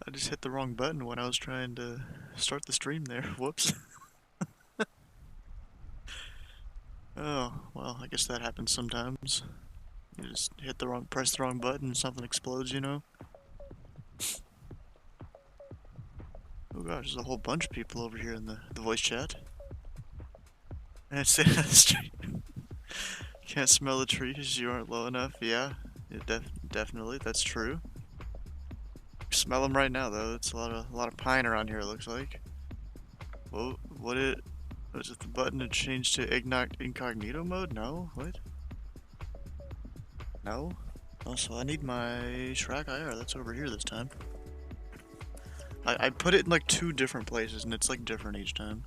I just hit the wrong button when I was trying to start the stream there. Whoops. Oh, well, I guess that happens sometimes. You just press the wrong button and something explodes, you know? Oh gosh, there's a whole bunch of people over here in the voice chat. And it's in the street. Can't smell the trees, you aren't low enough. Yeah, definitely, that's true. Smell them right now, though. It's a lot of pine around here, it looks like. Whoa, was it the button to change to incognito mode? No? What? No? Also, I need my Shrek IR. That's over here this time. I put it in like 2 different places, and it's like different each time.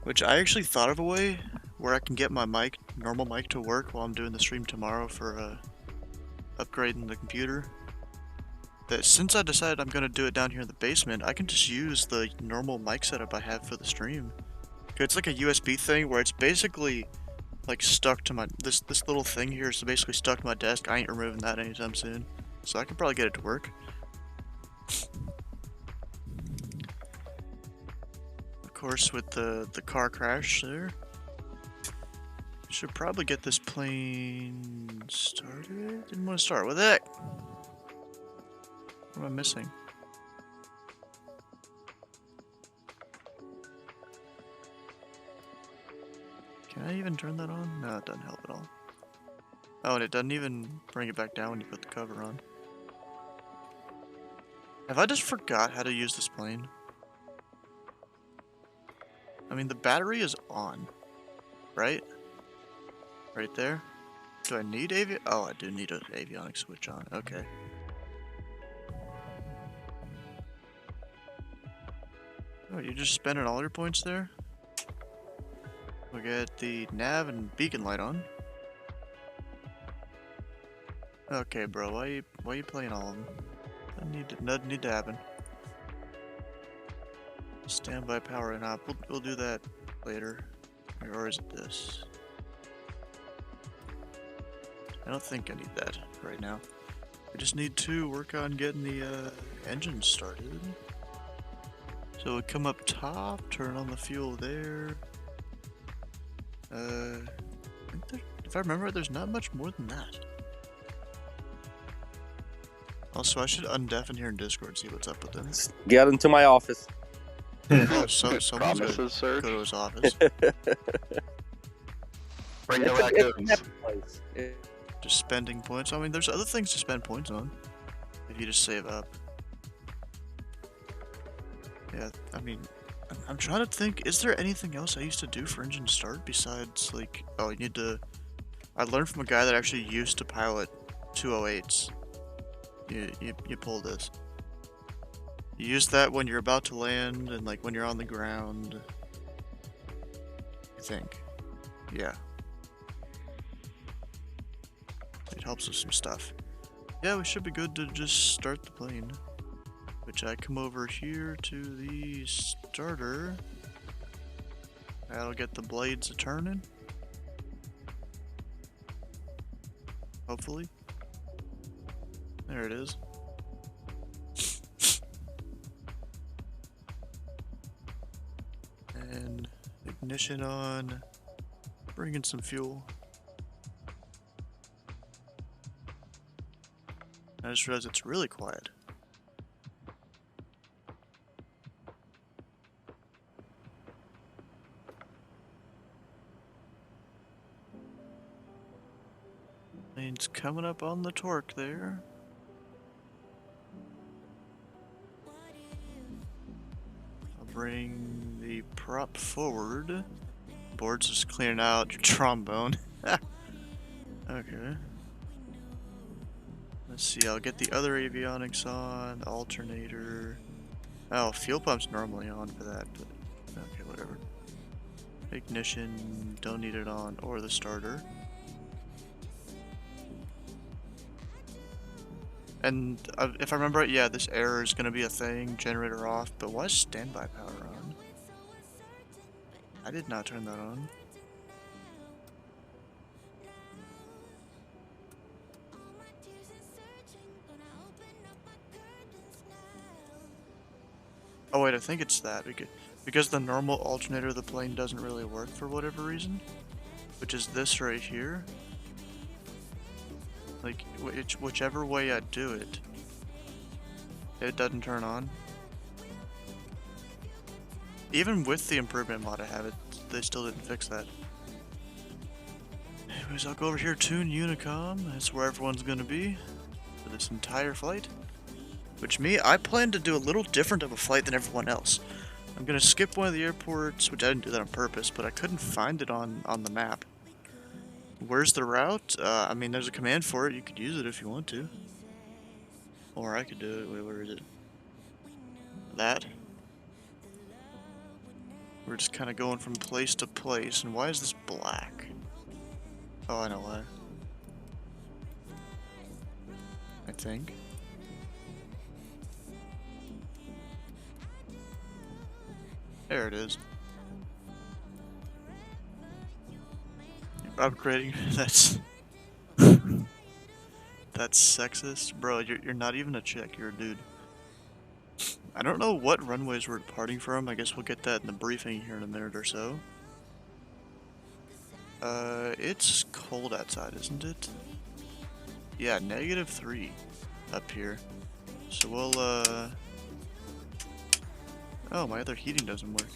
Which I actually thought of a way where I can get my normal mic to work while I'm doing the stream tomorrow for upgrading the computer. That since I decided I'm gonna do it down here in the basement, I can just use the normal mic setup I have for the stream. It's like a USB thing where it's basically like stuck to my this little thing here is basically stuck to my desk. I ain't removing that anytime soon, so I can probably get it to work. Of course, with the car crash there, should probably get this plane started. Didn't want to start with it. What am I missing? Can I even turn that on? No, it doesn't help at all. Oh, and it doesn't even bring it back down when you put the cover on. Have I just forgot how to use this plane? I mean, the battery is on, right? Right there? Do I need Oh, I do need an avionics switch on. Okay. Oh, you're just spending all your points there? We'll get the nav and beacon light on. Okay, bro, why you playing all of them? Doesn't need to happen. Standby power and op. We'll do that later. Or is it this? I don't think I need that right now. I just need to work on getting the engine started. So we come up top, turn on the fuel there. If I remember, there's not much more than that. Also, I should undeafen here in Discord and see what's up with them. Get into my office. Oh, someone's gonna go to his office. Bring the raccoons. Just spending points. I mean, there's other things to spend points on. If you just save up. Yeah, I mean, I'm trying to think, is there anything else I used to do for engine start besides, like, oh, you need to... I learned from a guy that actually used to pilot 208s. You pull this. You use that when you're about to land and, like, when you're on the ground. I think. Yeah. It helps with some stuff. Yeah, we should be good to just start the plane. Which I come over here to the starter. That'll get the blades a-turning. Hopefully. There it is. And ignition on. Bring in some fuel. I just realized it's really quiet. Plane's coming up on the torque there. I'll bring the prop forward. Board's just clearing out your trombone. Okay. Let's see, I'll get the other avionics on, alternator. Oh, fuel pump's normally on for that, but okay, whatever. Ignition, don't need it on, or the starter. And if I remember right, yeah, this error is going to be a thing, generator off, but why is standby power on? I did not turn that on. Oh wait, I think it's that because the normal alternator of the plane doesn't really work for whatever reason, which is this right here. Like whichever way I do it, it doesn't turn on. Even with the improvement mod I have, they still didn't fix that. Anyways, I'll go over here, tune Unicom. That's where everyone's gonna be for this entire flight. Which I plan to do a little different of a flight than everyone else. I'm gonna skip one of the airports, which I didn't do that on purpose, but I couldn't find it on the map. Where's the route? I mean, there's a command for it. You could use it if you want to. Or I could do it. Wait, where is it? That. We're just kind of going from place to place. And why is this black? Oh, I know why. I think. There it is. You're upgrading. That's sexist, bro. You're not even a chick. You're a dude. I don't know what runways we're departing from. I guess we'll get that in the briefing here in a minute or so. It's cold outside, isn't it? Yeah, -3 up here. So we'll oh, my other heating doesn't work.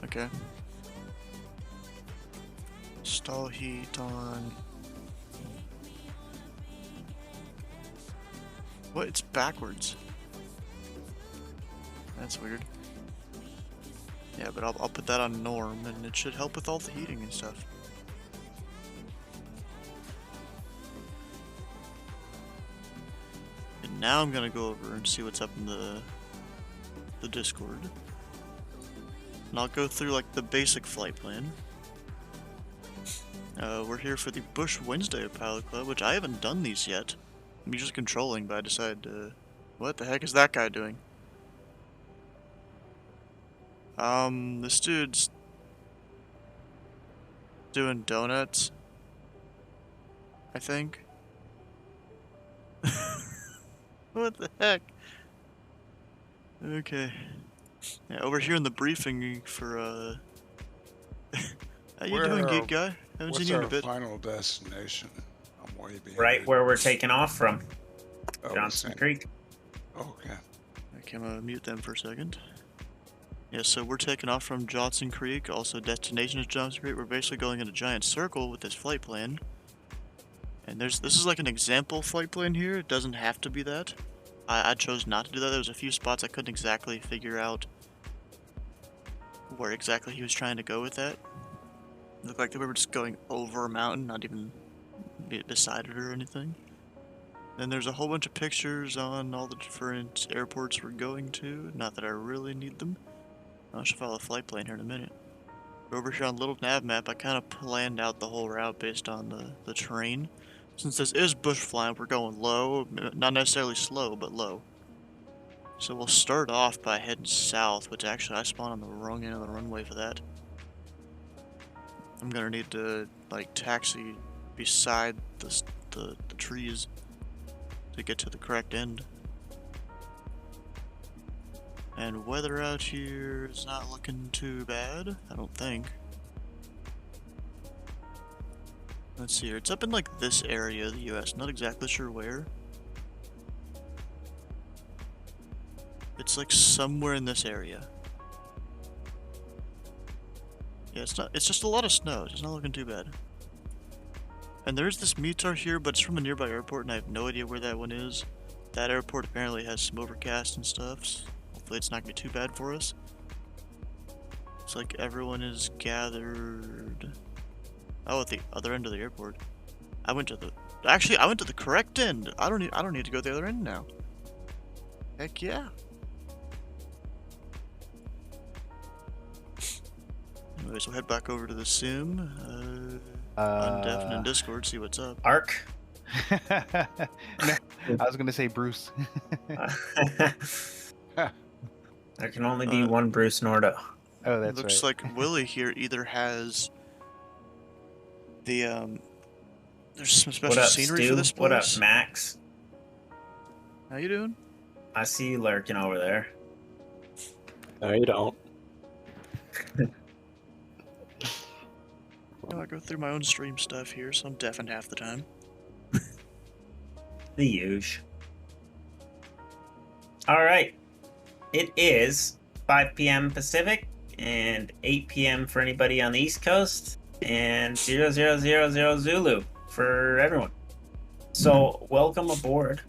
Okay. Stall heat on. What? It's backwards. That's weird. Yeah, but I'll put that on norm, and it should help with all the heating and stuff. And now I'm gonna go over and see what's up in the Discord. And I'll go through like the basic flight plan. We're here for the Bush Wednesday Pilot Club, which I haven't done these yet. I'm just controlling, but I decided to... What the heck is that guy doing? This dude's doing donuts, I think. What the heck? Okay. Yeah, over here in the briefing for, how you doing, Geek Guy? Haven't seen you in a bit. What's our final destination? I'm way behind. Right where we're taking off from. Oh, Johnson Creek. Okay. Okay, I'm gonna mute them for a second. Yeah, so we're taking off from Johnson Creek, also destination is Johnson Creek. We're basically going in a giant circle with this flight plan. And this is like an example flight plan here. It doesn't have to be that. I chose not to do that. There was a few spots I couldn't exactly figure out where exactly he was trying to go with that. It looked like we were just going over a mountain, not even beside it or anything. Then there's a whole bunch of pictures on all the different airports we're going to. Not that I really need them. I should follow the flight plan here in a minute. Over here on Little Nav Map, I kind of planned out the whole route based on the terrain. Since this is bush flying, we're going low, not necessarily slow, but low. So we'll start off by heading south, which actually I spawned on the wrong end of the runway for that. I'm gonna need to like taxi beside the trees to get to the correct end. And weather out here is not looking too bad, I don't think. Let's see here, it's up in like this area of the US, not exactly sure where. It's like somewhere in this area. Yeah, it's just a lot of snow, it's not looking too bad. And there's this METAR here, but it's from a nearby airport and I have no idea where that one is. That airport apparently has some overcast and stuff, so hopefully it's not gonna be too bad for us. It's like everyone is gathered... Oh, at the other end of the airport. I went to the correct end. I don't need to go to the other end now. Heck yeah. Anyways, we'll head back over to the sim. On Devin and Discord, see what's up. Ark. No, I was gonna say Bruce. There can only be one Bruce Nordo. Oh, that's right. Looks like Willie here either has the there's some special What up, scenery Stu? for this place. What up, Max? How you doing? I see you lurking over there. No, you don't. I go through my own stream stuff here, so I'm deafened half the time. The huge. All right. It is 5 p.m. Pacific and 8 p.m. for anybody on the East Coast, and 0000 Zulu for everyone. So, welcome aboard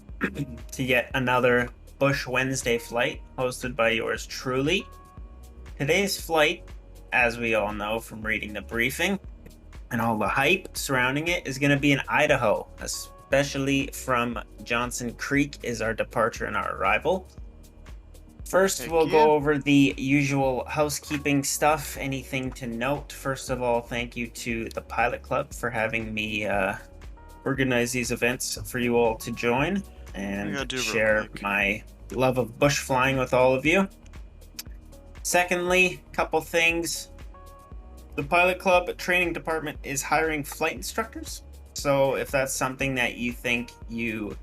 to yet another Bush Wednesday flight hosted by yours truly. Today's flight, as we all know from reading the briefing and all the hype surrounding it, is going to be in Idaho, especially from Johnson Creek is our departure and our arrival. First, Heck we'll yeah. go over the usual housekeeping stuff. Anything to note? First of all, thank you to the Pilot Club for having me organize these events for you all to join and do it real share quick. my love of bush flying with all of you. Secondly, couple things. The Pilot Club training department is hiring flight instructors. So if that's something that you think you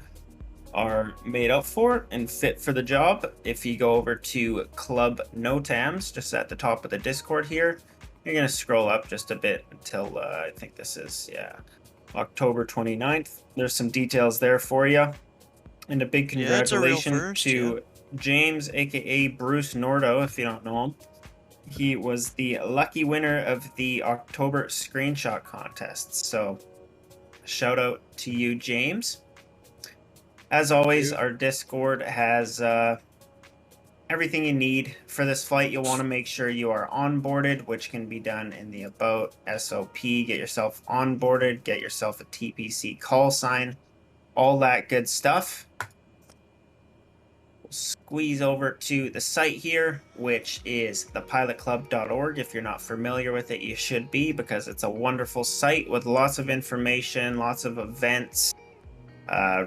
are made up for and fit for the job, if you go over to Club NOTAMs, just at the top of the Discord here, you're going to scroll up just a bit until I think this is, October 29th. There's some details there for you. And a big Yeah, it's a real congratulations first, to James, aka Bruce Nordo, if you don't know him. He was the lucky winner of the October screenshot contest. So, shout out to you, James. As always, our Discord has everything you need for this flight. You'll want to make sure you are onboarded, which can be done in the About SOP. Get yourself onboarded, get yourself a TPC call sign, all that good stuff. We'll squeeze over to the site here, which is thepilotclub.org. If you're not familiar with it, you should be, because it's a wonderful site with lots of information, lots of events,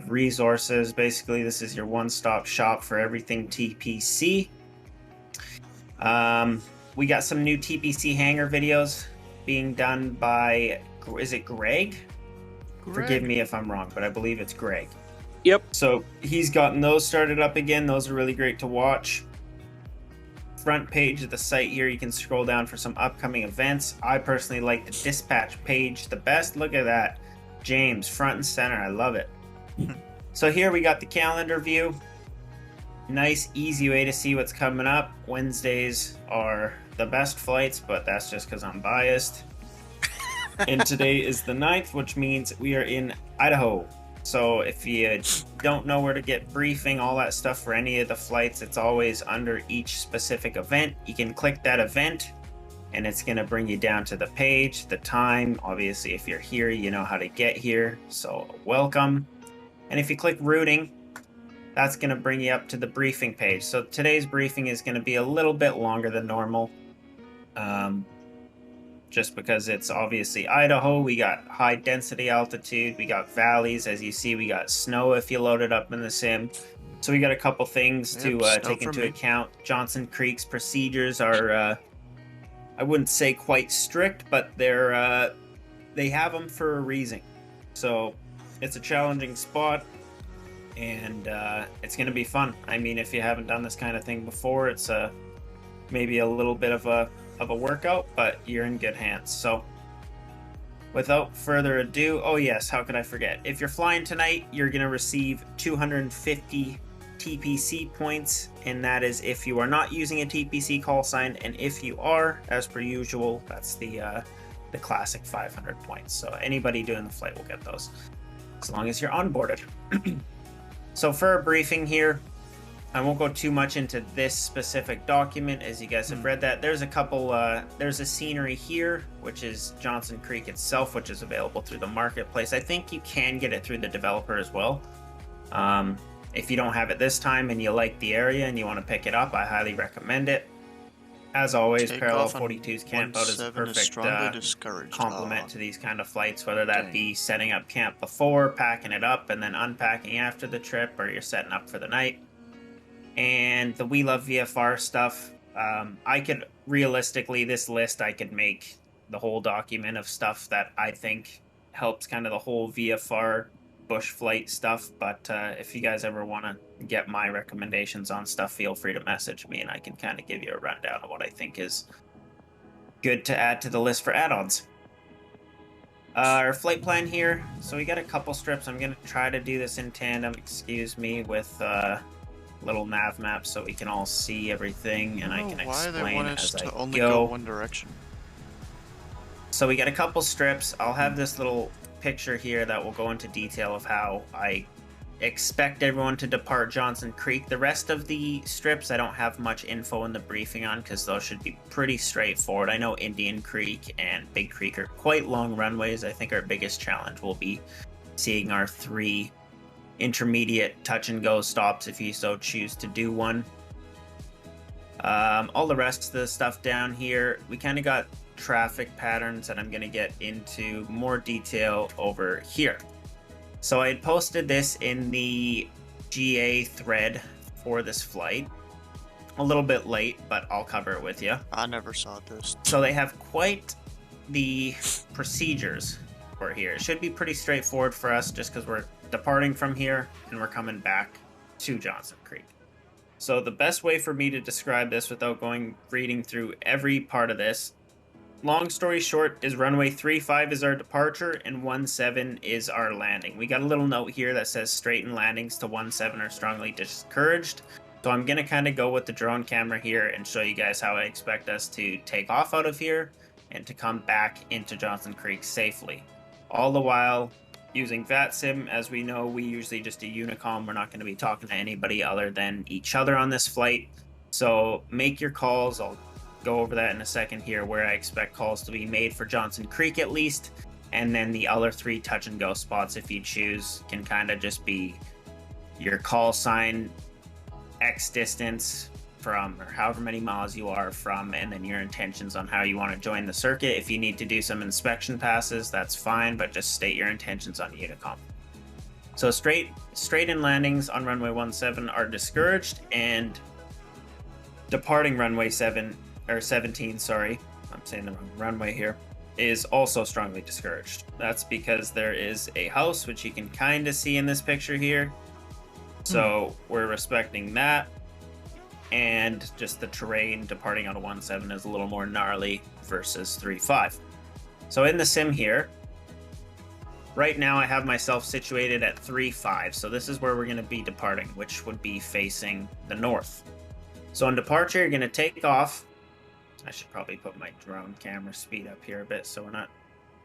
resources. Basically, this is your one-stop shop for everything TPC. We got some new TPC hangar videos being done by, is it Greg? Forgive me if I'm wrong, but I believe it's Greg. Yep. So he's gotten those started up again. Those are really great to watch. Front page of the site here, you can scroll down for some upcoming events. I personally like the dispatch page the best. Look at that. James, front and center. I love it. So here we got the calendar view. Nice, easy way to see what's coming up. Wednesdays are the best flights, but that's just because I'm biased. And today is the 9th, which means we are in Idaho. So if you don't know where to get briefing, all that stuff for any of the flights, it's always under each specific event. You can click that event and it's going to bring you down to the page, the time. Obviously, if you're here, you know how to get here. So welcome. And if you click routing, that's going to bring you up to the briefing page. So today's briefing is going to be a little bit longer than normal. Just because it's obviously Idaho. We got high density altitude, we got valleys, as you see, we got snow if you load it up in the sim. So we got a couple things to take into account. Johnson Creek's procedures are, I wouldn't say quite strict, but they have them for a reason. So it's a challenging spot, and it's going to be fun. I mean, if you haven't done this kind of thing before, it's maybe a little bit of a workout, but you're in good hands. So without further ado, oh yes, how could I forget? If you're flying tonight, you're going to receive 250 TPC points, and that is if you are not using a TPC call sign, and if you are, as per usual, that's the classic 500 points. So anybody doing the flight will get those, as long as you're onboarded. So for a briefing here, I won't go too much into this specific document, as you guys have read that. There's a couple, there's a scenery here, which is Johnson Creek itself, which is available through the marketplace. I think you can get it through the developer as well. If you don't have it this time and you like the area and you want to pick it up, I highly recommend it. As always, Parallel 42's camp out is a perfect complement to these kind of flights, whether that be setting up camp before, packing it up, and then unpacking after the trip, or you're setting up for the night. And the We Love VFR stuff, I could realistically, this list, I could make the whole document of stuff that I think helps kind of the whole VFR bush flight stuff, but if you guys ever want to get my recommendations on stuff, feel free to message me and I can kind of give you a rundown of what I think is good to add to the list for add-ons. Our flight plan here, so we got a couple strips. I'm going to try to do this in tandem, excuse me, with little nav maps so we can all see everything and I can why they explain want us as I to only go. go one direction. So we got a couple strips. I'll have this little picture here that will go into detail of how I expect everyone to depart Johnson Creek. The rest of the strips I don't have much info in the briefing on because those should be pretty straightforward. I know Indian Creek and Big Creek are quite long runways. I think our biggest challenge will be seeing our 3 intermediate touch and go stops if you so choose to do one. All the rest of the stuff down here, we kind of got traffic patterns that I'm going to get into more detail over here. So I had posted this in the GA thread for this flight. A little bit late, but I'll cover it with you. I never saw this. So they have quite the procedures for here. It should be pretty straightforward for us just because we're departing from here and we're coming back to Johnson Creek. So the best way for me to describe this without reading through every part of this, long story short, is runway 35 is our departure and 17 is our landing. We got a little note here that says straighten landings to 17 are strongly discouraged. So I'm going to kind of go with the drone camera here and show you guys how I expect us to take off out of here and to come back into Johnson Creek safely. All the while using VATSIM. As we know, we usually just do Unicom. We're not going to be talking to anybody other than each other on this flight. So make your calls. I'll go over that in a second here, where I expect calls to be made for Johnson Creek at least. And then the other 3 touch and go spots, if you choose, can kind of just be your call sign, X distance from, or however many miles you are from, and then your intentions on how you want to join the circuit. If you need to do some inspection passes, that's fine, but just state your intentions on Unicom. So straight in landings on runway 17 are discouraged, and departing runway 17, sorry, I'm saying the wrong runway here, is also strongly discouraged. That's because there is a house, which you can kind of see in this picture here. So we're respecting that. And just the terrain departing out of 17 is a little more gnarly versus 35. So in the sim here, right now I have myself situated at 35. So this is where we're going to be departing, which would be facing the north. So on departure, you're going to take off. I should probably put my drone camera speed up here a bit so we're not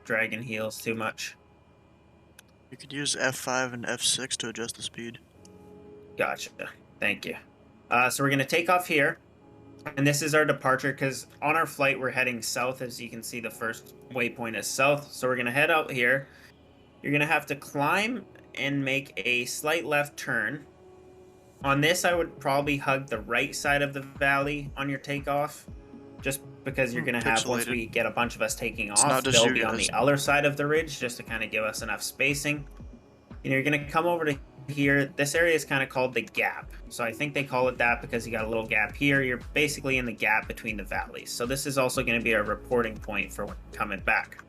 dragging heels too much. You could use F5 and F6 to adjust the speed. Gotcha. Thank you. So we're going to take off here, and this is our departure because on our flight we're heading south. As you can see, the first waypoint is south. So we're going to head out here. You're going to have to climb and make a slight left turn. On this, I would probably hug the right side of the valley on your takeoff, just because you're going to have, once we get a bunch of us taking off, they'll be on the other side of the ridge just to kind of give us enough spacing. And you're going to come over to here. This area is kind of called the gap. So I think they call it that because you got a little gap here. You're basically in the gap between the valleys. So this is also going to be our reporting point for when coming back.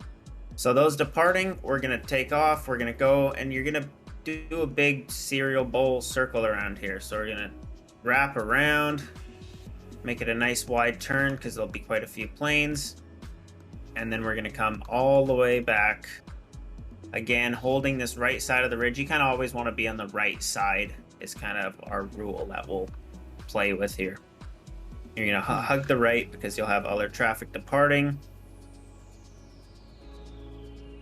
So those departing, we're going to take off. We're going to go, and you're going to do a big cereal bowl circle around here. So we're going to wrap around, make it a nice wide turn because there'll be quite a few planes. And then we're going to come all the way back. Again, holding this right side of the ridge. You kind of always want to be on the right side is kind of our rule that we'll play with here. You're going to hug the right because you'll have other traffic departing.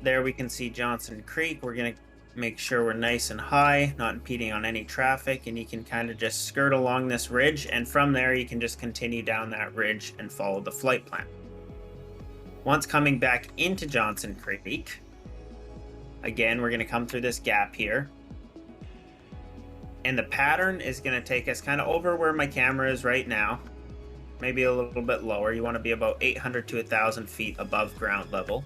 There we can see Johnson Creek. We're going to make sure we're nice and high, not impeding on any traffic, and you can kind of just skirt along this ridge, and from there you can just continue down that ridge and follow the flight plan. Once coming back into Johnson Creek, again, we're going to come through this gap here. And the pattern is going to take us kind of over where my camera is right now. Maybe a little bit lower. You want to be about 800 to 1,000 feet above ground level.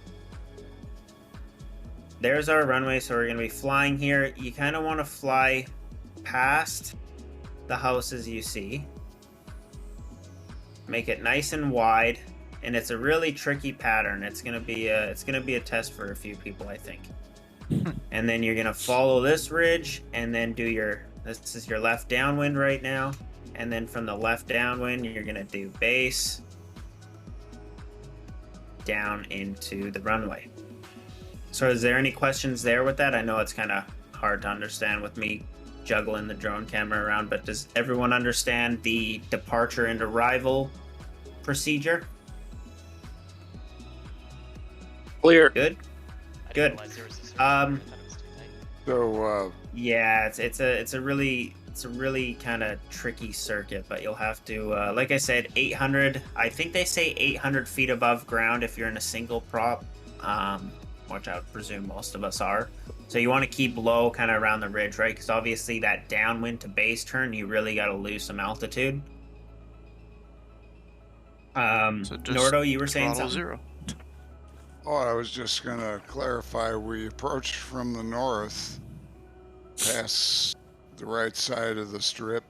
There's our runway, so we're going to be flying here. You kind of want to fly past the houses you see. Make it nice and wide. And it's a really tricky pattern. It's going to be a test for a few people, I think. And then you're gonna follow this ridge and then do your, this is your left downwind right now. And then from the left downwind, you're gonna do base down into the runway. So is there any questions there with that? I know it's kind of hard to understand with me juggling the drone camera around, but does everyone understand the departure and arrival procedure? Clear. Good? Good. So, Yeah, it's a really kind of tricky circuit, but you'll have to like I said, 800, I think they say 800 feet above ground if you're in a single prop, which I would presume most of us are. So you want to keep low kind of around the ridge, right? Because obviously that downwind to base turn, you really got to lose some altitude. So just Nordo, you were saying throttle something? 0. oh, I was just gonna clarify. We approached from the north, past the right side of the strip,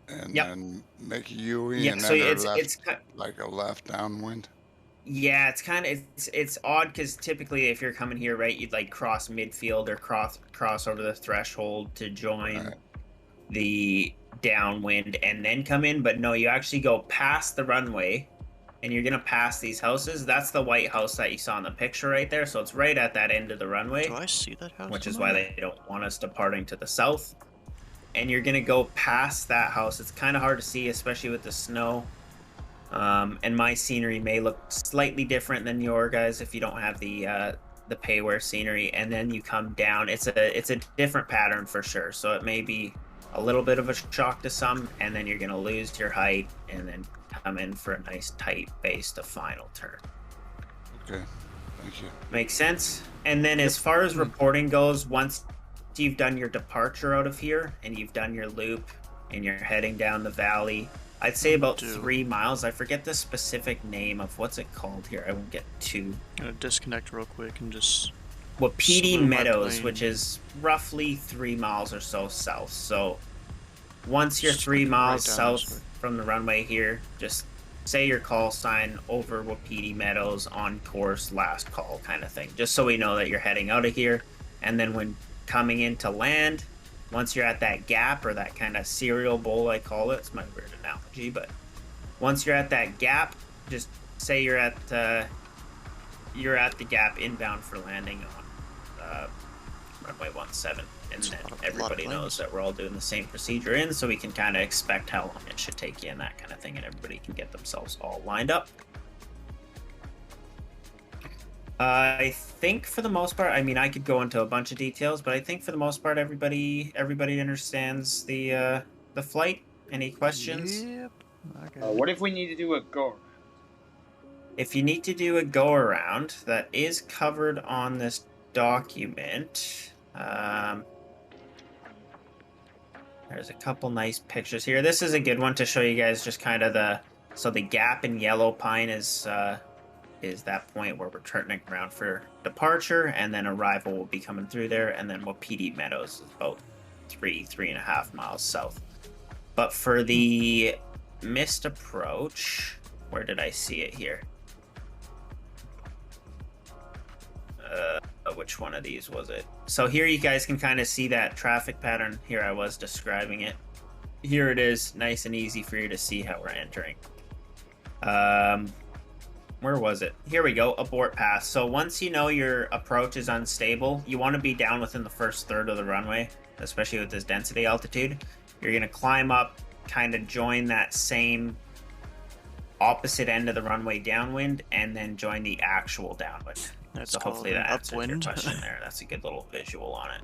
and Yep. then make a UE, Yeah, and so then a it's left, like a left downwind. yeah, it's kind of it's odd because typically if you're coming here, right, you'd like cross midfield or cross over the threshold to join Right. the downwind and then come in. But no, you actually go past the runway, and you're gonna pass these houses. That's the white house that you saw in the picture right there. So it's right at that end of the runway, Do I see that house? which on is my why map? they don't want us departing to the south. And you're gonna go past that house. It's kind of hard to see, especially with the snow. And my scenery may look slightly different than your guys if you don't have the payware scenery. And then you come down. It's a different pattern for sure. So it may be a little bit of a shock to some, and then you're gonna lose your height and then come in for a nice tight base to final turn. Okay, thank you. Makes sense. And then as far as reporting goes, once you've done your departure out of here and you've done your loop and you're heading down the valley, I'd say about Do- 3 miles. I forget the specific name of what's it called here. I won't get too. I'm gonna disconnect real quick and just. Wapiti Slew my Meadows, plane. which is roughly 3 miles or so south. So once you're Just 3 right miles down this south way. from the runway here, just say your call sign over Wapiti Meadows on course, last call kind of thing. Just so we know that you're heading out of here. And then when coming into land, once you're at that gap or that kind of cereal bowl, I call it. It's my weird analogy, but once you're at that gap, just say you're at the gap inbound for landing on runway 17, and That's a then lot of everybody knows planes. that we're all doing the same procedure in, so we can kind of expect how long it should take you and that kind of thing, and everybody can get themselves all lined up. I think for the most part, I mean, I could go into a bunch of details, but I think for the most part, everybody understands the flight. Any questions? Yep. Okay. What if we need to do a go? If you need to do a go around, that is covered on this document. There's a couple nice pictures here. This is a good one to show you guys just kind of the gap in Yellow Pine is that point where we're turning around for departure, and then arrival will be coming through there, and then Wapiti Meadows is about 3.5 miles south. But for the missed approach, where did I see it here? Which one of these was it? So here you guys can kind of see that traffic pattern. Here I was describing it. Here it is, nice and easy for you to see how we're entering. Where was it? Here we go, abort pass. So once you know your approach is unstable, you want to be down within the first third of the runway, especially with this density altitude. You're going to climb up, kind of join that same opposite end of the runway downwind, and then join the actual downwind. That's So called hopefully an that answers your upwind. question there. That's a good little visual on it.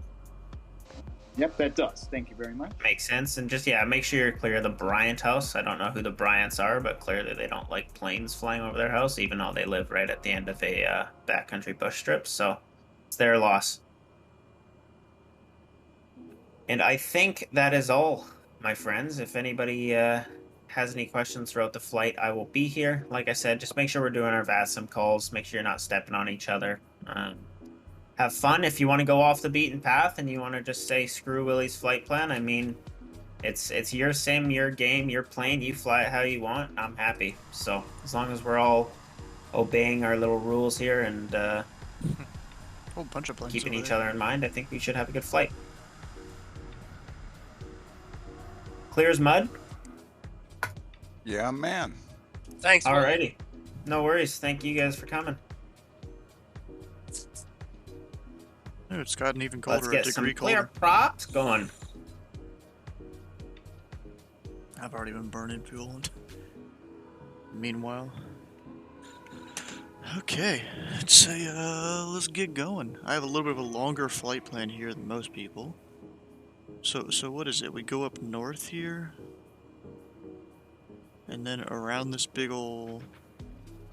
Yep, that does. Thank you very much. Makes sense. And just, yeah, make sure you're clear of the Bryant house. I don't know who the Bryants are, but clearly they don't like planes flying over their house, even though they live right at the end of a backcountry bush strip. So it's their loss. And I think that is all, my friends. If anybody has any questions throughout the flight, I will be here. Like I said, just make sure we're doing our VASM calls. Make sure you're not stepping on each other. Have fun. If you want to go off the beaten path and you want to just say screw Willie's flight plan, I mean, it's your sim, your game, your plane. You fly it how you want. I'm happy. So as long as we're all obeying our little rules here and whole bunch of planes. Keeping over each there. other in mind, I think we should have a good flight. Clear as mud? Yeah, man. Thanks. Will. Alrighty. No worries. Thank you guys for coming. Dude, it's gotten even Let's colder, a get some degree clear colder. props going. I've already been burning fuel. Meanwhile. Okay, let's get going. I have a little bit of a longer flight plan here than most people. So what is it? We go up north here, and then around this big ol'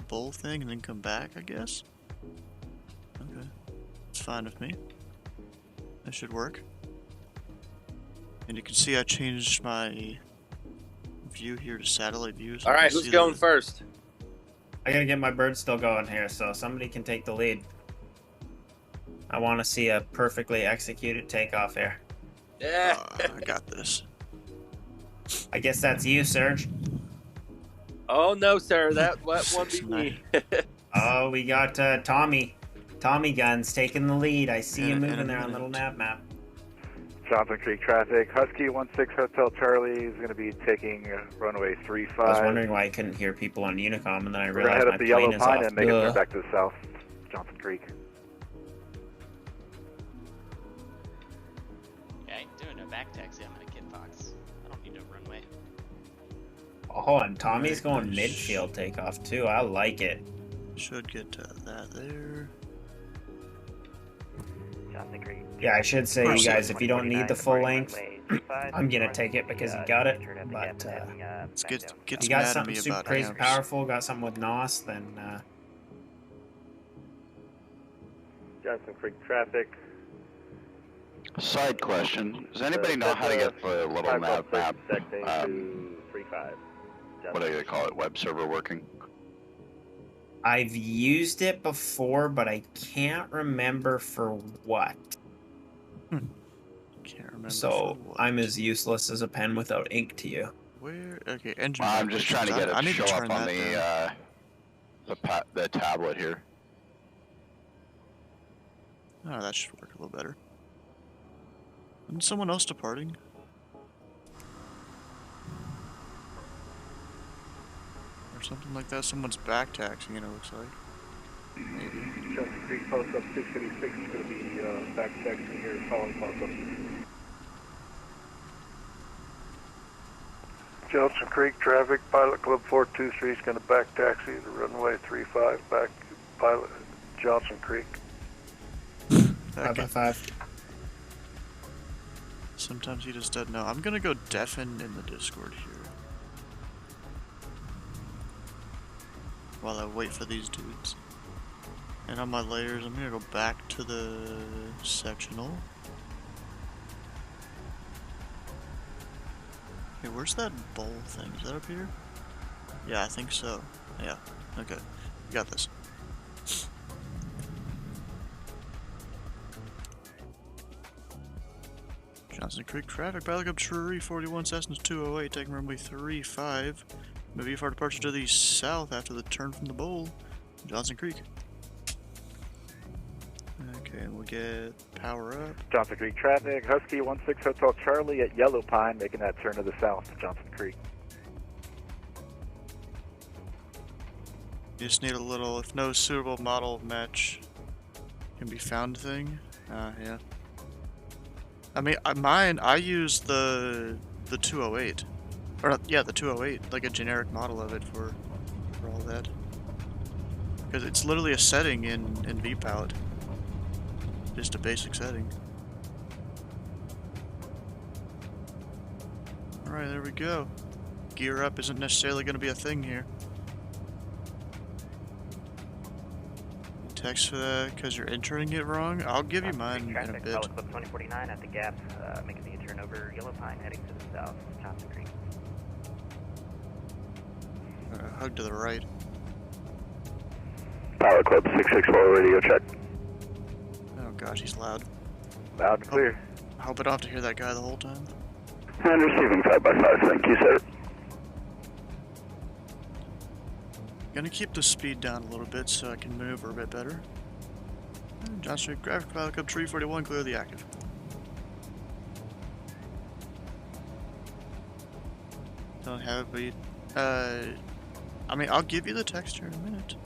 bowl thing, and then come back, I guess? Okay, it's fine with me. That should work. And you can see I changed my view here to satellite view. So All you right, can who's see going the- first? I gotta get my bird still going here, so somebody can take the lead. I want to see a perfectly executed takeoff here. Yeah. I got this. I guess that's you, Serge. Oh no, sir. That won't be me. Oh, we got Tommy. Tommy Guns taking the lead. I see you In a moving there on minute. little nav map. Johnson Creek traffic. Husky 16 Hotel Charlie is going to be taking runway I was 35. wondering why I couldn't hear people on Unicom, and then I We're going to realized head my up the plane Yellow is Pine off. and make a turn Ugh. back to the south, Johnson Creek. Yeah, I ain't doing a back taxi. I'm gonna Kid Fox. I don't need a runway. Oh, and Tommy's going midfield takeoff too. I like it. Should get that there. Johnson Creek. Yeah, I should say, you Perfect. guys, if you don't need the full length, I'm gonna take it because you got it. But Let's get you got mad at something me super about crazy hours. powerful, got something with NOS, then Johnson Creek traffic. Side question: does anybody know how to get the little nav map? What do they call it? Web server working? I've used it before, but I can't remember for what. Can't remember. So for what. I'm as useless as a pen without ink to you. Where? Okay, engine. Well, I'm just trying to get it I to need show to up turn on that down. the tablet here. Oh, that should work a little better. Isn't someone else departing? Or something like that. Someone's back taxing it looks like. Maybe. Johnson Creek post up 656 is going to be back taxi here, calling post up. Johnson Creek traffic, Pilot Club 423 is going to back taxi to runway 35 back Pilot Johnson Creek. 5x5. Sometimes he just doesn't know. I'm gonna go deafen in the Discord here. While I wait for these dudes. And on my layers, I'm gonna go back to the sectional. Hey, where's that bowl thing? Is that up here? Yeah, I think so. Yeah, okay. Got this. Johnson Creek traffic, Pilot Club Tree 41 Cessna's 208, taking runway 35. Moving for departure to the south after the turn from the bowl. Johnson Creek. Okay, and we'll get power up. Johnson Creek traffic, Husky 16 Hotel Charlie at Yellow Pine, making that turn to the south to Johnson Creek. You just need a little, if no suitable model match can be found thing. Yeah. I mean, I use the 208. Or, yeah, the 208, like a generic model of it for all that. Because it's literally a setting in vPilot. Just a basic setting. Alright, there we go. Gear up isn't necessarily going to be a thing here. Text for that because you're entering it wrong. I'll give you mine in a bit. Pilot Club 2049 at the gap, making the turn over Yellow Pine, heading to the south, Johnson Creek. Hug to the right. Pilot Club 664 radio check. Oh gosh, he's loud. Loud and clear. I hope I don't have to hear that guy the whole time. And receiving 5x5, thank you, sir. Gonna keep the speed down a little bit so I can maneuver a bit better. Johnson Street Traffic Pilot Club 341, clear the active. Don't have it, but I mean, I'll give you the text here in a minute.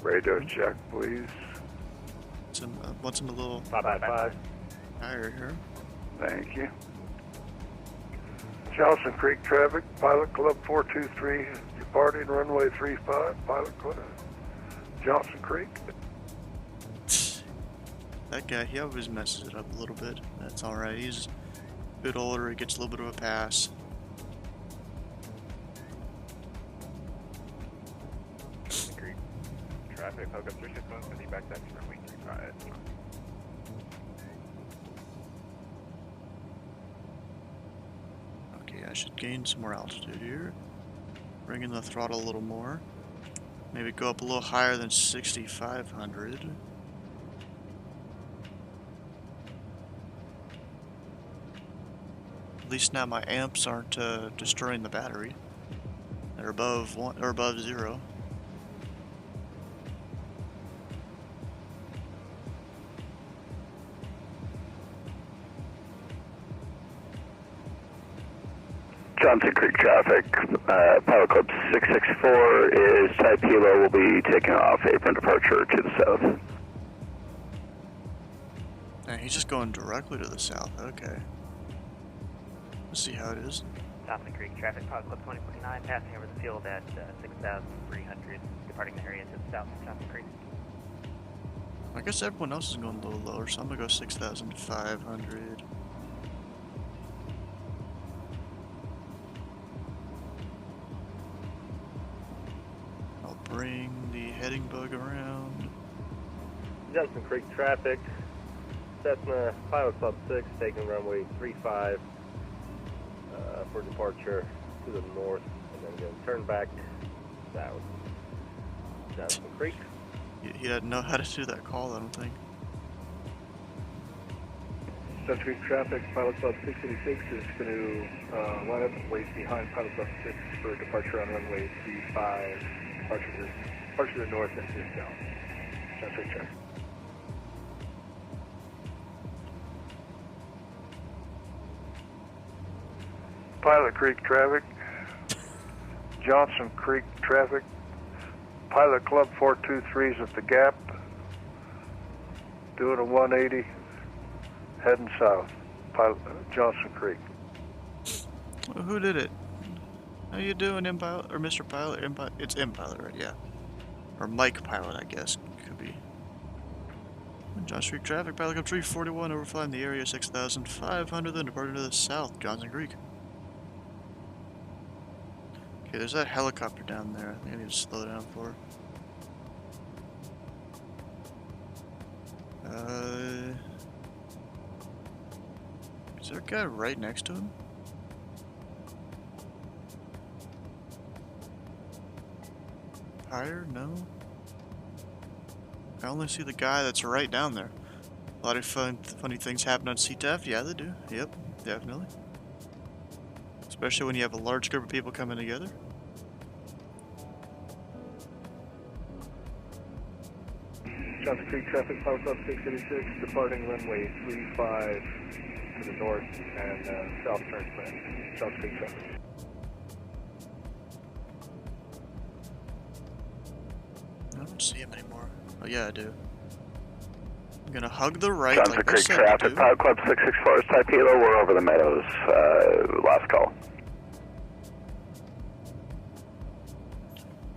Radar check, please. Want some a little 555. higher here. Thank you. Johnson Creek traffic, Pilot Club 423, departing runway 35, Pilot Club, Johnson Creek. That guy, he always messes it up a little bit. That's alright. He's a bit older, he gets a little bit of a pass. Creek traffic, hookup 361 for the back taxi runway 35. Okay, I should gain some more altitude here. Bring in the throttle a little more. Maybe go up a little higher than 6,500. At least now my amps aren't destroying the battery. They're above 1 or above 0. Johnson Creek traffic, Pilot Club 664 is Type Hilo, will be taking off apron departure to the south. And he's just going directly to the south, okay. Let's see how it is. Johnson Creek traffic, Pilot Club 2049, passing over the field at 6,300, departing the area to the south of Johnson Creek. I guess everyone else is going a little lower, so I'm gonna go 6,500. I'll bring the heading bug around. Johnson Creek traffic, Cessna Pilot Club 6 taking runway 35 for departure to the north, and then going to turn back south. Johnson Creek. He doesn't know how to do that call, I don't think. Johnson Creek traffic, Pilot Club 686 is going to line up and wait behind Pilot Club 6 for departure on runway 35, departure to the north and to the south. Johnson Creek traffic. Pilot Creek traffic, Johnson Creek traffic, Pilot Club 423 is at the gap, doing a 180, heading south, Johnson Creek. Well, who did it? How you doing, M-Pilot, or Mr. Pilot? It's M-Pilot, right? Yeah. Or Mike Pilot, I guess, could be. Johnson Creek traffic, Pilot Club 341, overflying the area 6,500, then departing to the south, Johnson Creek. Okay, there's that helicopter down there. I think I need to slow down for. Is there a guy right next to him? Higher? No. I only see the guy that's right down there. A lot of funny things happen on CTF. Yeah, they do. Yep, definitely. Especially when you have a large group of people coming together. Johnson Creek traffic, Pilot Club 686, departing runway 35 to the north and south turn plan. Johnson Creek traffic. I don't see him anymore. Oh yeah, I do. I'm gonna hug the right. Johnson like Creek traffic, Pilot Club 664 is Type Hilo, we're over the meadows, last call.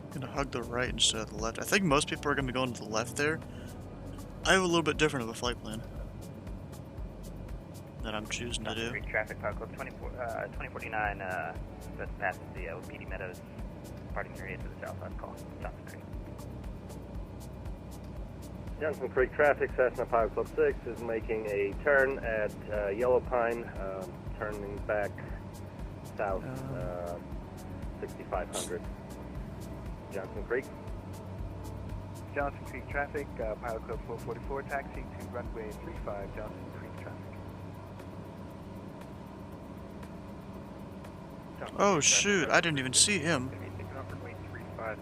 I'm gonna hug the right instead of the left. I think most people are gonna be going to the left there. I have a little bit different of a flight plan that I'm choosing to do. Creek traffic, Pilot Club 2049, that passes the PD Meadows, departing area to the south, last call, Johnson Creek. Johnson Creek traffic, Cessna Pilot Club 6 is making a turn at Yellow Pine, turning back south 6,500. Johnson Creek. Johnson Creek traffic, Pilot Club 444 taxi to runway 35, Johnson Creek traffic. Oh shoot, I didn't even see him. Runway 35,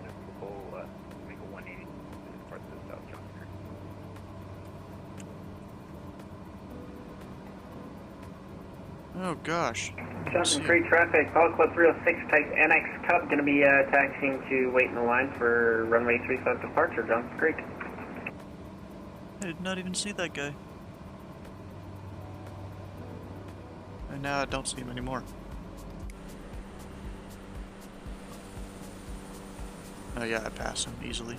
make a 180, depart to the south, Johnson Creek. Oh gosh. Johnson Creek traffic, Pilot Club 306, type NX Cub, going to be taxiing to wait in the line for runway 35 departure, Johnson Creek. I did not even see that guy. And now I don't see him anymore. Oh yeah, I passed him easily.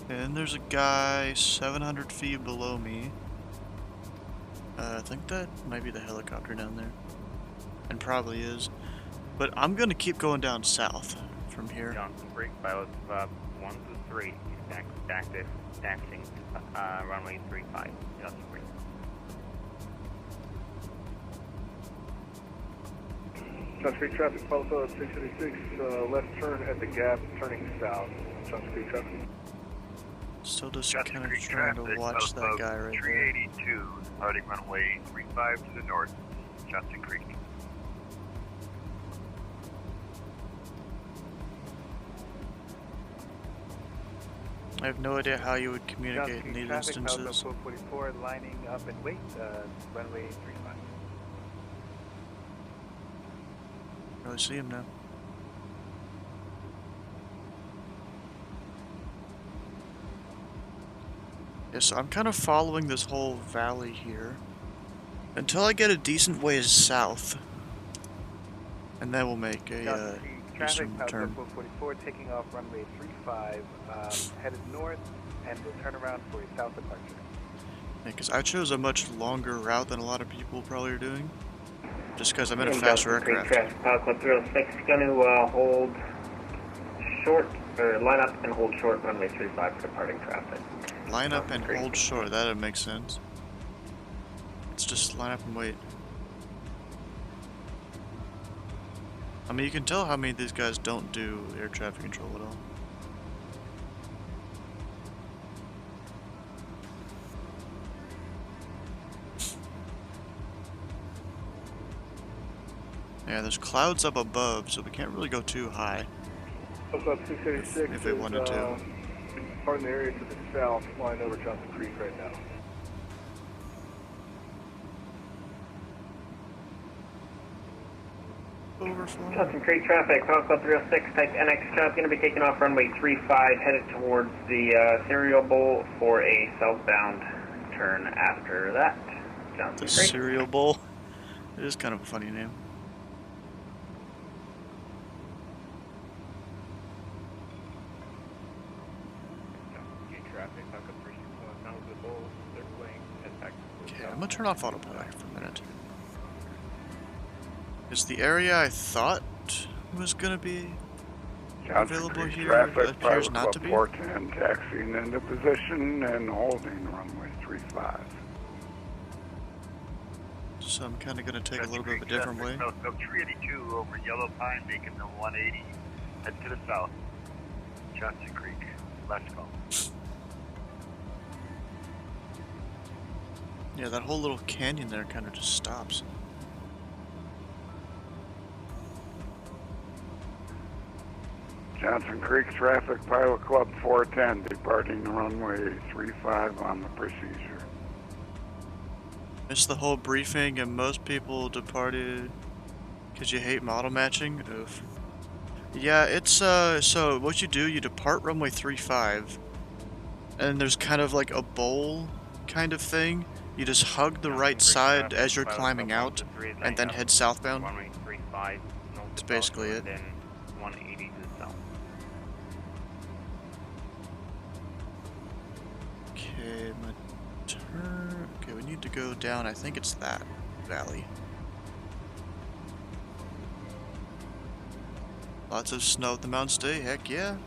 And there's a guy 700 feet below me. I think that might be the helicopter down there. And probably is. But I'm gonna keep going down south from here. Johnson Creek, Pilot 123, taxiing runway 35, Johnson Creek. Johnson Creek traffic, Pilot Club 686, left turn at the gap, turning south. Johnson Creek traffic. Still just kind of trying to watch that guy right there. 382, departing runway 35 to the north, Johnson Creek. I have no idea how you would communicate in these instances. 444, lining up and wait, runway 35. Really see him now. Yeah, so I'm kind of following this whole valley here until I get a decent ways south, and then we'll make a eastern turn. 444, taking off runway 35, headed north, and we'll turn around for a south departure. Yeah, because I chose a much longer route than a lot of people probably are doing, just because I'm in a faster aircraft. Pilot Club 306, going to hold short, or line up and hold short runway 35 for departing traffic. Line up and hold short, that would make sense. Let's just line up and wait. I mean, you can tell how many of these guys don't do air traffic control at all. Yeah, there's clouds up above, so we can't really go too high. Pilot Club 686 if we wanted to. Part of the area to the south, flying over Johnson Creek right now. Johnson Creek traffic, Pilot Club 306, type NX Cub, going to be taking off runway 35, headed towards the Cereal Bowl for a southbound turn after that. Johnson Creek. Cereal Bowl? It is kind of a funny name. Okay, I'm gonna turn off autopilot for a minute. Is the area I thought was gonna be available here appears not to be? 410, taxiing into position and holding runway 35. So I'm kind of gonna take a little bit of a different way. Pilot Club 382 over Yellow Pine, making the 180, head to the south, Johnson Creek, last call. Yeah, that whole little canyon there kind of just stops. Johnson Creek traffic, Pilot Club 410, departing runway 35 on the procedure. Missed the whole briefing and most people departed because you hate model matching? Oof. Yeah, it's, so what you do, you depart runway 35, and there's kind of like a bowl kind of thing. You just hug the right side as you're climbing out, and then head southbound. That's basically it. Okay, my turn. Okay, we need to go down. I think it's that valley. Lots of snow at the mountains today. Heck yeah.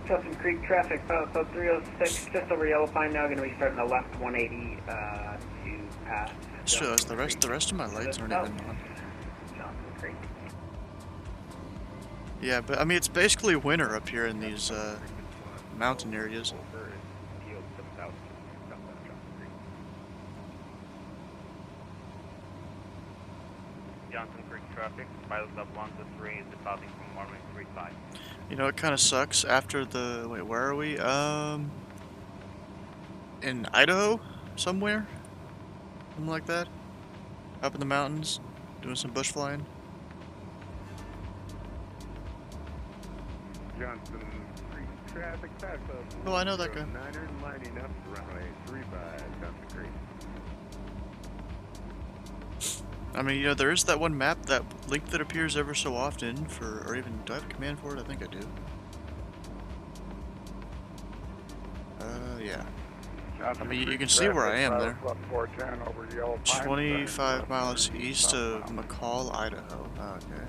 Johnson Creek traffic, Pilot Club 306, just over Yellow Pine now, going to be starting a left 180 to pass. Just realized the rest of my lights aren't even on. Johnson Creek. Yeah, but I mean it's basically winter up here in these mountain areas. Johnson Creek traffic, Pilot Club 123 is departing from runway 35. You know, it kind of sucks after the... Wait, where are we? in Idaho somewhere, something like that, up in the mountains, doing some bush flying. Johnson Creek traffic back up. Oh, I know that guy. 9er lining up runway 35 Johnson Creek. I mean, you know, there is that one map, that link that appears ever so often for, or even, do I have a command for it? I think I do. Yeah. I mean, you can see where I am there. 25 miles east of McCall, Idaho. Okay.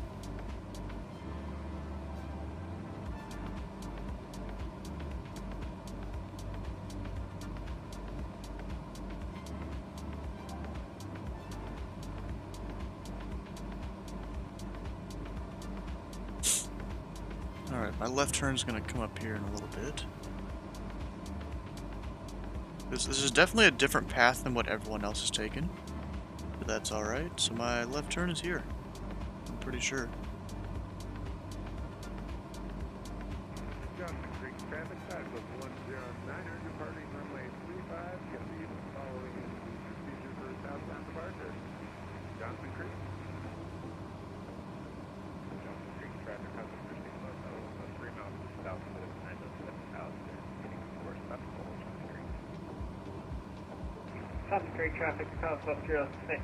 Alright, my left turn's gonna come up here in a little bit. This is definitely a different path than what everyone else has taken. But that's alright, so my left turn is here. I'm pretty sure. Johnson Creek traffic back up 109er departing runway 35. Gonna be following procedure for southbound departure. Johnson Creek. Johnson Creek traffic has a 3 miles south of 907 out there. Getting course up to Johnson Creek traffic, South Club 06,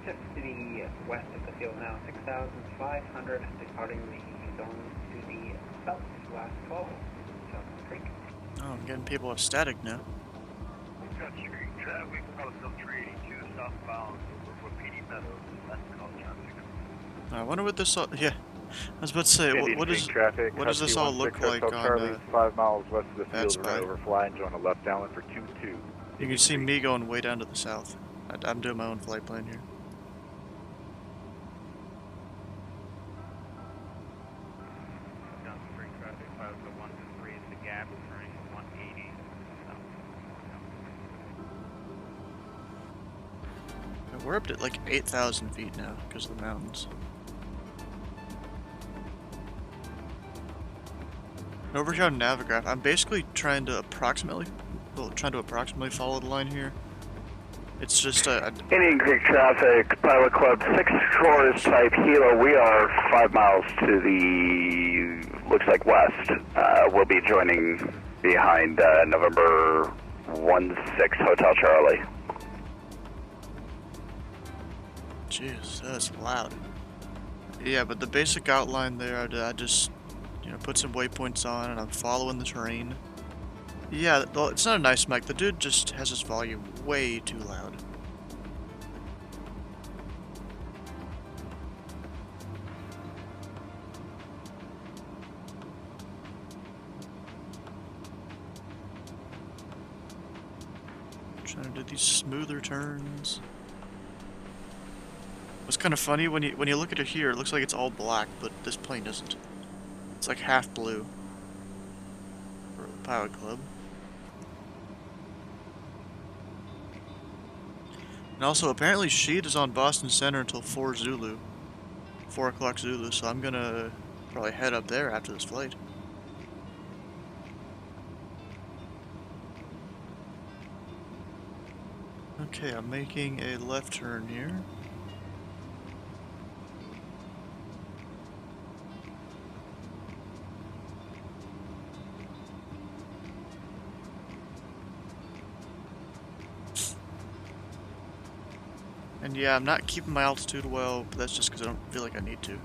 just to the west of the field now, 6,500, departing the zone to the south, last call, Johnson Creek. Oh, I'm getting people with static now. Johnson Creek traffic, South 382 southbound for PD Meadows, last call Johnson Creek. I wonder what this all, yeah, I was about to say, what does this all look like on 5 miles west of the That's field, right over flying, join a left downwind for 22. You can see me going way down to the south. I'm doing my own flight plan here. Johnson Creek traffic, 50123 is the gap, turning 180 south. We're up to like 8,000 feet now because of the mountains. Over here on Navigraph, I'm basically trying to approximately follow the line here. It's just Indian Creek traffic, Pilot Club 64 is type Hilo. We are 5 miles to the, looks like west. We'll be joining behind November 16 Hotel Charlie. Jeez, that's loud. Yeah, but the basic outline there, I just, you know, put some waypoints on and I'm following the terrain. Yeah, well, it's not a nice mic. The dude just has his volume way too loud. Trying to do these smoother turns. It's kind of funny when you look at it here, it looks like it's all black, but this plane isn't. It's like half blue for the Pilot Club. And also, apparently Sheet is on Boston Center until 4 o'clock Zulu, so I'm gonna probably head up there after this flight. Okay, I'm making a left turn here. And yeah, I'm not keeping my altitude well, but that's just because I don't feel like I need to.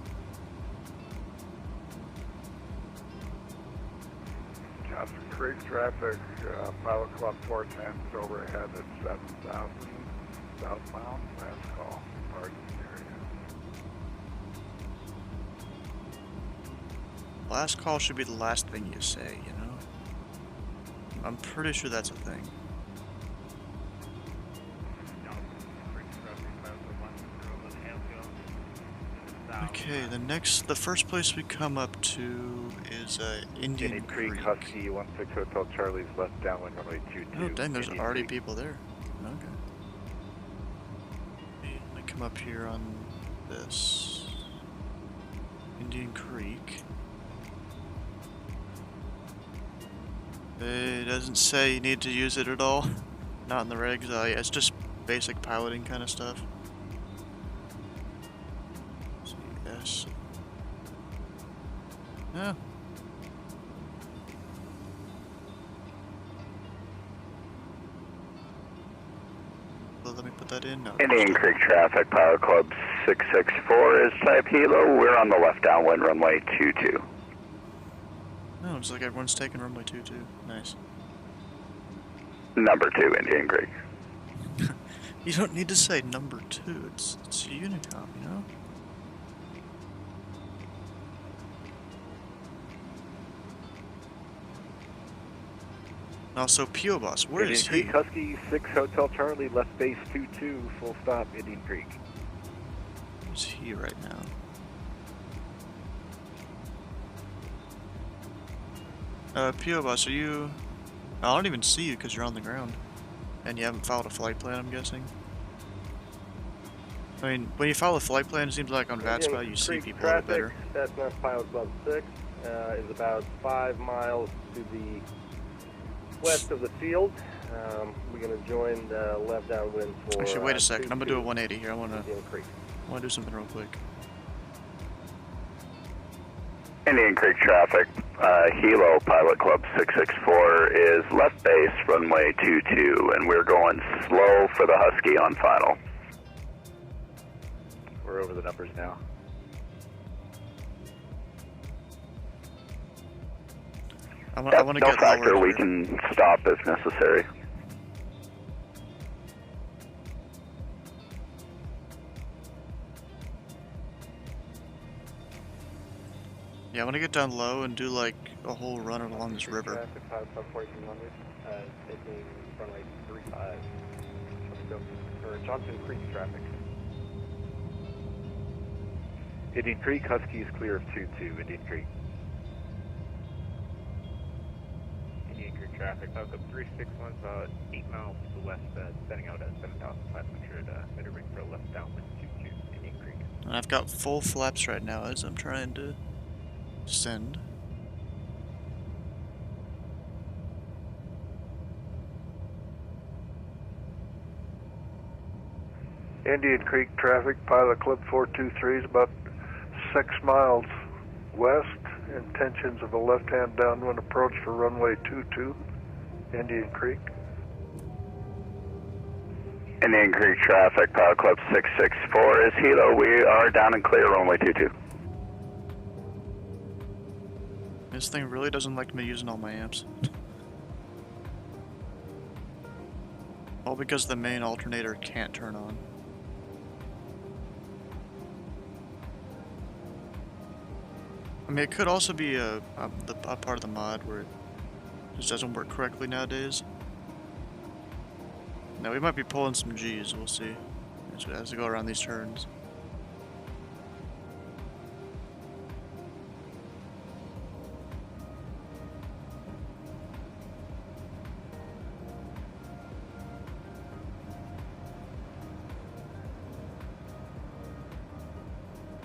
Johnson Creek traffic, Pilot Club 410 is overhead at 7,000 southbound, last call, parking area. Last call should be the last thing you say, you know? I'm pretty sure that's a thing. Okay, the first place we come up to is Indian Creek. Husky 16 Hotel Charlie's left downwind runway 22. Oh dang, there's already people there. Okay. Let me come up here on this Indian Creek. doesn't say you need to use it at all. Not in the regs. Yeah, it's just basic piloting kind of stuff. Yes. Yeah. Well, let me put that in. No. Indian Creek traffic, Pilot Club 664 is type Hilo. We're on the left downwind runway 22. No, it's like everyone's taking runway 22. Nice. Number 2, Indian Creek. You don't need to say number 2. It's a Unicom, you know? Also, P.O. Boss, where Indian is Creek he? Husky 6 Hotel Charlie, left base 22, full stop, Indian Creek. Where's he right now? P.O. Boss, are you... I don't even see you because you're on the ground. And you haven't filed a flight plan, I'm guessing? I mean, when you file a flight plan, it seems like on VATSPA you see people a little better. Cessna Pilot Club 6 is about 5 miles to the west of the field. We're going to join the left downwind for... Actually, wait a second. I'm going to do a 180 here. I want to do something real quick. Indian Creek traffic, Hilo Pilot Club 664 is left base runway 22, and we're going slow for the Husky on final. We're over the numbers now. I want to no get factor, lower we here. can stop if necessary. Yeah, I want to get down low and do like a whole run along this river. Traffic, Pilot Club 4300, taking runway 35. For Johnson Creek traffic. Indian Creek Husky is clear of 22, Indian Creek. Indian Creek traffic, Pilot Club 361 is about 8 miles to the west, setting out at 7,500, headed ring for left downwind 22, Indian Creek. And I've got full flaps right now as I'm trying to descend. Indian Creek traffic, Pilot Club 423 is about 6 miles west. Intentions of a left-hand downwind approach for runway 22, Indian Creek. Indian Creek traffic, Pilot Club 664 is Hilo. We are down and clear runway 22. This thing really doesn't like me using all my amps. All because the main alternator can't turn on. I mean, it could also be a part of the mod where it just doesn't work correctly nowadays. Now we might be pulling some G's, we'll see, as we go around these turns.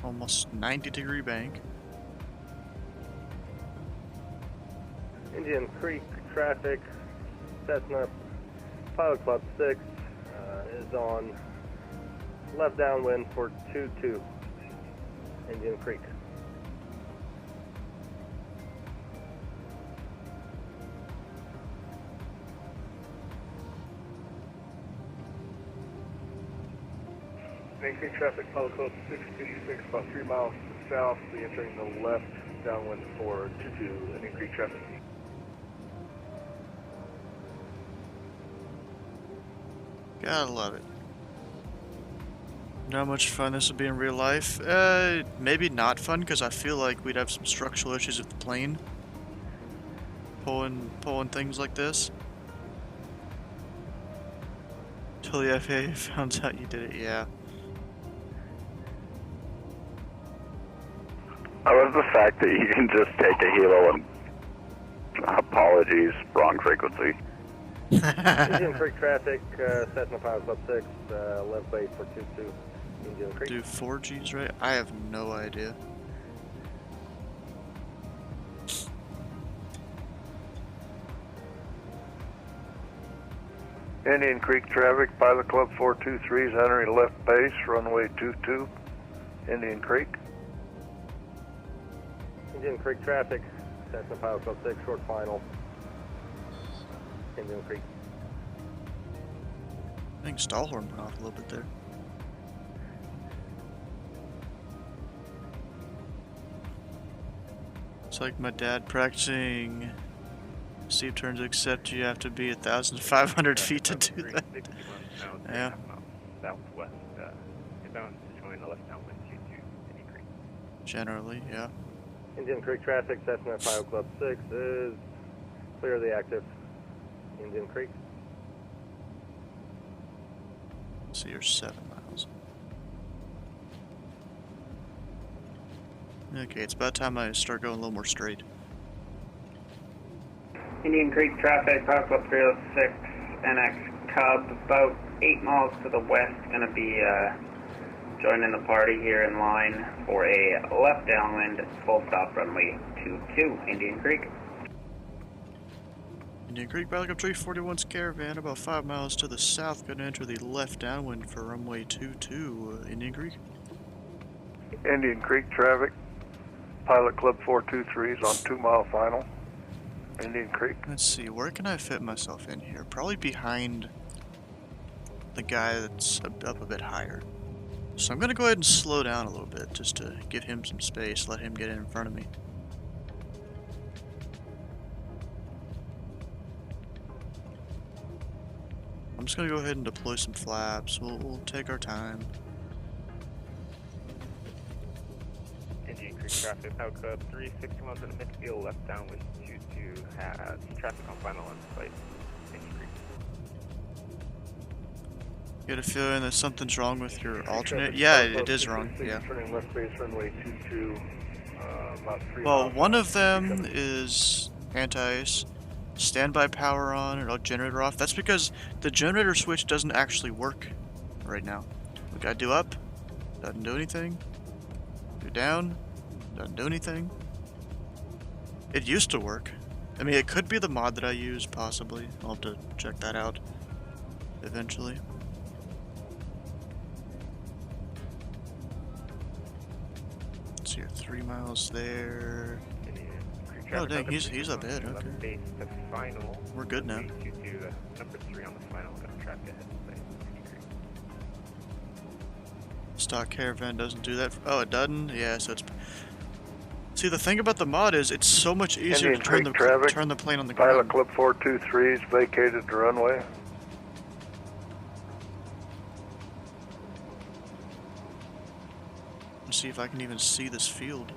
Almost 90-degree bank. Indian Creek traffic, Cessna Pilot Club 6 is on left downwind for 22, Indian Creek. Indian Creek traffic, Pilot Club 656, about 3 miles to the south, be entering the left downwind for 22, Indian Creek traffic. Gotta love it. Know how much fun this would be in real life? Maybe not fun, because I feel like we'd have some structural issues with the plane. Pulling things like this. Till the FAA found out you did it, yeah. I love the fact that you can just take a Hilo and apologies, wrong frequency. Indian Creek traffic, Cessna Pilot Club 6, left base for 22, Indian Creek. Do 4Gs right? I have no idea. Indian Creek traffic, Pilot Club 423 is entering left base, runway 22, Indian Creek. Indian Creek traffic, Cessna Pilot Club 6, short final, Indian Creek. I think Stallhorn went off a little bit there. It's like my dad practicing steep turns, except you have to be 1,500 feet to do that. Yeah. Southwest, inbound to join the left downwind 22, Indian Creek. Generally, yeah. Indian Creek traffic, Cessna Pilot Club 6 is clear of the active Indian Creek. So you're 7 miles. Okay, it's about time I start going a little more straight. Indian Creek traffic, Pilot Club 306, NX Cub, about 8 miles to the west, going to be joining the party here in line for a left downwind, full stop runway 22, Indian Creek. Indian Creek, Pilot Club 341's Caravan, about 5 miles to the south, going to enter the left downwind for runway 22, Indian Creek. Indian Creek traffic, Pilot Club 423 is on 2 mile final, Indian Creek. Let's see, where can I fit myself in here? Probably behind the guy that's up a bit higher. So I'm going to go ahead and slow down a little bit, just to give him some space, let him get in front of me. I'm just going to go ahead and deploy some flaps. We'll take our time. Indian Creek traffic, Pilot Club 360 miles in the midfield, left downwind 22 has traffic on final on site, Indian Creek. You get a feeling that something's wrong with your alternate? Yeah, it is wrong, yeah. Turning left base, runway 22, about 3 Well, miles one out. of them is anti-ice, standby power on, or generator off. That's because the generator switch doesn't actually work right now. Look, I do up, doesn't do anything. Do down, doesn't do anything. It used to work. I mean, it could be the mod that I use, possibly. I'll have to check that out eventually. So you're 3 miles there. Oh dang, he's up ahead, okay. Base to final. We're good now. 22, number 3 on the final, gonna track ahead of site, Indian Creek. Stock Caravan doesn't do that. Oh, it doesn't? Yeah, so it's... See, the thing about the mod is it's so much easier Indian to turn Creek traffic, the plane on the Pilot ground. Club 423 is vacated the runway. Let's see if I can even see this field.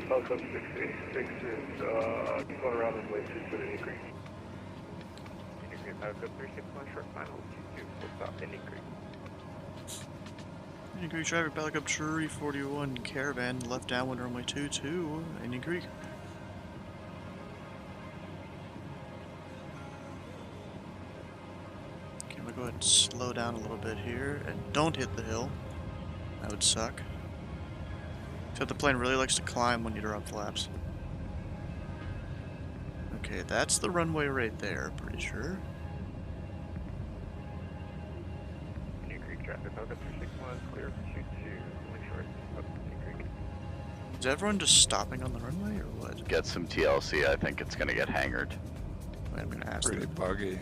Pilot Club 686 is going around runway 2 to Indian Creek. Indian Creek, Pilot Club 361, short final 22, full stop, Indian Creek. Indian Creek traffic, Pilot Club 341 Caravan, left downwind runway 22, Indian Creek. Okay, I'm gonna go ahead and slow down a little bit here, and don't hit the hill. That would suck. Except the plane really likes to climb when you drop flaps. Okay, that's the runway right there, pretty sure. Indian Creek traffic, Pilot Club 361, clear 22, wind short, up Indian Creek. Is everyone just stopping on the runway, or what? Get some TLC, I think it's gonna get hangered. Wait, I'm gonna ask Pretty them. buggy.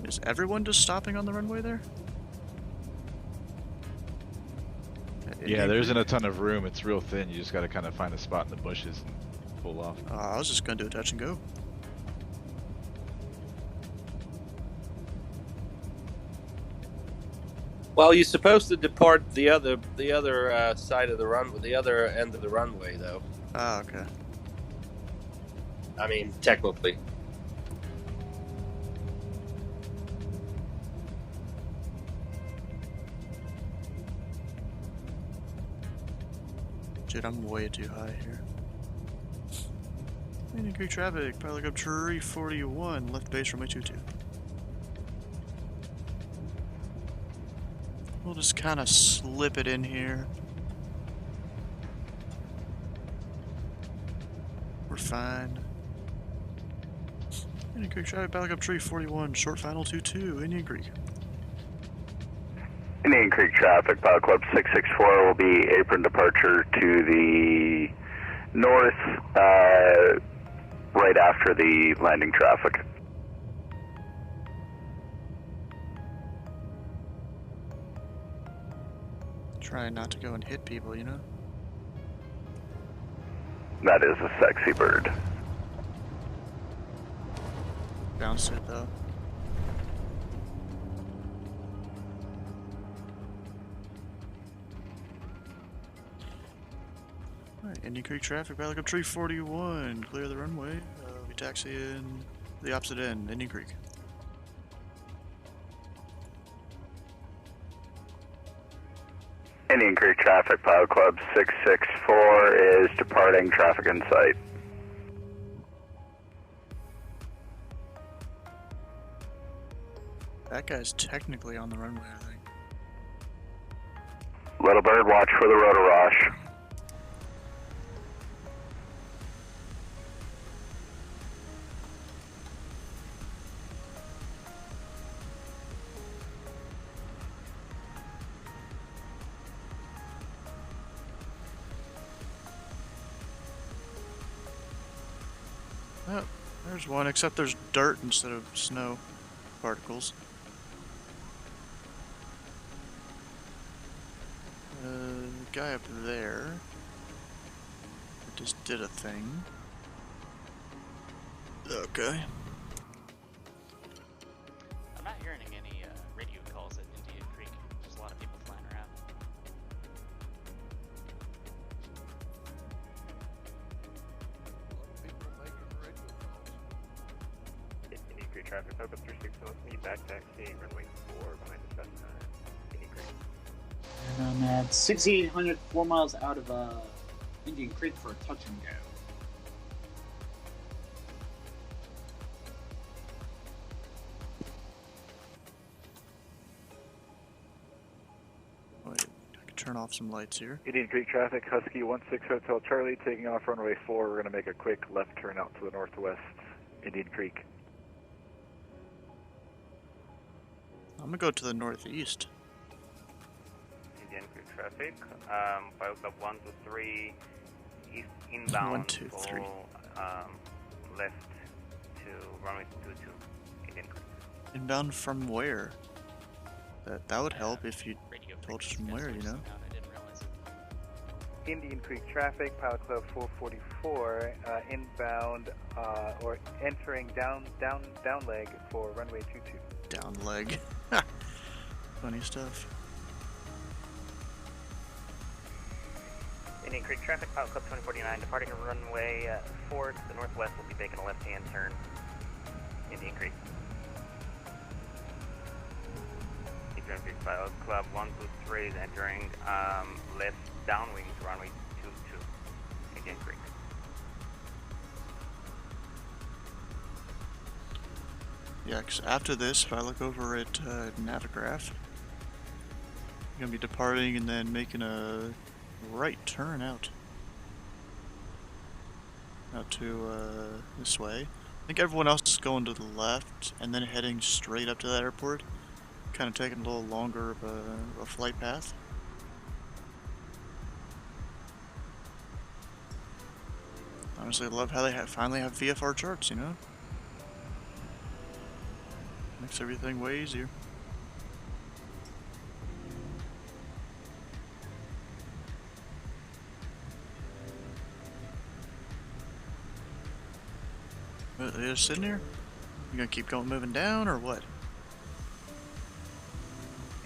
Is everyone just stopping on the runway there? Yeah, there isn't a ton of room. It's real thin. You just got to kind of find a spot in the bushes and pull off. I was just gonna do a touch and go. Well, you're supposed to depart the other side of the runway, the other end of the runway, though. Ah, okay. I mean, technically. Dude, I'm way too high here. Indian Creek traffic, Pilot Club 341, left base runway 22. We'll just kind of slip it in here. fine. Indian Creek traffic, back up tree 41, short final 22, Indian Creek. Indian Creek traffic, Pilot Club 664 will be apron departure to the north, right after the landing traffic. Try not to go and hit people, you know? That is a sexy bird. Bounced it though. Alright, Indian Creek traffic, back up tree 41, clear the runway. We taxi in the opposite end, Indian Creek. Indian Creek traffic, Pilot Club 664 is departing, traffic in sight. That guy's technically on the runway, I think. Little bird, watch for the rotor wash. Oh, there's one, except there's dirt instead of snow particles. The guy up there just did a thing. Okay. I'm not hearing any radio calls at Indian Creek. There's a lot of people flying around. Indian Creek traffic, Pilot Club 360, meet back taxi, runway 4 behind the Cessna, Indian Creek. And I'm at 6,800, 4 miles out of Indian Creek for a touch and go. Wait, I can turn off some lights here. Indian Creek traffic, Husky 16 Hotel Charlie, taking off runway 4. We're going to make a quick left turn out to the northwest, Indian Creek. I'm gonna go to the northeast. Indian Creek traffic, Pilot Club 123 east inbound 123. Left to runway 22, Indian Creek. Inbound from where? That would help if you told us from where, you know? Indian Creek traffic, Pilot Club 444, inbound or entering down leg for runway 22. Down leg. Funny stuff. Indian Creek traffic, Pilot Club 2049, departing runway 4 to the northwest, will be making a left-hand turn. Indian Creek. Indian Creek Pilot Club 123 is entering left downwind to runway 22, Indian Creek. Yeah, 'cause after this, if I look over at Navigraph, I'm gonna be departing and then making a right turn out to this way. I think everyone else is going to the left and then heading straight up to that airport, kind of taking a little longer of a flight path. Honestly, I love how they finally have VFR charts, you know? Makes everything way easier. Are they just sitting here? You gonna keep going moving down or what?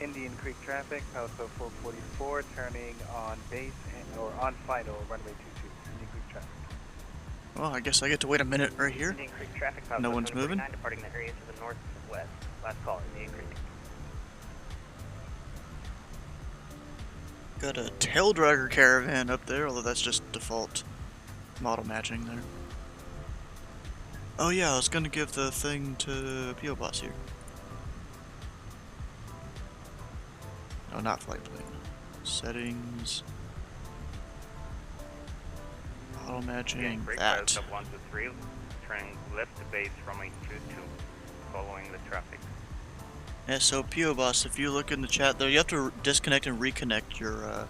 Indian Creek traffic, Pilot Club 444, turning on base or on final runway 22. Indian Creek traffic. Well, I guess I get to wait a minute right here. Indian Creek traffic, Pilot No Club one's moving. 2049, departing the area to the northwest. Last call, Indian Creek. Got a tail dragger caravan up there, although that's just default model matching there. Oh yeah, I was gonna give the thing to P.O. Boss here. No, not flight plan. Settings. Auto matching Great that. Pilots 123, turning left to base runway 22, following the traffic. Yeah, so PO Boss, if you look in the chat there, you have to disconnect and reconnect your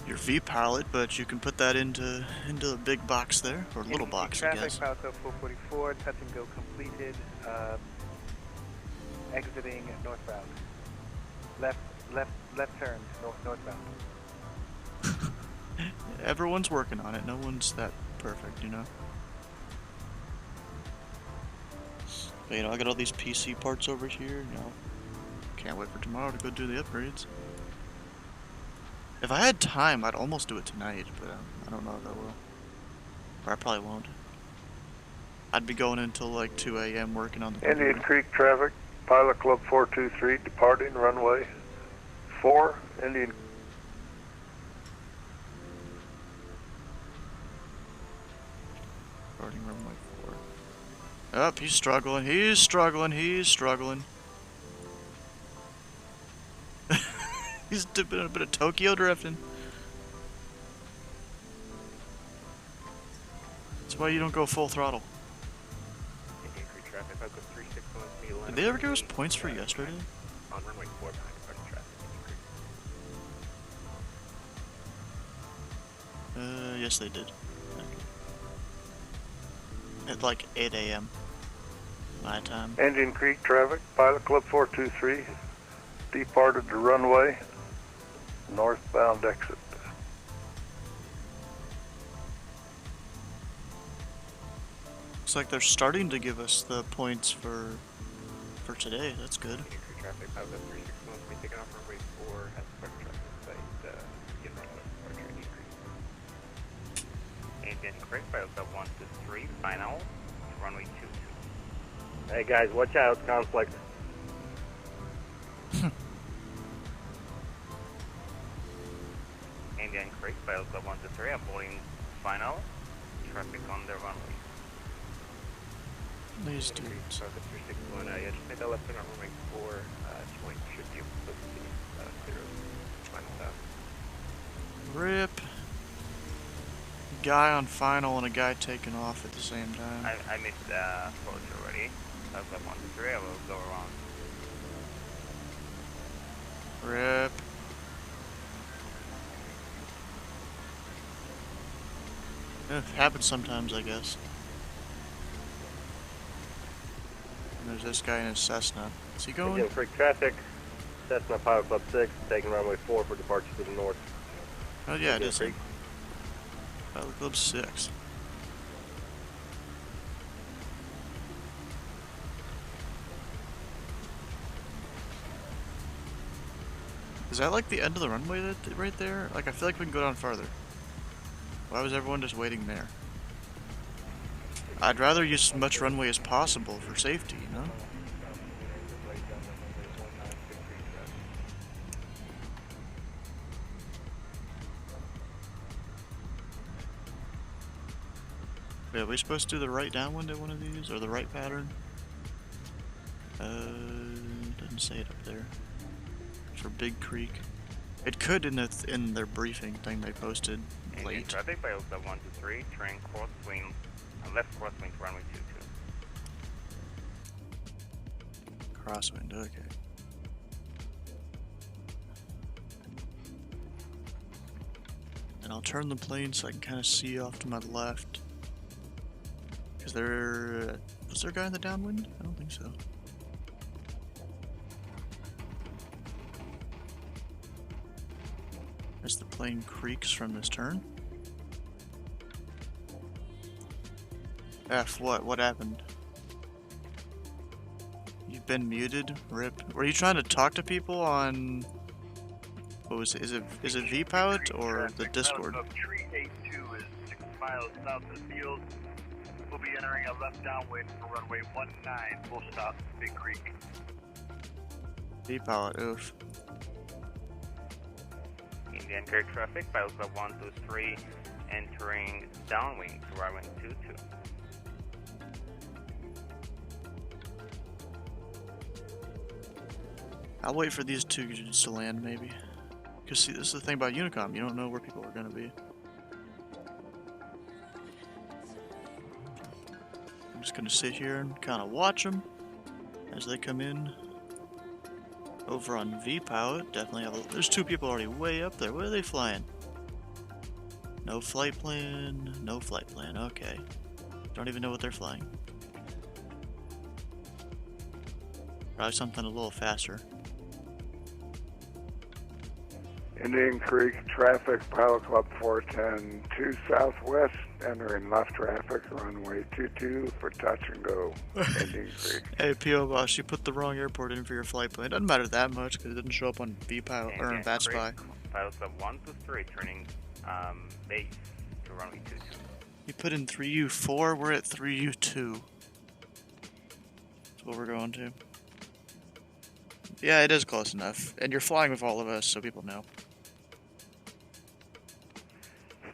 V-Pilot, but you can put that into the big box there, or little box, I guess. Traffic, Pilot 444, touch and go completed, exiting northbound. Left turn, northbound. Everyone's working on it, no one's that perfect, you know? But, you know, I got all these PC parts over here, you know. Can't wait for tomorrow to go do the upgrades. If I had time, I'd almost do it tonight, but I don't know if I will. Or I probably won't. I'd be going until like 2 a.m. working on the Indian Creek traffic, Pilot Club 423 departing runway 4, Indian. Departing runway 4. Oh, he's struggling, he's struggling, he's struggling. He's doing a bit of Tokyo drifting. That's why you don't go full throttle. Indian Creek traffic, Falcon 361, Did they ever give us points for yesterday? on runway 4 behind departing traffic, Indian Creek. Yes they did. At like 8 a.m. my time. Indian Creek traffic, Pilot Club 423 departed the runway, northbound exit. Looks like they're starting to give us the points for today. That's good. Indian Creek traffic, Pilot 361, be taken off runway 4 at departing traffic site, begin runway departure Indian Creek. Indian Creek, Pilot 123, final, runway 22. Hey guys, watch out, conflict. Indian Creek, Pilot 123, avoiding final, traffic on the runway. These Indian Creek, dudes. Pilot 361, you just made a left turn on runway 4, joint should be able to see, clear final path. Rip. Guy on final and a guy taking off at the same time. I missed approach already. Pilot 123, I will go around. Rip. It happens sometimes, I guess. And there's this guy in his Cessna. Is he going? Indian Creek traffic, Cessna Pilot Club 6, taking runway 4 for departure to the north. Oh yeah, it Indian is. Creek. Pilot Club 6. Is that like the end of the runway right there? Like I feel like we can go down farther. Why was everyone just waiting there? I'd rather use as much runway as possible for safety, you know? Wait, are we supposed to do the right downwind at one of these? Or the right pattern? Didn't say it up there. For Big Creek. It could in their briefing thing they posted Indian late. traffic, Pilot 123, train crosswind, left crosswind to runway 22. Crosswind, okay. And I'll turn the plane so I can kind of see off to my left. Because was there a guy in the downwind? I don't think so. As the plane creaks from this turn. F, what? What happened? You've been muted? Rip. Were you trying to talk to people on... What was it? Is it V-Pilot or the Discord? Tree 82 is 6 miles south of the field. We'll be entering a left downwind for runway 19, full stop, Big Creek. V-Pilot, oof. Indian Creek traffic, Pilot 123, entering downwind to runway 22. I'll wait for these two to land, maybe. Because see, this is the thing about Unicom. You don't know where people are going to be. gonna sit here and kind of watch them as they come in. Over on V-Pilot, definitely have a, there's two people already way up there. What are they flying? No flight plan, no flight plan, okay. Don't even know what they're flying. Probably something a little faster. Indian Creek traffic, Pilot Club 410 to southwest, entering left traffic, runway 22 for touch and go, Indian Creek. Hey, P.O. Boss, you put the wrong airport in for your flight plan. Doesn't matter that much because it didn't show up on V-Pilot or on Bat Spy. Pilot Club 123, turning base to runway 22. You put in 3U4, we're at 3U2. That's what we're going to. Yeah, it is close enough. And you're flying with all of us, so people know.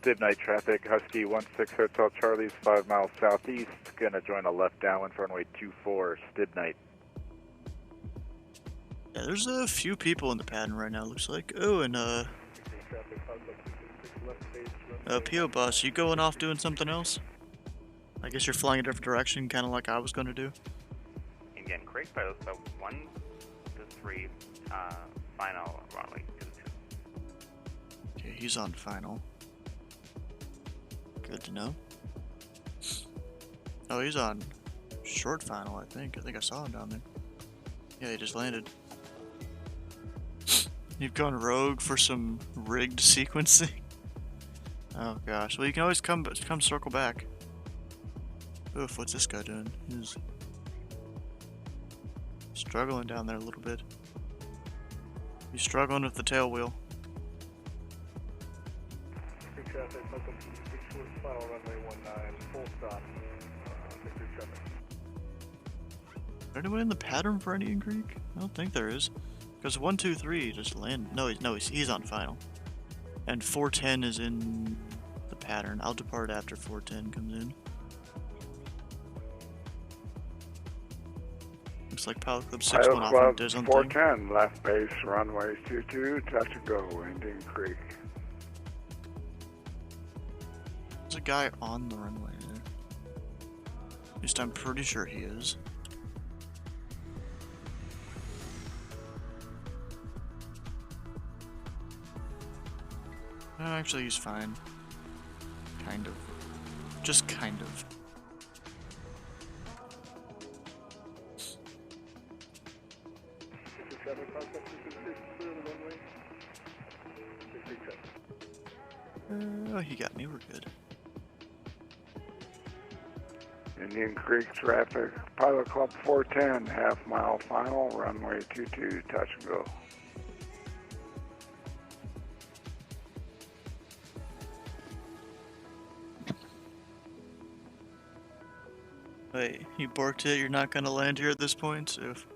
Stib night traffic, Husky 16 Hotel Charlie's 5 miles southeast. Gonna join a left downwind for runway 24, Stib night. Yeah, there's a few people in the pattern right now, looks like. Oh, and P.O. Boss, you going off doing something else? I guess you're flying a different direction, kind of like I was going to do. Indian Creek, Pilot Club 123, final runway 22. Okay, he's on final. Good to know. Oh, he's on short final, I think. I think I saw him down there. Yeah, he just landed. You've gone rogue for some rigged sequencing? Oh gosh. Well, you can always come circle back. Oof, what's this guy doing? He's struggling down there a little bit. He's struggling with the tail wheel. Traffic, welcome to final runway 19, full stop. Traffic. Is there anyone in the pattern for Indian Creek? I don't think there is. Because 123 just landed. No, he's on final. And 410 is in the pattern. I'll depart after 410 comes in. Looks like Pilot Club 6 went off and did something. 410, left base, runway 22, touch and go, Indian Creek. There's a guy on the runway there. At least I'm pretty sure he is. No, actually he's fine. Kind of. Just kind of. Oh, he got me, we're good. Indian Creek traffic, Pilot Club 410, half mile final, runway 22, touch and go. Wait, you borked it, you're not gonna land here at this point? Oof.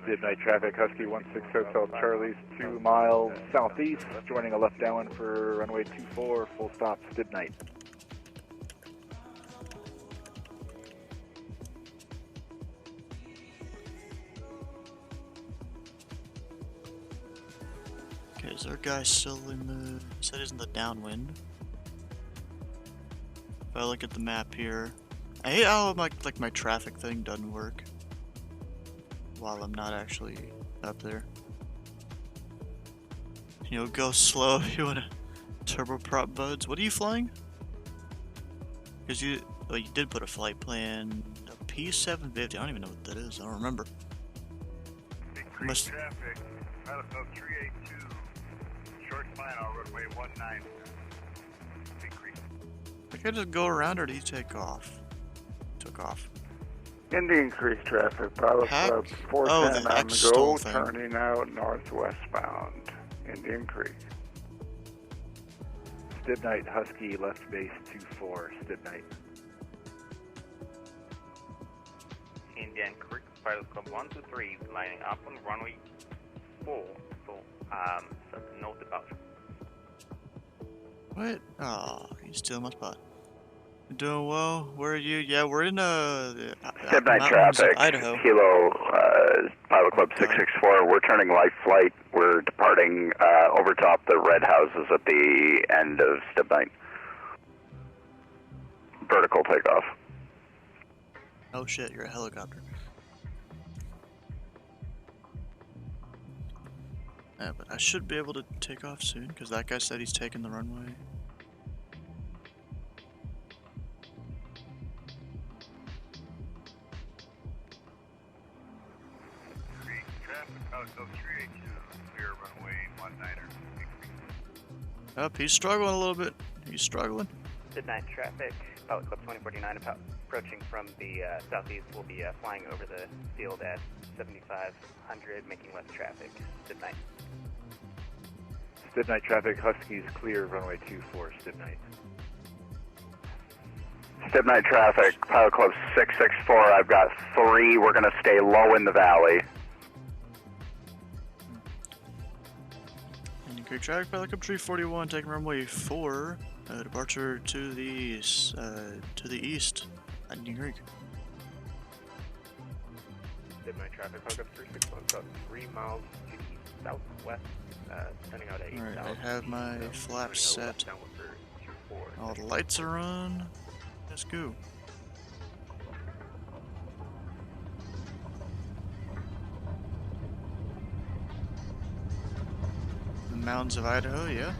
Stib night traffic, Husky 16 Hotel Charlie's 2 miles southeast, joining a left downwind for runway 24, full stop, Stib night. Okay, is there a guy still in the... said he's in the downwind. If I look at the map here... I hate how my traffic thing doesn't work while I'm not actually up there. You know, go slow if you want to turboprop buds. What are you flying? Because you did put a flight plan, a P750. I don't even know what that is. I don't remember. Increased traffic, Pilot Club 382, short final, runway 19. Increase. Like I just go around, or do you take off? Took off. Indian Creek traffic, Pilot Club 410 on the go, turning out northwest bound, Indian Creek. Stib night, Husky, left base 24, Stib night. Indian Creek, Pilot Club 123, lining up on runway 4, so no departure. What? Oh, he's stealing my spot. Doing well. Where are you? Yeah, we're in Step 9 traffic, Idaho. Kilo, Pilot Club 664. We're turning light flight. We're departing over top the red houses at the end of Step 9. Vertical takeoff. Oh shit, you're a helicopter. Yeah, but I should be able to take off soon, because that guy said he's taking the runway. Up, he's struggling a little bit. He's struggling. Midnight traffic, Pilot Club 2049 approaching from the southeast. Will be flying over the field at 7500, making less traffic. Midnight. Midnight traffic, Huskies clear, runway 24, Midnight. Step 9 traffic, Pilot Club 664. I've got 3. We're going to stay low in the valley. Indian Creek traffic, Pilot Club 341, taking runway 4. Departure to the east. Indian Creek. Midnight traffic, Pilot Club 361, about 3 miles to the southwest, sending out a 8,000. Alright, I have my flaps set. All the lights are on. Let's go. The mountains of Idaho, yeah.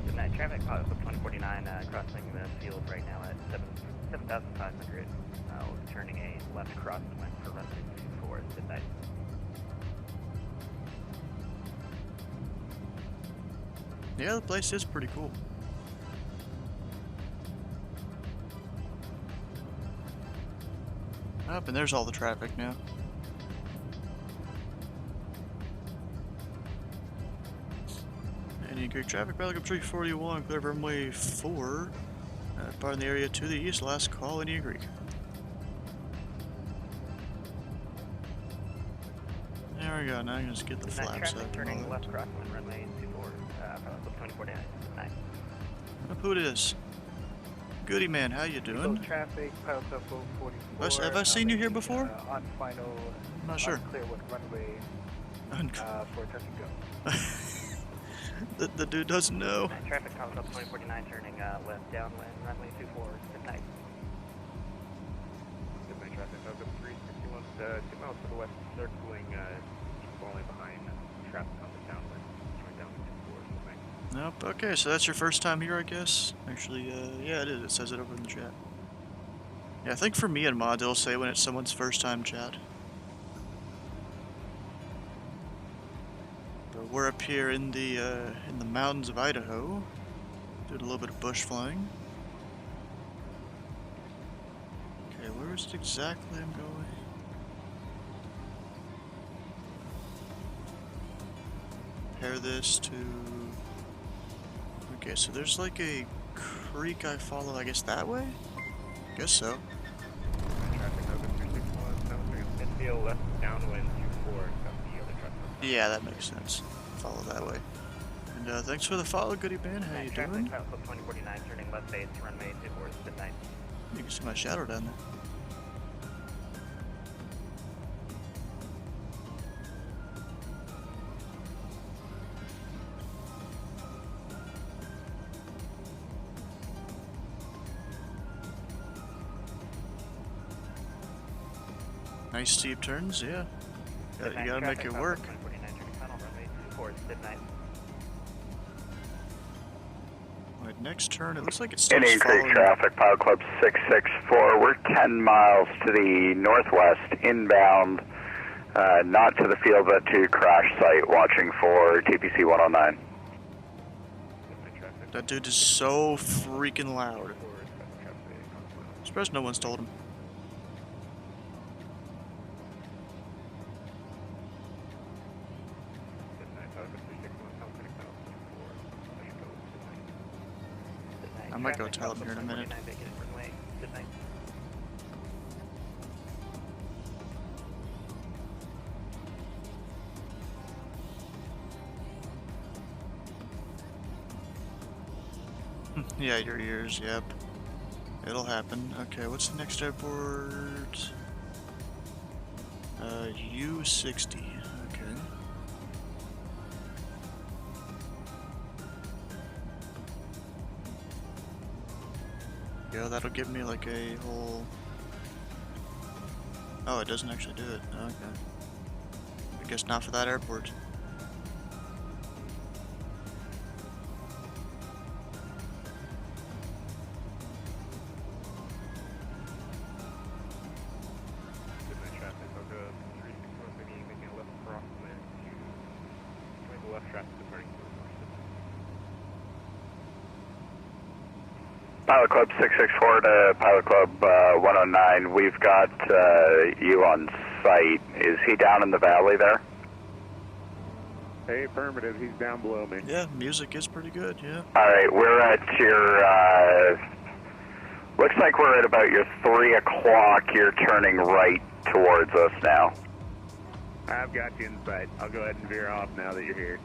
Midnight traffic, Pilot Club 2049, crossing the field right now at 7,500. We'll be turning a left crosswind for runway 24 at midnight. Yeah, the place is pretty cool. Up, and there's all the traffic now. Indian Creek traffic, Pilot Club 341, clear runway 4. Departing the area to the east, last call, Indian Creek. There we go, now I'm just get the Midnight flaps traffic, up. turning left crosswind, runway 24, Pilot Club 2049 at midnight. Up, who it is? Goody man, how you doing? Traffic, Pilot Club 44. Have I seen you here before? On final. I'm not sure. Clear what runway for touch and go. the dude doesn't know. Traffic, Pilot Club 2049, turning left downwind, runway 24, midnight. Midnight traffic, Pilot Club 361, 2 miles to the west, circling, falling behind traffic on the downwind, going down to 24, midnight. Nope, okay, so that's your first time here, I guess? Actually, yeah, it is. It says it over in the chat. Yeah, I think for me and Mod, it'll say when it's someone's first time chat. But we're up here in the mountains of Idaho. Did a little bit of bush flying. Okay, where is it exactly I'm going? Compare this to... Okay, so there's like a creek I follow, I guess that way? Guess so. Traffic, Pilot Club 361, midfield, left downwind, 24, got the other traffic. Yeah, that makes sense. Follow that way. And thanks for the follow, Goody Man. How you doing? Pilot Club 2049, turning left base, runway 24, midnight. You can see my shadow down there. Nice steep turns, yeah. You gotta make it work. Alright, next turn, it looks like it's Indian Creek traffic, Pilot Club 664. We're 10 miles to the northwest, inbound, not to the field, but to crash site, watching for TPC 109. That dude is so freaking loud. Surprised no one's told him. I might go tell him here in a minute. Yeah, your ears, yep. It'll happen. Okay, what's the next airport? U60. Okay. Yeah, that'll give me like a whole... Oh, it doesn't actually do it. Okay. I guess not for that airport. Pilot Club 664 to Pilot Club 109. We've got you on site. Is he down in the valley there? Hey, affirmative. He's down below me. Yeah, music is pretty good, yeah. Alright, we're at your... looks like we're at about your 3 o'clock. You're turning right towards us now. I've got you in sight. I'll go ahead and veer off now that you're here.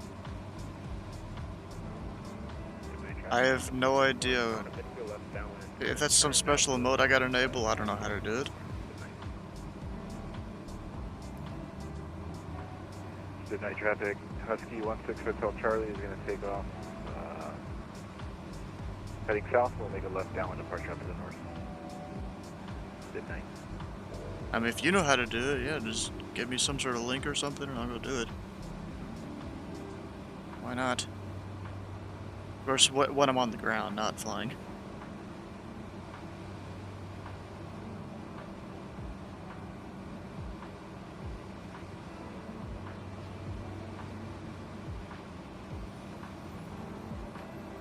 I have no idea. If that's some special mode I gotta enable, I don't know how to do it. Good night traffic. Husky 16 Hotel Charlie is going to take off. Heading south, we'll make a left downwind departure up to the north. Good night. I mean, if you know how to do it, yeah, just give me some sort of link or something and I'll go do it. Why not? Of course, when I'm on the ground, not flying.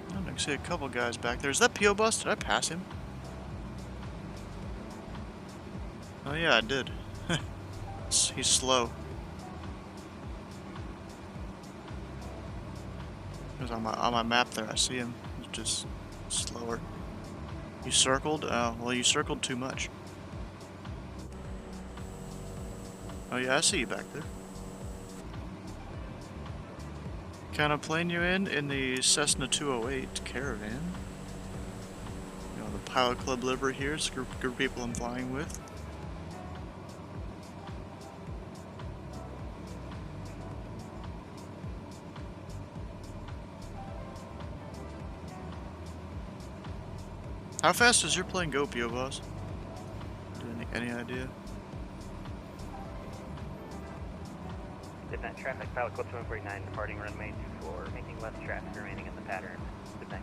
I can see a couple guys back there. Is that P.O. Bus? Did I pass him? Oh yeah, I did. He's slow. Because on my map there, I see him. He's just slower. You circled? Oh, well, you circled too much. Oh yeah, I see you back there. Kind of plane you in the Cessna 208 Caravan. You know, the Pilot Club livery here. It's a group of people I'm flying with. How fast does your plane go, P.O. Boss? Any idea? Midnight traffic, Pilot Club 249, departing runway 24, making left traffic remaining in the pattern. Good night.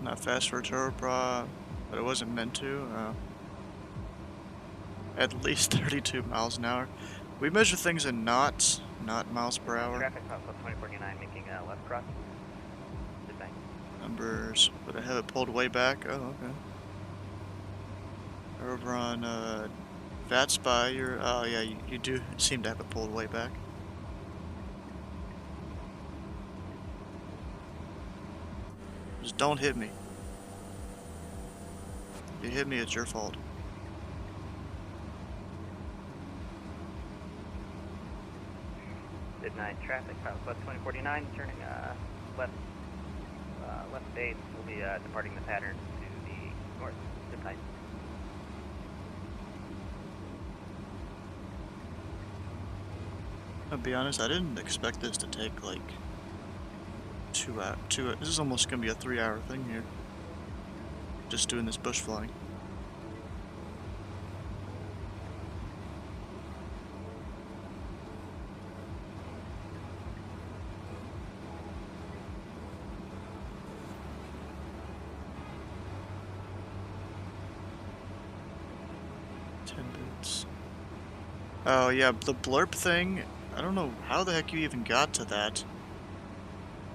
Not fast for a turboprop, but it wasn't meant to. At least 32 miles an hour. We measure things in knots, not miles per hour. Traffic, Pilot Club 2049, making left cross. Good night. Numbers, but I have it pulled way back. Oh, okay. Over on VATSPY, you're. Oh, yeah, you do seem to have it pulled way back. Just don't hit me. If you hit me, it's your fault. Midnight traffic, Pilot Club 2049, turning left base. We'll be departing the pattern to the north. Good night. I'll be honest, I didn't expect this to take like 2 hours. This is almost gonna be a 3-hour thing here. Just doing this bush flying. Oh yeah, the blurb thing, I don't know how the heck you even got to that.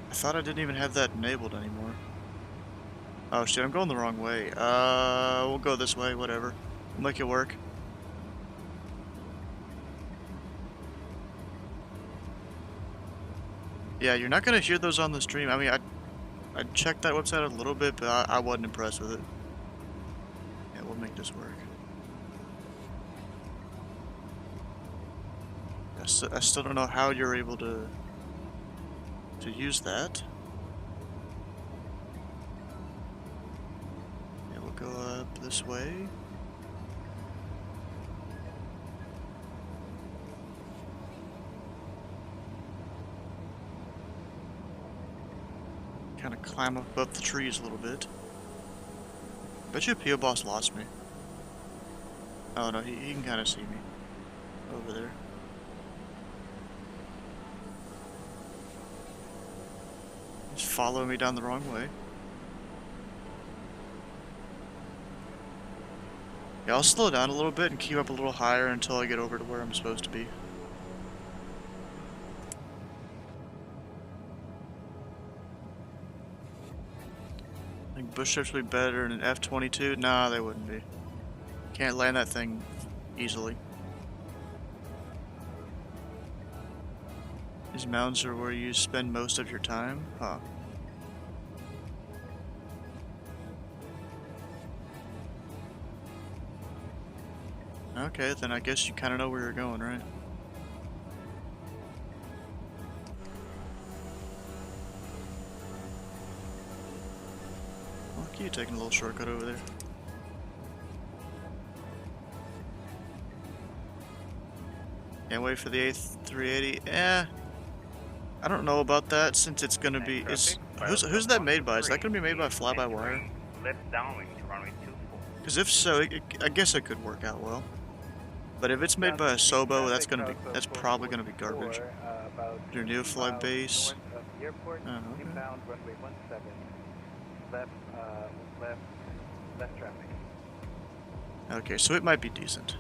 I thought I didn't even have that enabled anymore. Oh shit, I'm going the wrong way. We'll go this way, whatever. We'll make it work. Yeah, you're not gonna hear those on the stream. I mean, I checked that website a little bit, but I wasn't impressed with it. we'll make this work. I still don't know how you're able to use that. Yeah, we'll go up this way. Kind of climb up above the trees a little bit. Bet you P.O. Boss lost me. Oh no, he can kind of see me over there. He's following me down the wrong way. Yeah, I'll slow down a little bit and keep up a little higher until I get over to where I'm supposed to be. I think bush shifts would be better than an F-22. Nah, they wouldn't be. Can't land that thing easily. These mountains are where you spend most of your time? Huh. Okay, then I guess you kind of know where you're going, right? Look, you taking a little shortcut over there. Can't wait for the A380. I don't know about that since it's gonna be. Who's that made by? Is that gonna be made by Fly-by-Wire? Left downwind to runway 24. Because if so, I guess it could work out well. But if it's made by a Sobo, that's probably gonna be garbage. Your Neofly base. Inbound runway 17. Left traffic. Okay, so it might be decent.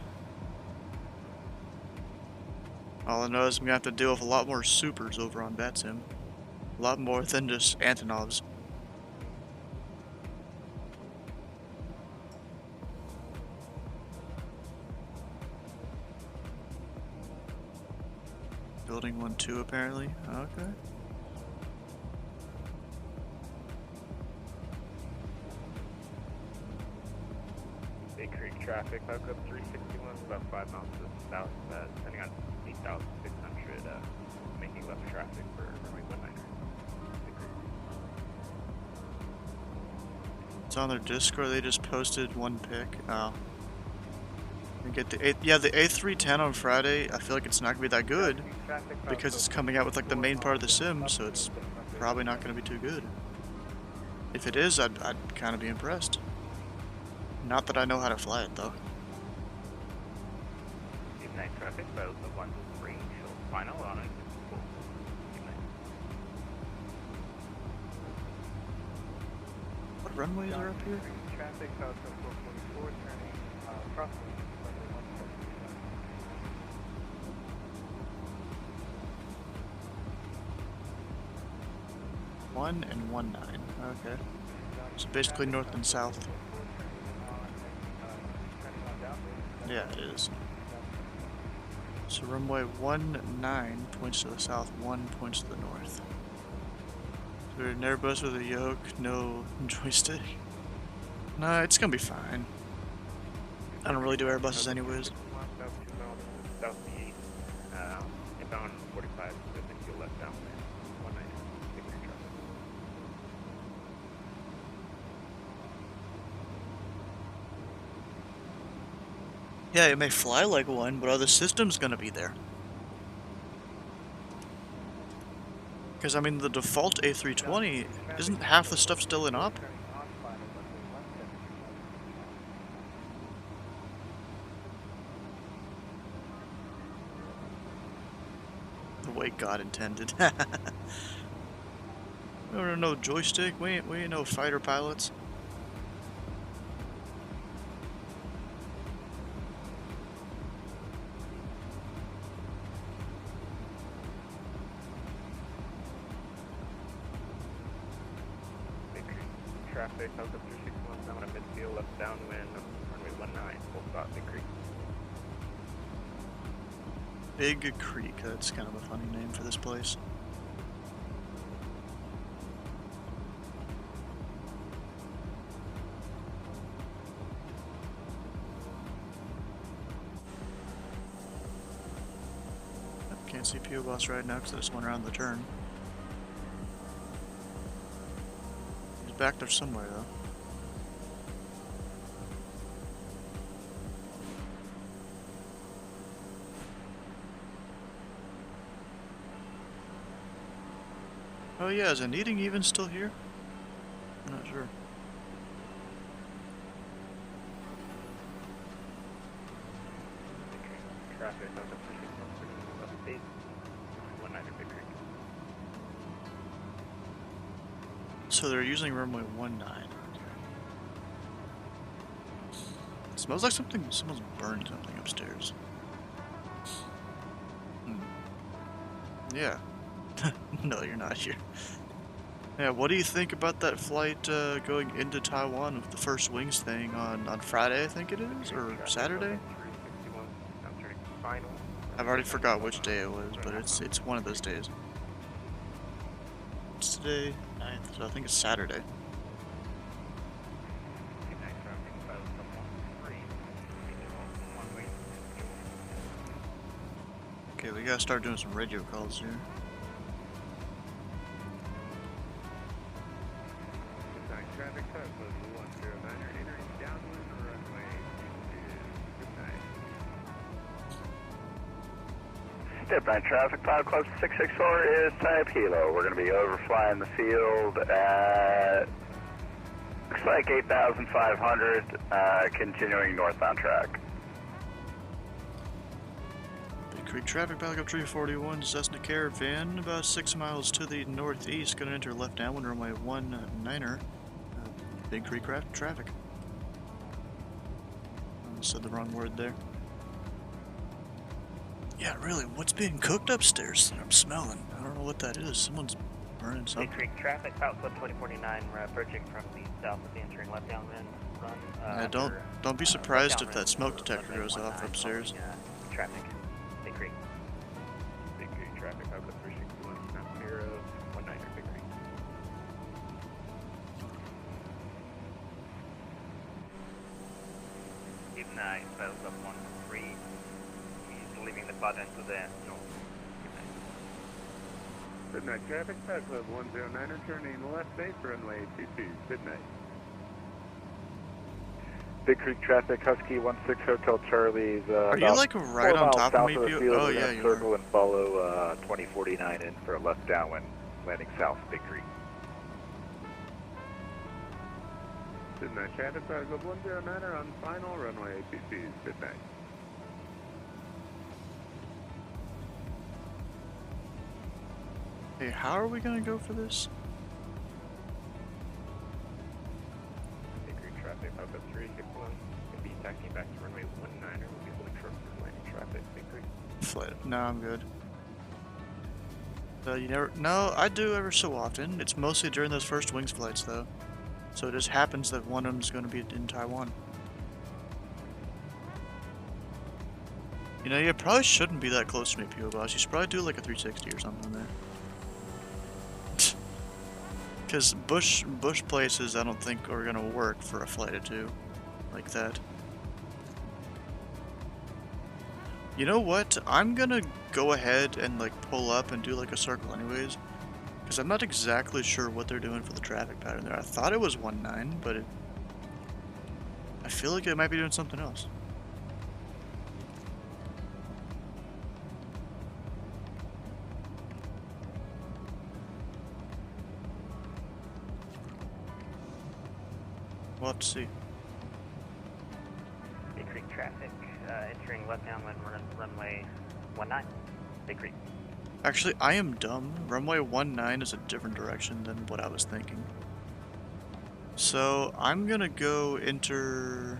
All I know is I'm gonna have to deal with a lot more supers over on VATSIM. A lot more than just Antonovs. Building 1-2 apparently. Okay. Big Creek traffic, hook up 361, about 5 miles to the south, sending on 8,600, making left traffic for runway 19. It's on their Discord, they just posted one pic. Oh. And get the A310 on Friday. I feel like it's not gonna be that good because it's coming out with like the main part of the sim, so it's probably not gonna be too good. If it is, I'd kind of be impressed. Not that I know how to fly it though. Night traffic, both of 1 to 3, show final on it. What runways are up here? Traffic south of 444 turning crossing runway 1. 1 and 19. Okay. So basically north and south. Yeah, it is. So runway 19 points to the south, 1 points to the north. So we're an Airbus with a yoke, no joystick. Nah, it's gonna be fine. I don't really do Airbuses anyways. Southeast, inbound 45, I think you'll left down there. 19, big Creek traffic. Yeah, it may fly like one, but are the systems gonna be there? Because I mean, the default A320, isn't half the stuff still in op? The way God intended. No joystick. We ain't no fighter pilots. Traffic, south of 261, now on a midfield, left downwind, runway 19, full stop, Big Creek. Big Creek, that's kind of a funny name for this place. Can't see PO Boss right now because I just went around the turn. He's back there somewhere though. Oh yeah, is Anita even still here? I'm not sure. Traffic on the left base, 19 Big Creek. So they're using runway 19. It smells like someone's burned something upstairs. Yeah. No, you're not here. Yeah, what do you think about that flight going into Taiwan with the first wings thing on Friday, I think it is, or Saturday? I've already forgot which day it was, but it's one of those days. It's today, 9th, so I think it's Saturday. Okay, we gotta start doing some radio calls here. Traffic cut was 109er entering downwind runway 22. Good night. Step 9 traffic, Pilot Club 664 is type Hilo. We're going to be overflying the field at, looks like 8,500, continuing northbound track. Big Creek traffic, Pilot Club 341, Cessna Caravan, about 6 miles to the northeast, going to enter left downwind runway 19er. Big Creek traffic. I said the wrong word there. Yeah, really, what's being cooked upstairs that I'm smelling? I don't know what that is. Someone's burning something. Big Creek traffic, Pilot Club 2049, we're approaching from the south of the entering left downwind run. Yeah, don't be surprised if that smoke detector goes off upstairs. Traffic, Big Creek. Big Creek traffic, Pilot Club 361, not clear of 19er Big Creek. Keep 9, Pilot Club 13. He's leaving the button to the north. Good night traffic, Pilot Club 109er turning left base runway 22. Good night. Big Creek traffic, Husky 16 Hotel Charlie's Are you like right on top of me? Oh yeah, you are. Circle and follow 2049 in for a left downwind, landing south, Big Creek. Good night traffic, Pilot Club 109er on final runway 22. Good night. Hey, how are we gonna go for this? Big Creek traffic, Pilot Club 361. Gonna be taxiing back to runway 19er. We'll be holding short for landing traffic, Big Creek. Flight. No, I'm good. You never. No, I do ever so often. It's mostly during those first wings flights, though. So it just happens that one of them is going to be in Taiwan. You know, you probably shouldn't be that close to me, PO Boss. You should probably do like a 360 or something there. Because bush places, I don't think are going to work for a flight or two like that. You know what? I'm going to go ahead and like pull up and do like a circle anyways. Because I'm not exactly sure what they're doing for the traffic pattern there. I thought it was 19, but I feel like it might be doing something else. We'll have to see. Big Creek traffic, entering left downwind runway 19, Big Creek. Actually, I am dumb. Runway 19 is a different direction than what I was thinking. So, I'm gonna go enter...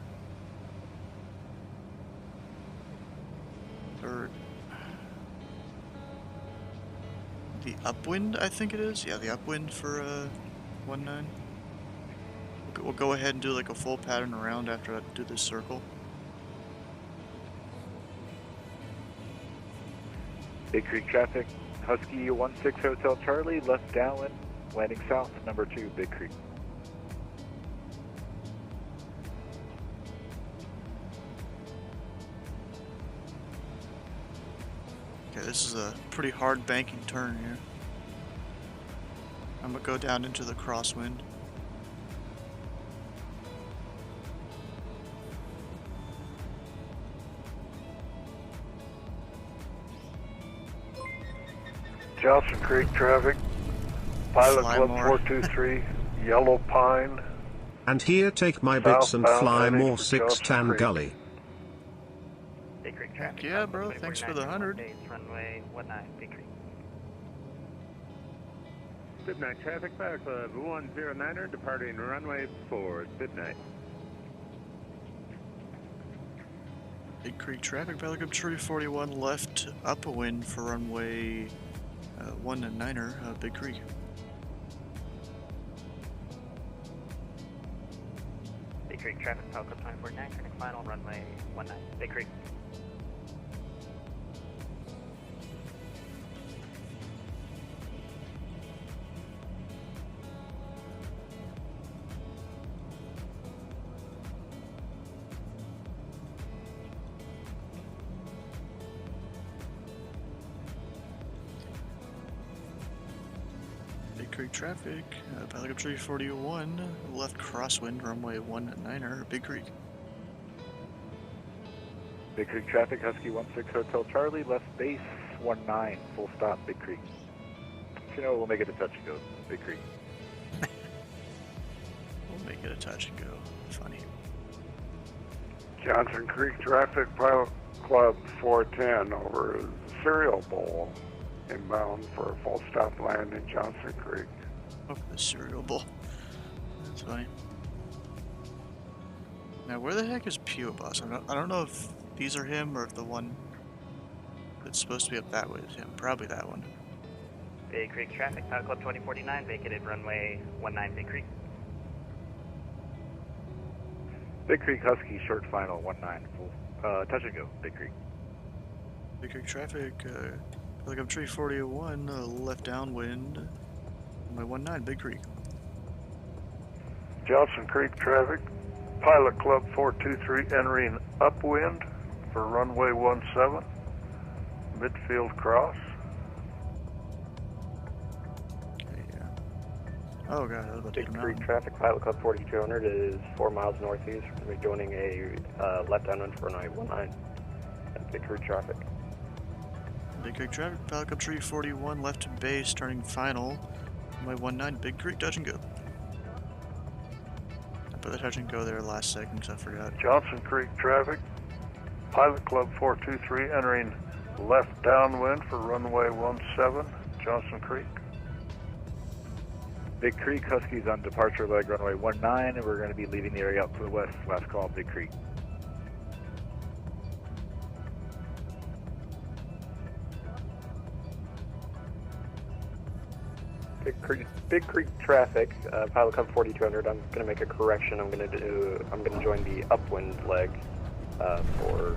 Or... The upwind, I think it is? Yeah, the upwind for 19. We'll go ahead and do like a full pattern around after I do this circle. Big Creek traffic, Husky 16 Hotel Charlie, left downwind, landing south, number 2, Big Creek. Okay, this is a pretty hard banking turn here. I'm gonna go down into the crosswind. Johnson Creek traffic. Pilot Fly Club more. 423, Yellow Pine. And here take my bits and Southbound fly heading more for 6 Johnson Tan Creek. Gully. Big Creek traffic. Yeah, bro. Thanks for the 100. Runway 19, Big Creek. Midnight traffic, Pilot Club 109er, departing runway 4, midnight. Big Creek traffic, Pilot Club 341 left upwind for runway 19er, Big Creek. Big Creek traffic, Pilot Club 249, turning final, runway 19, Big Creek. Big Creek traffic, Pilot Club 341 left crosswind, runway 19er, Big Creek. Big Creek traffic, Husky 16 Hotel Charlie, left base 19, full stop, Big Creek. You know, we'll make it a touch and go, Big Creek. We'll make it a touch and go. Funny. Johnson Creek traffic, Pilot Club 410 over Cereal Bowl, inbound for a full stop land in Johnson Creek. Oh, the cereal bowl. That's funny. Now, where the heck is Pio Boss? I don't know if these are him or if the one that's supposed to be up that way is him. Probably that one. Big Creek traffic, Pilot Club 2049, vacated runway 19, Big Creek. Big Creek Husky, short final, 19, full, touch and go, Big Creek. Big Creek traffic, like I'm 341, left downwind, runway 19, Big Creek. Johnson Creek traffic, Pilot Club 423 entering upwind for runway 17, midfield cross. Oh god, I was about to Big come Creek out. traffic, Pilot Club 4200 is 4 miles northeast. We're joining a left downwind for runway 19. That's Big Creek traffic. Big Creek traffic, Pilot Club 341, left to base, turning final, runway 19, Big Creek, touch and go. I put the touch and go there last second because I forgot. Johnson Creek traffic, Pilot Club 423 entering left downwind for runway 17, Johnson Creek. Big Creek Huskies on departure leg runway 19, and we're going to be leaving the area out to the west. Last call, Big Creek. Big Creek traffic, Pilot Club 4200. I'm going to make a correction. I'm going to join the upwind leg for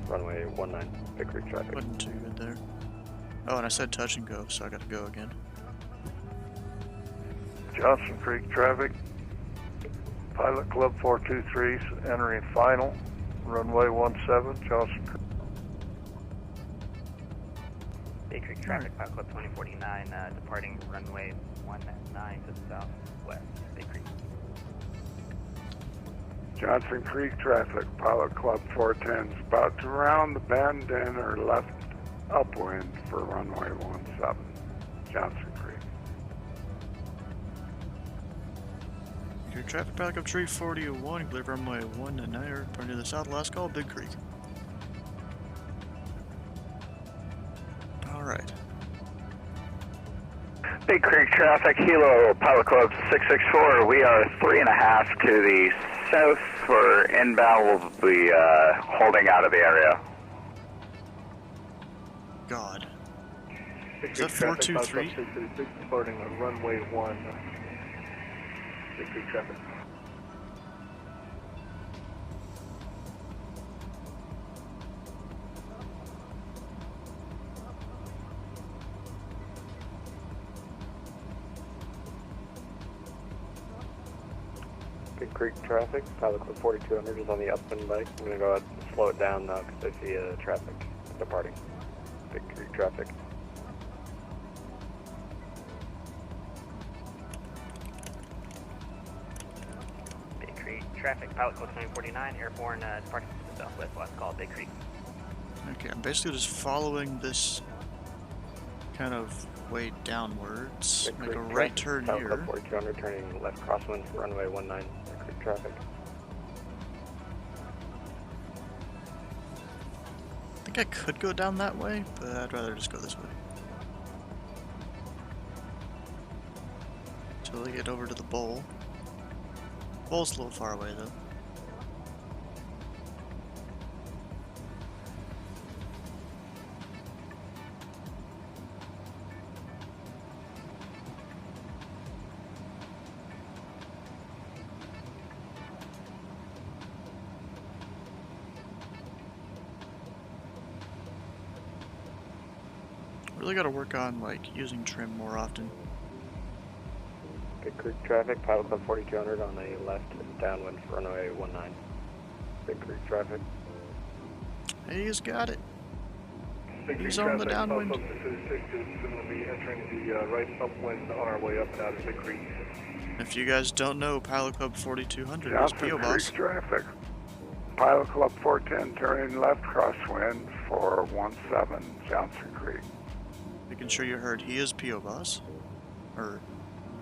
runway 19. Big Creek traffic. Wasn't too good there. Oh, and I said touch and go, so I got to go again. Johnson Creek traffic, Pilot Club 423 entering final, runway 17, Johnson Creek. Big Creek traffic, Pilot Club 2049, departing runway 19 to the southwest, Big Creek. Johnson Creek traffic, Pilot Club 410 is about to round the bend and or left upwind for runway 17, Johnson Creek. Your traffic, Pilot Club 341, clear runway 19, return to the south, last call, Big Creek. Alright. Big Creek traffic, Hilo, Pilot Club 664. We are 3.5 to the south. For inbound, we'll be holding out of the area. God. Big Is that Creek traffic, 423? Pilot Club 636, departing on runway 1. Big Creek traffic. Big Creek traffic, Pilot Club 4200 is on the upwind leg. I'm going to go ahead and slow it down now because I see traffic departing. Big Creek traffic. Big Creek traffic, pilot code 949, airborne departing to the southwest, last call, Big Creek. Okay, I'm basically just following this kind of way downwards. Big Make a Creek right traffic, turn Pilot here. Club 4200 turning left crosswind for runway 19, Big Creek traffic. I think I could go down that way, but I'd rather just go this way. Until we get over to the bowl. Bowl's a little far away though. Really got to work on like using trim more often. Big Creek traffic, Pilot Club 4200 on the left downwind for runway 19. Big Creek traffic. He's got it. Big Creek He's on the traffic, downwind. Pilot Club 666 is going to be entering the right upwind on our way up and out of Big Creek. If you guys don't know, Pilot Club 4200 is Johnson P.O. Creek Boss. traffic. Pilot Club 410 turning left crosswind for 17 Johnson Creek. Making sure you heard he is P.O. Boss. Or,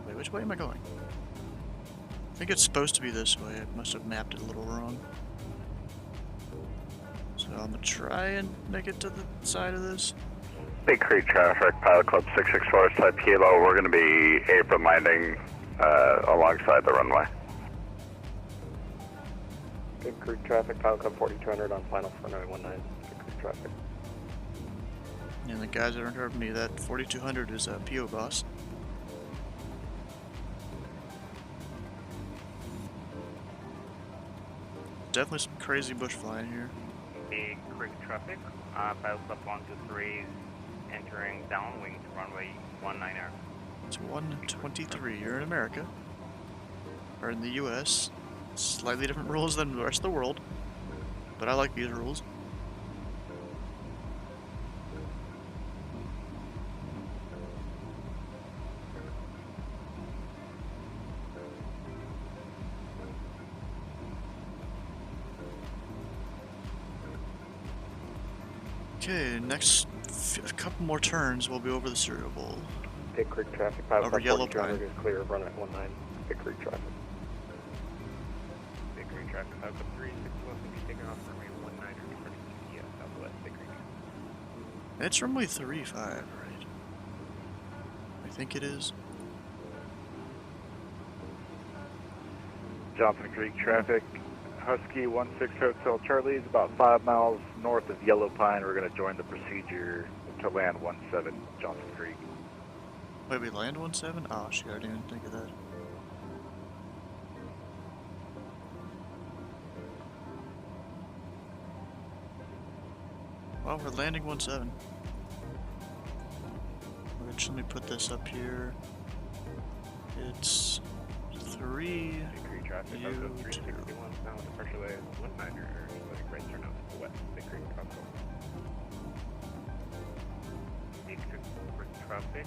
wait, which way am I going? I think it's supposed to be this way. I must have mapped it a little wrong. So I'm gonna try and make it to the side of this. Big Creek traffic, Pilot Club 664 type Kilo. We're going to be apron landing alongside the runway. Big Creek traffic, Pilot Club 4200 on final for runway 19. Big Creek traffic. And the guys that aren't heard me, that 4200 is a P.O. Boss. Definitely some crazy bush flying here. Big Creek traffic, pilot club 123 entering downwind to runway 19 air. It's 123. You're in America. Or in the US. Slightly different rules than the rest of the world. But I like these rules. Okay, next a couple more turns, we'll be over the cereal bowl. Big Creek traffic, Pilot Over Club Yellow 4200 Pine. is clear of runway 19. Big Creek traffic. Big Creek traffic, Pilot Club 361 will be taking off runway 19 or departing to the southwest Big Creek. It's runway 35, right? I think it is. Johnson Creek traffic, Husky 16 Hotel Charlie is about 5 miles north of Yellow Pine. We're going to join the procedure to land 17 Johnson Creek. Wait, we land 17? Oh, shit, I didn't even think of that. Well, we're landing 17. Which, let me put this up here. It's 3. Big Creek traffic, Pilot Club 361 now departure way 19 or right turn out to the west Big Creek Tropical. Big Creek traffic,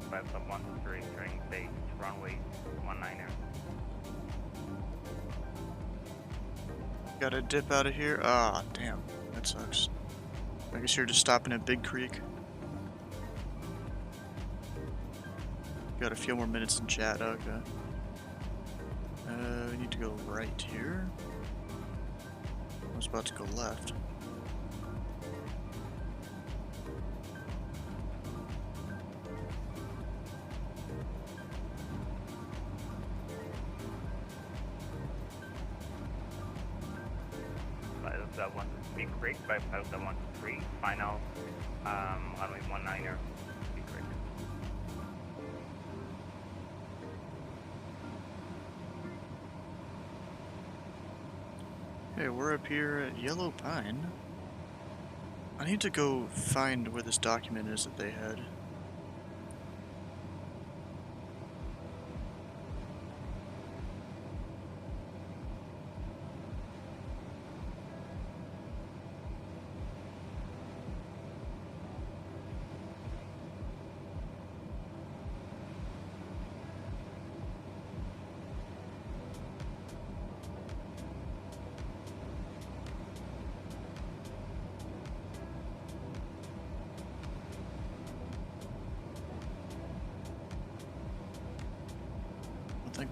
pilot club 123 entering base to runway 19 air. Gotta dip out of here. Ah, damn. That sucks. I guess you're just stopping at Big Creek. Got a few more minutes in chat, okay. We need to go right here. I was about to go left. Pilot club 1 Big Creek by pilot club 123, final runway 19 air. Big Creek. Okay, we're up here at Yellow Pine. I need to go find where this document is that they had.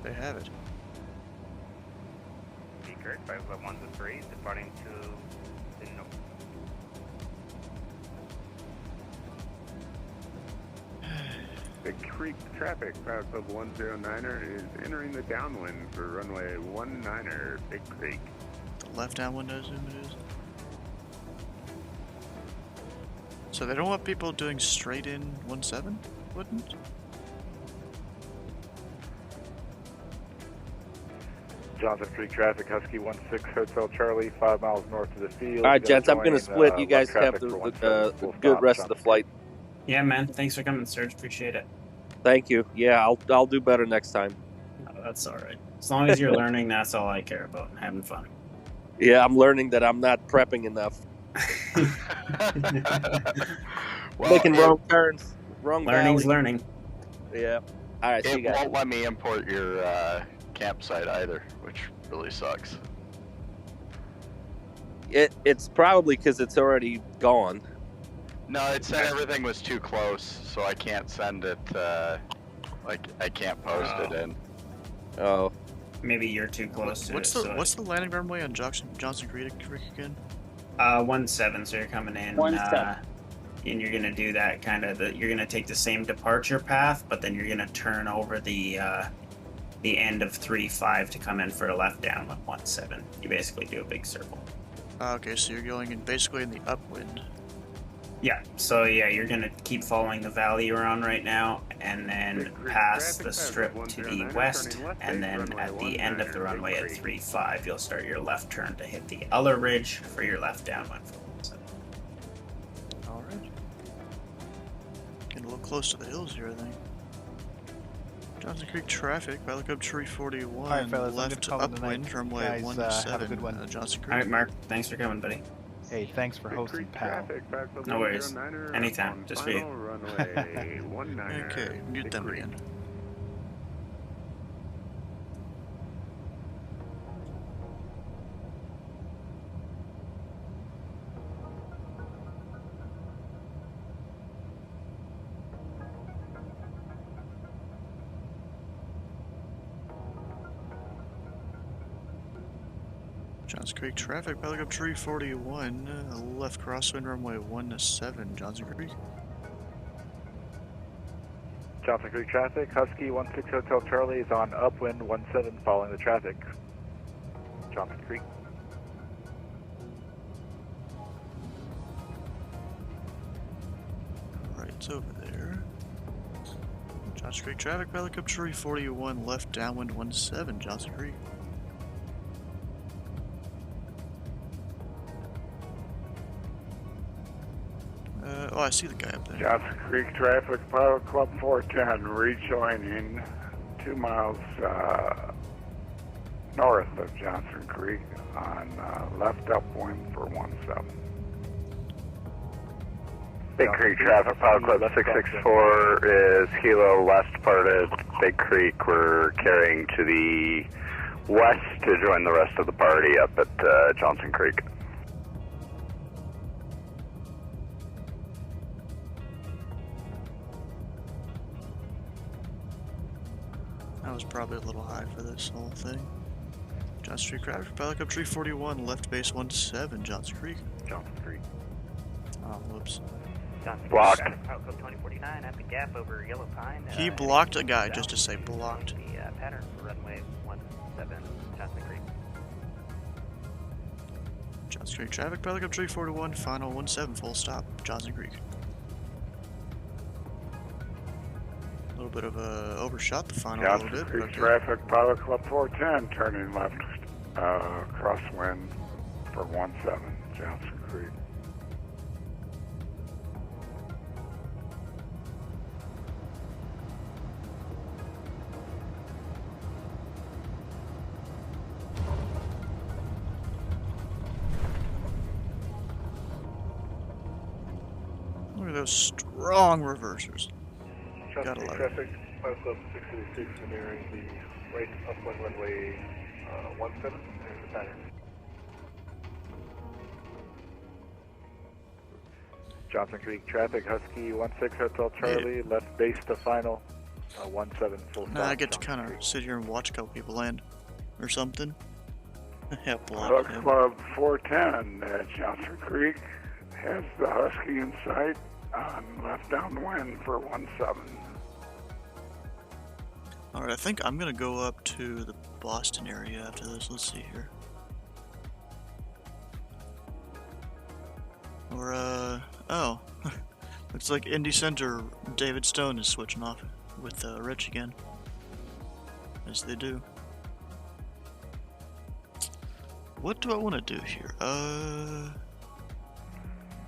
they have it. Be correct, Pilot Club 1-3, departing to the north. Big Creek traffic, Pilot Club 109er is entering the downwind for runway 19er, Big Creek. The left downwind, I assume it is. So they don't want people doing straight in 17, wouldn't? Johnson Creek traffic, Husky 16 Hotel Charlie, 5 miles north of the field. All right, gents, I'm going to split. You guys have the good rest of the flight. Yeah, man. Thanks for coming, Serge. Appreciate it. Thank you. Yeah, I'll do better next time. No, that's all right. As long as you're learning, that's all I care about. Having fun. Yeah, I'm learning that I'm not prepping enough. Making wrong turns, wrong Learning's valley. learning. Yeah. All right, see you It guys. won't let me import your campsite either, which really sucks. It's probably because it's already gone. No, it said everything was too close, so I can't send it, like, I can't post it in. Oh. Maybe you're too close to What's it. the what's the landing runway on Johnson Creek again? 17, so you're coming in. 17. And you're gonna do that kind of. You're gonna take the same departure path, but then you're gonna turn over the end of 3-5 to come in for a left downwind 17. You basically do a big circle. Okay, so you're going in basically in the upwind. Yeah, so yeah, you're gonna keep following the valley you're on right now, and then pass the strip to the west, and then at the end of the runway at 3-5, you'll start your left turn to hit the Uller Ridge for your left downwind. Alright. Getting a little close to the hills here, I think. Johnson Creek traffic, Pilot Club 341, Alright, fellas, I'm left gonna call it upwind, tonight. runway Guys, 17, have a good one. Johnson Creek. Alright, Mark, thanks for coming, buddy. Hey, thanks for hosting, pal. No worries. Anytime, just for you. Okay, mute them again. Johnson Creek traffic, Pilot Club 341, left crosswind runway 17, Johnson Creek. Johnson Creek traffic, Husky 16 Hotel Charlie is on upwind 17 following the traffic. Johnson Creek. Right, it's over there. Johnson Creek traffic, Pilot Club 341, left downwind 17, Johnson Creek. Oh, I see the guy up there. Johnson Creek traffic, Pilot Club 410, rejoining 2 miles north of Johnson Creek on left upwind for 17. Big Creek traffic, Pilot Club 664 is Hilo west parted Big Creek. We're carrying to the west to join the rest of the party up at Johnson Creek. That was probably a little high for this whole thing. Johnson Creek traffic, Pilot Club 341, left base 17, Johnson Creek. Johnson Creek. Oh, whoops. Johnson Blocked. Creek, Pilot Club 2049 at the gap over Yellow Pine. He blocked a guy just to say blocked. The pattern for runway 17, Johnson Creek. Johnson Creek traffic, Pilot Club 341, final 17, full stop, Johnson Creek. A little bit of a overshot the final a Johnson little bit. Creek But okay. traffic, Pilot Club 410, turning left crosswind for 17, Johnson Creek. Look at those strong reversers. Johnson Gotta Creek love it. traffic, Pilot Club 686 nearing the right upwind runway 17 and the pattern. Johnson Creek traffic, Husky 16 Hotel Charlie, left base to final 17 full stop. Now I get to kind of sit here and watch a couple people land, or something. Help a lot. Hawks Club 410 at Johnson Creek has the Husky in sight on left downwind for 17. Alright, I think I'm gonna go up to the Boston area after this. Let's see here. Or, oh. Looks like Indy Center David Stone is switching off with Rich again. As they do. What do I want to do here?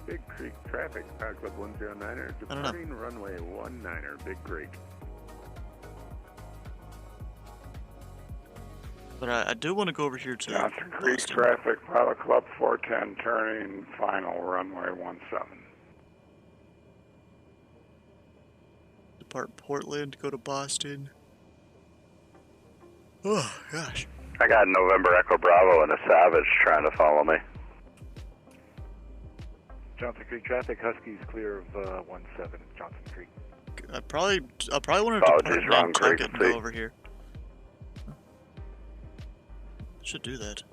Big Creek traffic, Pilot Club 109er, departing runway 19er, Big Creek. But I do want to go over here to Johnson Creek Boston. traffic, Pilot Club 410 turning final runway 17. Depart Portland, go to Boston. Oh, gosh. I got November Echo Bravo and a Savage trying to follow me. Johnson Creek traffic, Huskies clear of 17 Johnson Creek. I'll probably want to Apologies, wrong Nantucket and go frequency. over here. Should do that.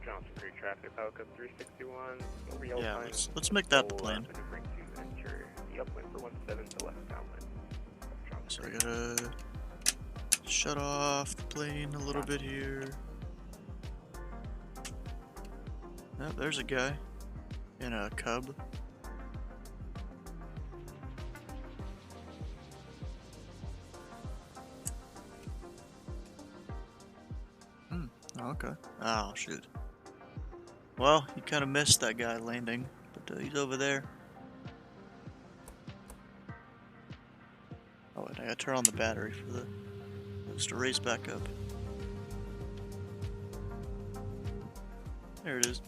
Johnson Creek traffic, Pilot Club 361, over yellow Yeah, line. let's make that the plan. Maneuvering to enter the upwind for 17 to left downwind. So I gotta shut off the plane a little bit here. Oh, there's a guy in a Cub. Okay. Oh, shoot. Well, you kind of missed that guy landing, but he's over there. Oh, wait, I gotta turn on the battery for the just to raise back up. There it is.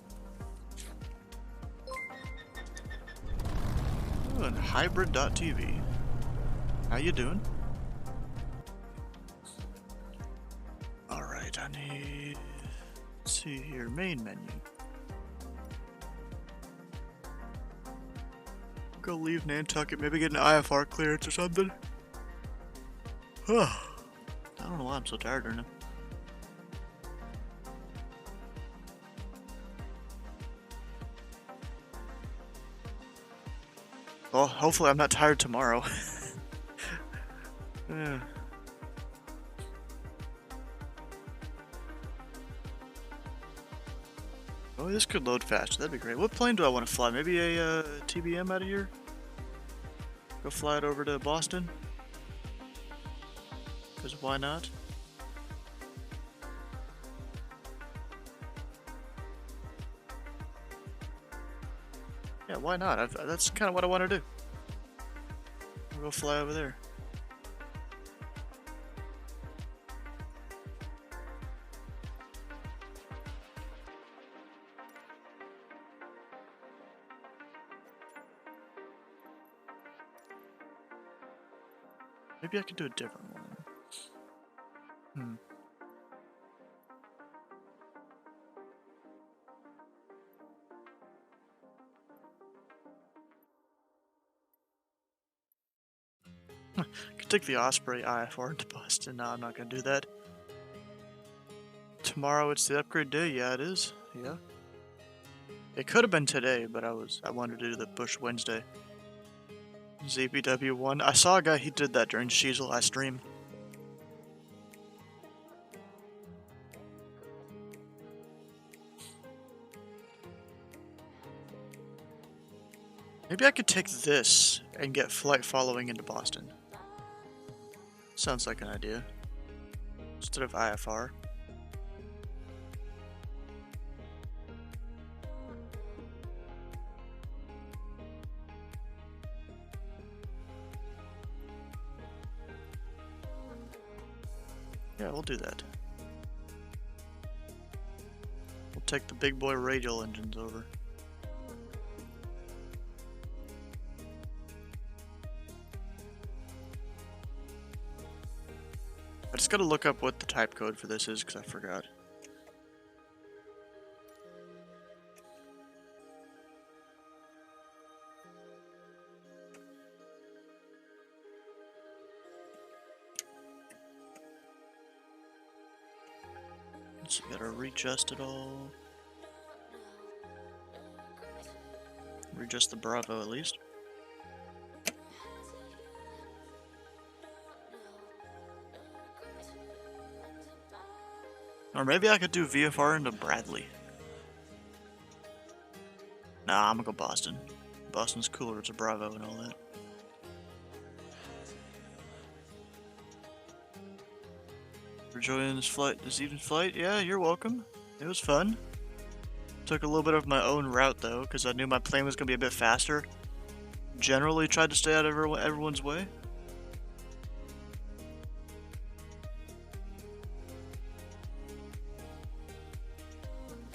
Ooh, and hybrid.tv. How you doing? Alright, I need... Let's see here, main menu. Go leave Nantucket, maybe get an IFR clearance or something. I don't know why I'm so tired right now. Well, hopefully I'm not tired tomorrow. Yeah. Oh, this could load fast. That'd be great. What plane do I want to fly? Maybe a TBM out of here? Go fly it over to Boston? Because why not? Yeah, why not? That's kind of what I want to do. I'll go fly over there. Maybe I could do a different one. Could take the Osprey IFR to Boston. No, I'm not gonna do that. Tomorrow it's the upgrade day. Yeah, it is. Yeah. It could have been today, but I wanted to do the Bush Wednesday. ZBW1. I saw a guy, he did that during She's last stream. Maybe I could take this and get flight following into Boston. Sounds like an idea. Instead of IFR. Yeah, we'll do that. We'll take the big boy radial engines over. I just gotta look up what the type code for this is because I forgot. So we gotta readjust it all. Readjust the Bravo at least. Or maybe I could do VFR into Bradley. Nah, I'm gonna go Boston. Boston's cooler, it's a Bravo and all that. For joining this evening's flight. Yeah, you're welcome. It was fun. Took a little bit of my own route though, because I knew my plane was gonna be a bit faster. Generally tried to stay out of everyone's way.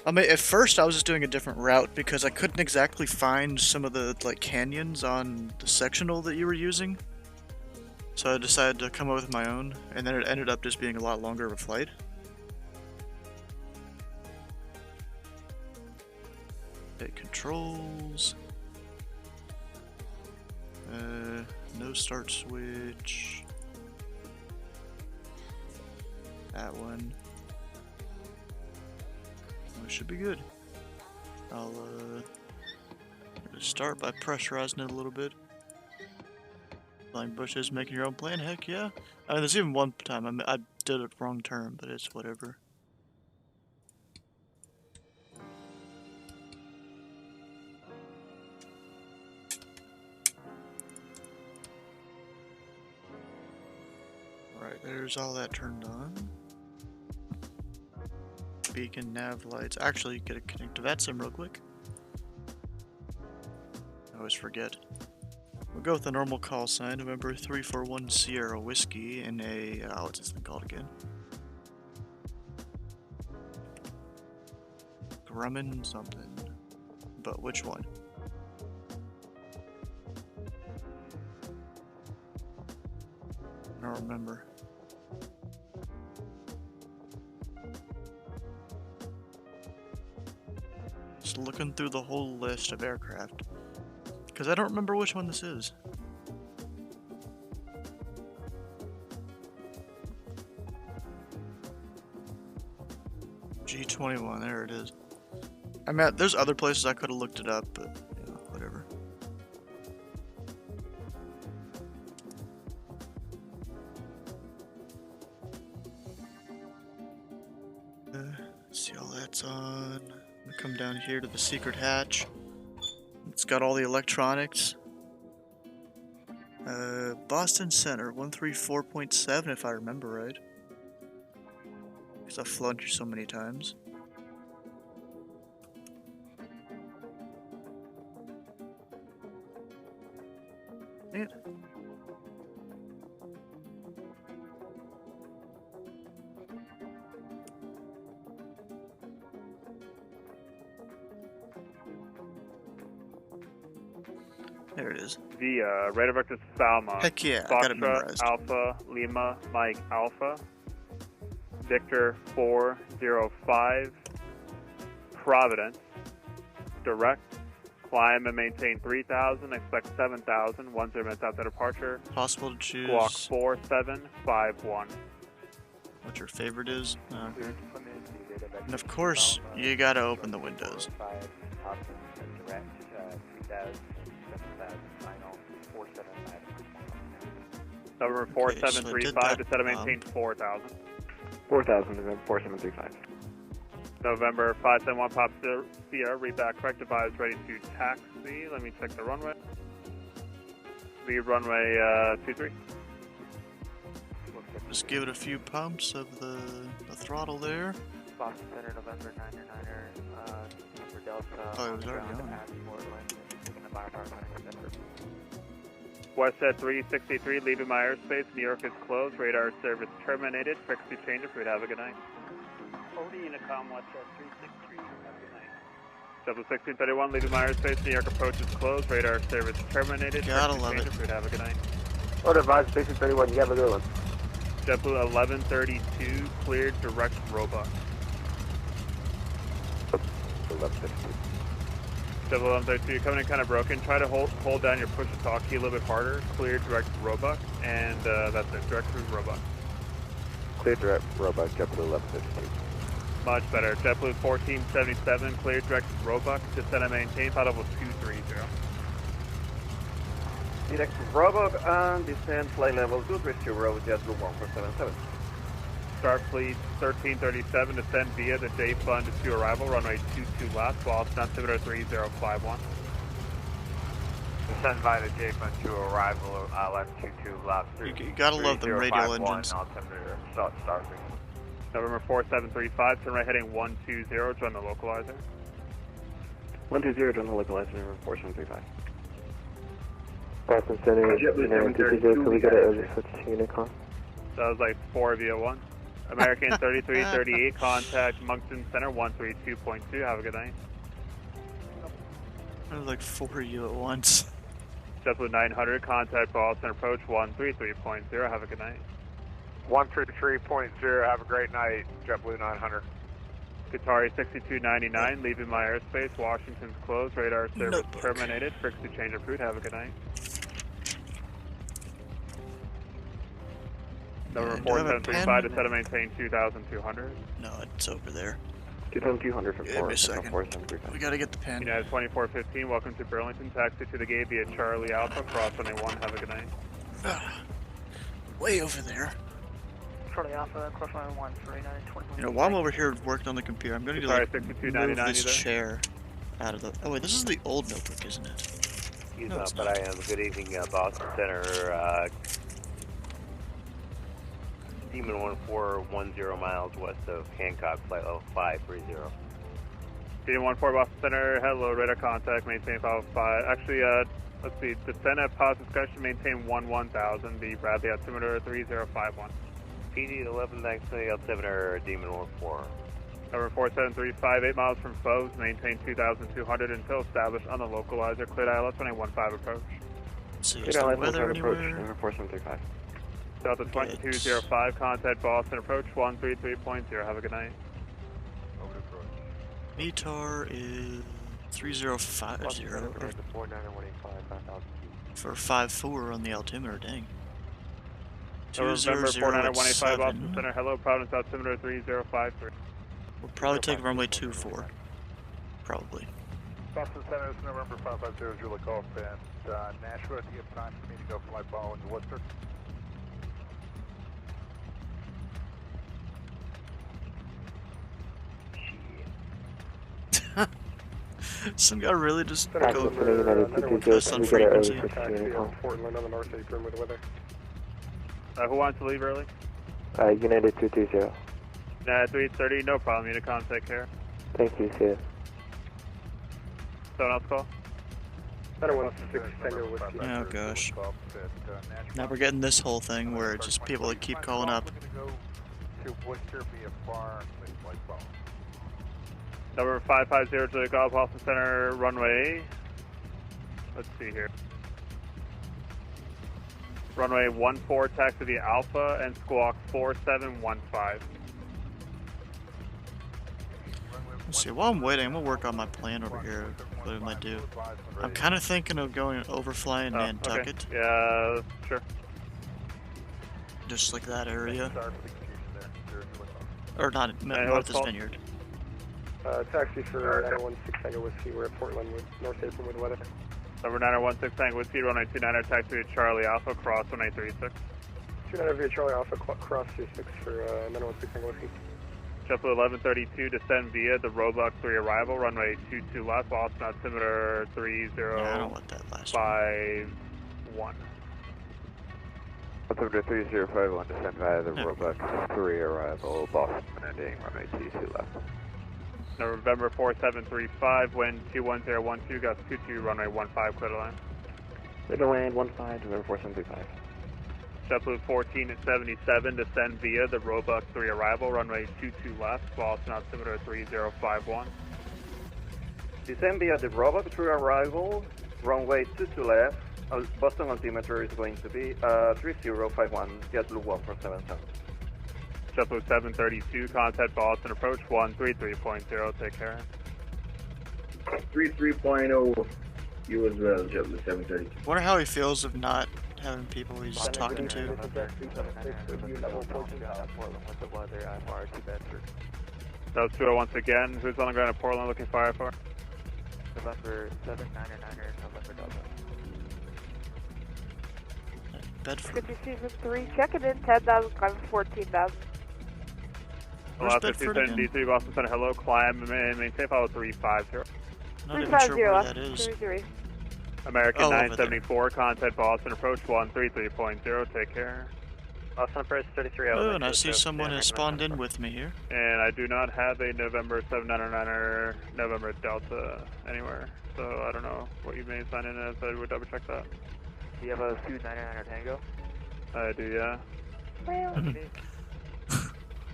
I mean, at first I was just doing a different route because I couldn't exactly find some of the like canyons on the sectional that you were using. So I decided to come up with my own, and then it ended up just being a lot longer of a flight. Okay, controls. No start switch. That one. Should be good. I'll start by pressurizing it a little bit. Flying bushes, making your own plane, heck yeah. I mean, there's even one time I did it wrong turn, but it's whatever. Alright, there's all that turned on. Beacon, nav lights. Actually, gotta connect to VATSIM real quick. I always forget. We'll go with the normal call sign, November 341 Sierra Whiskey, and a, what's this thing called again? Grumman something. But which one? I don't remember. Just looking through the whole list of aircraft. Because I don't remember which one this is. G21, there it is. I mean, there's other places I could have looked it up, but, you know, whatever. Let's see, all that's on. I'm gonna come down here to the secret hatch. It's got all the electronics. Boston Center, 134.7 if I remember right. Because I've flown here so many times. Yeah. There it is. The radar vector Salma. Heck yeah, I got it memorized. Alpha, Lima, Mike Alpha. Victor 405. Providence. Direct. Climb and maintain 3,000. Expect 7,000. 10 minutes after departure. Possible to choose. Squawk 4751. What your favorite is. And of course, you gotta open the windows. Number 4735 to set and maintain 4,000. 4,000, November 4735. November 571 Pop Sierra, read back, correct advise, ready to taxi. Let me check the runway. Lead runway 23. Just give it a few pumps of the throttle there. Boston Center, November 999er, November Delta. Oh, it was already on. Westjet 363, leaving my airspace. New York is closed. Radar service terminated. Frequency change. If we'd have a good night. OD Unicom, Westjet 363. Have a good night. Double 1631, leaving my airspace. New York approach is closed. Radar service terminated. Gotta love it. If we'd have a good night. Order advise, 1631. You have a good one. JetBlue 1132, cleared direct Roebuck. 1152. JetBlue 1132, you're coming in kind of broken. Try to hold down your push to talk key a little bit harder. Cleared direct Roebuck, and that's it. Direct through Roebuck. Clear direct Roebuck, JetBlue 1152. Much better. JetBlue 1477, cleared direct to Roebuck. Descend and maintain, flight level 230. Direct to Roebuck and descend flight level 230, JetBlue 1477. Starfleet 1337, descend via the J Fund to arrival, runway 22 left, while altimeter 3051. Descend via the J Fund to arrival, left 22 left. You gotta love the radial engines. Altimeter, Starfleet. November 4735, turn right heading 120, join the localizer. 120, join the localizer, November 4735. Boston Center, United 220, can we get an switch to Unicon? That was like 4 via 1. American 3338, contact Moncton Center 132.2, have a good night. That was like 4 of you at once. JetBlue 900, contact Boston approach 133.0, have a good night. 133.0, have a great night, JetBlue 900. Qatari 6299, leaving my airspace, Washington's closed, radar service terminated, frequency change of route, have a good night. Number 4735, descend and maintain 2200. No, it's over there. 2200 from 4. Give me a second. We gotta get the pen. United 2415, welcome to Burlington, taxi to the gate via Charlie Alpha, cross 21, have a good night. Way over there. Charlie Alpha, cross line 139, You know, while I'm over here working on the computer, I'm gonna do like move this chair out of the. Oh wait, this is the old notebook, isn't it? Excuse No, me, it's but not. I am. Good evening, Boston Center. Demon 1410 miles west of Hancock, flight level 530. Demon 14 Boston Center, hello, radar contact, maintain 505. Actually, let's see, descend at positive discussion, maintain 1000, the Bradley altimeter 3051. PD 11, thanks to the altimeter, Demon 14. Number 4735, 8 miles from Foes, maintain 2200 until established on the localizer, cleared ILS 215 approach. See, Cleared ILS 215 approach, November 4735. Delta 2205, contact Boston approach 133.0, have a good night. METAR is 3050 for 54 on the altimeter, dang. November 49185 Boston 2007. Center, hello, Providence altimeter 3053. We'll probably take runway 24. Probably. Boston Center is November 550, Julie Golf, and Nashua, do you have time for me to go for my ball in Worcester? Some guy really just go Just on frequency. Portland on the north, apron with the weather. Who wants to leave early? United 220. 330, no problem, Unicon, take care. Thank you, see you. Someone else call? Oh gosh. Now we're getting this whole thing where it's just people that keep calling up. Number 550 to the Golf Boston Center runway. Let's see here. Runway 14, taxi via Alpha and squawk 4715. Let's see, while I'm waiting, I'm gonna work on my plan over here. What I might do. I'm kind of thinking of going overflying Nantucket. Okay. Yeah, sure. Just like that area. Or not, Martha's Vineyard. Taxi for 916 Tango Whiskey, we're at Portland with North Apron with weather. Number 916 Tango Whiskey, runway 29, taxi to Charlie Alpha, cross 1836. 29 via Charlie Alpha, cross 26 for 916 Tango Whiskey. JetBlue 1132, descend via the Roebuck 3 arrival, runway 22 left, Boston altimeter 3051. Altimeter 3051, descend via the Roebuck 3 arrival, Boston ending, runway 22 left. November 4735, wind 21012, gust 22, runway 15, clear to land. Clear to land 15, November 4735. JetBlue 1477, descend via the Roebuck 3 arrival, runway 22 left, Boston altimeter 3051. Descend via the Roebuck 3 arrival, runway 22 left, Boston altimeter is going to be 3051, JetBlue 1477. JetBlue 732, contact Boston approach 133.0, take care. 33.0, you as well, JetBlue 732. Wonder how he feels of not having people he's talking to. That was 2 once again. Who's on the ground at Portland looking fire for? November 799er, November Delta. Bedford. 57-3, checking in, 10,000, climbing 14,000. Where's Bedford again? D3, Boston Center, hello, climb, and maintain follow 350. Not even sure where that is. 3-3. American Oh, 974, contact Boston, approach 133.0, take care. Boston approach 33. Oh, and I see someone has spawned in with me here. And I do not have a November 799er, November Delta anywhere, so I don't know what you may sign in as. I would double check that. Do you have a Sioux 999er Tango? I do, yeah. Well,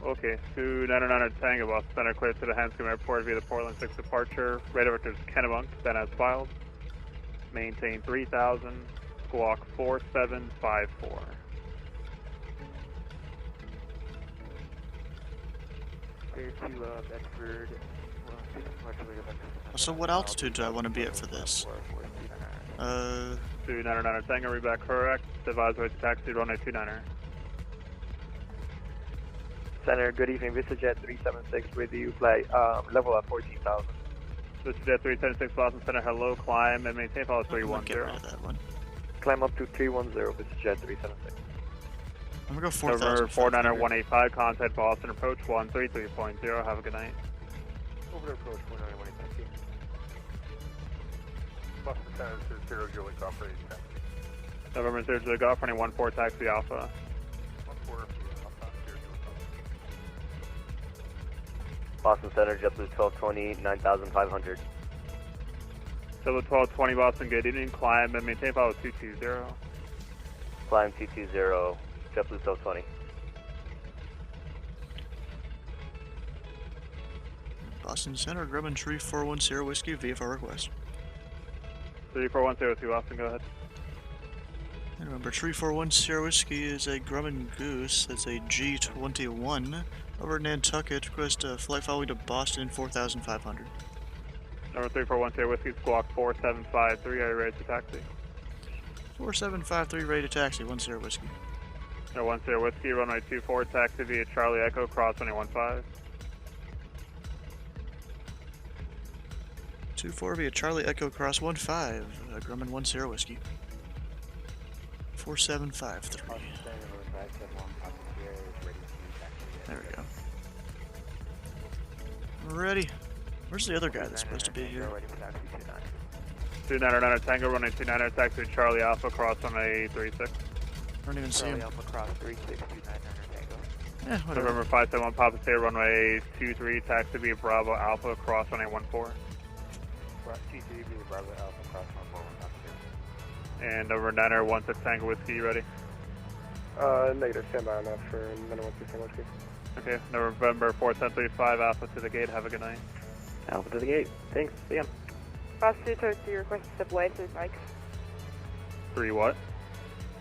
Okay, Sioux 999er Tango, Boston Center, clear to the Hanscom Airport via the Portland 6 departure. Radar vector is Kennebunk, then as filed. Maintain 3000, squawk 4754. Clear to Bedford. So what altitude do I want to be at for this? Sioux 999er Tango, read back correct. Advisory to taxi, runway 29er. Center, good evening. VistaJet 376 with you. Flight level at 14,000. VistaJet 376 Boston Center, hello, climb and maintain follow 310. Climb up to 310, VistaJet 376. I'm gonna go 4,000. Over 49er 185, contact Boston, approach 133.0. Have a good night. Over to approach 191, thank you. Boston Center, 0 Julie, Golf Ready, taxi. November 0 Julie, Golf running 14, taxi Alpha. 14, Alpha, 0 Julie, Boston Center, JetBlue 1220, 9,500. Double 1220 Boston, good evening, climb and maintain follow 220. Climb 220, JetBlue 1220. Boston Center, Grumman Tree 410 Whiskey, VFR request. 3410 Boston, go ahead. And remember, Tree 410 Whiskey is a Grumman Goose, that's a G21. Over Nantucket, request a flight following to Boston 4500. Number 3410 Whiskey, squawk 4753, are you ready to taxi? 4753, ready to taxi, 10 Whiskey. No, 10 Whiskey, runway 24, taxi via Charlie Echo, cross 215. 24 via Charlie Echo, cross 15, Grumman 10 Whiskey. 4753. There we go. Ready. Where's the other guy that's supposed to be here? 299er Tango, running 29er, taxi to Charlie Alpha, cross runway 36. I don't even see him. Alpha, cross 36, 299er Tango. Yeah, whatever. November 571 Papa State, runway 23, taxi via Bravo Alpha, cross runway 14. T3 via Bravo Alpha, cross 14, And over 9er 16 Tango Whiskey, you ready? Negative, stand by on that for 916 Whiskey. Okay, November 41035 Alpha to the gate, have a good night. Alpha to the gate, thanks, see ya. Boston 223 request to step away, 3 mics. 3 what?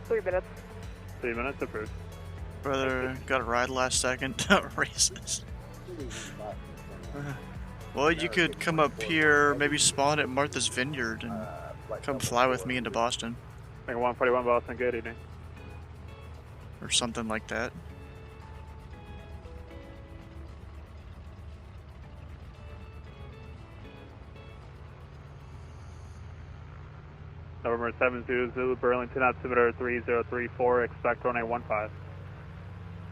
3 minutes. 3 minutes, approved. Brother, got a ride last second. Racist. Well, you could come up here, maybe spawn at Martha's Vineyard, and come fly with me into Boston. Like 141 Boston, good evening. Or something like that. November 7 Zulu, Burlington, altimeter 3034, expect runway 15.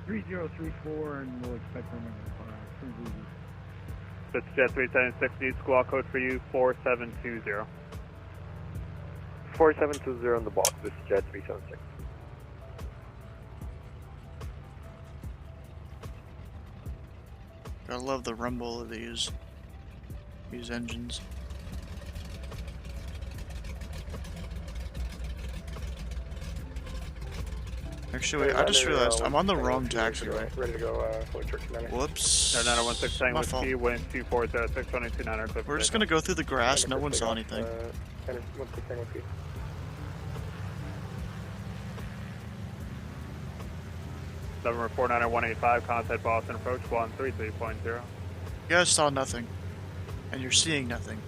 3034, and we'll expect runway 15. VistaJet 376, squawk code for you, 4720. 4720 in the box, VistaJet 376. I love the rumble of these engines. Actually, wait, I just realized I'm on the wrong taxi, right? Ready to go, Holy Church Commander. Whoops. 916 My Whiskey, fault. wind 2406, runway 29er, clip. We're just gonna go through the grass, no one saw anything. 116 Whiskey. November 49er 185, contact Boston, approach 133.0. You guys saw nothing. And you're seeing nothing.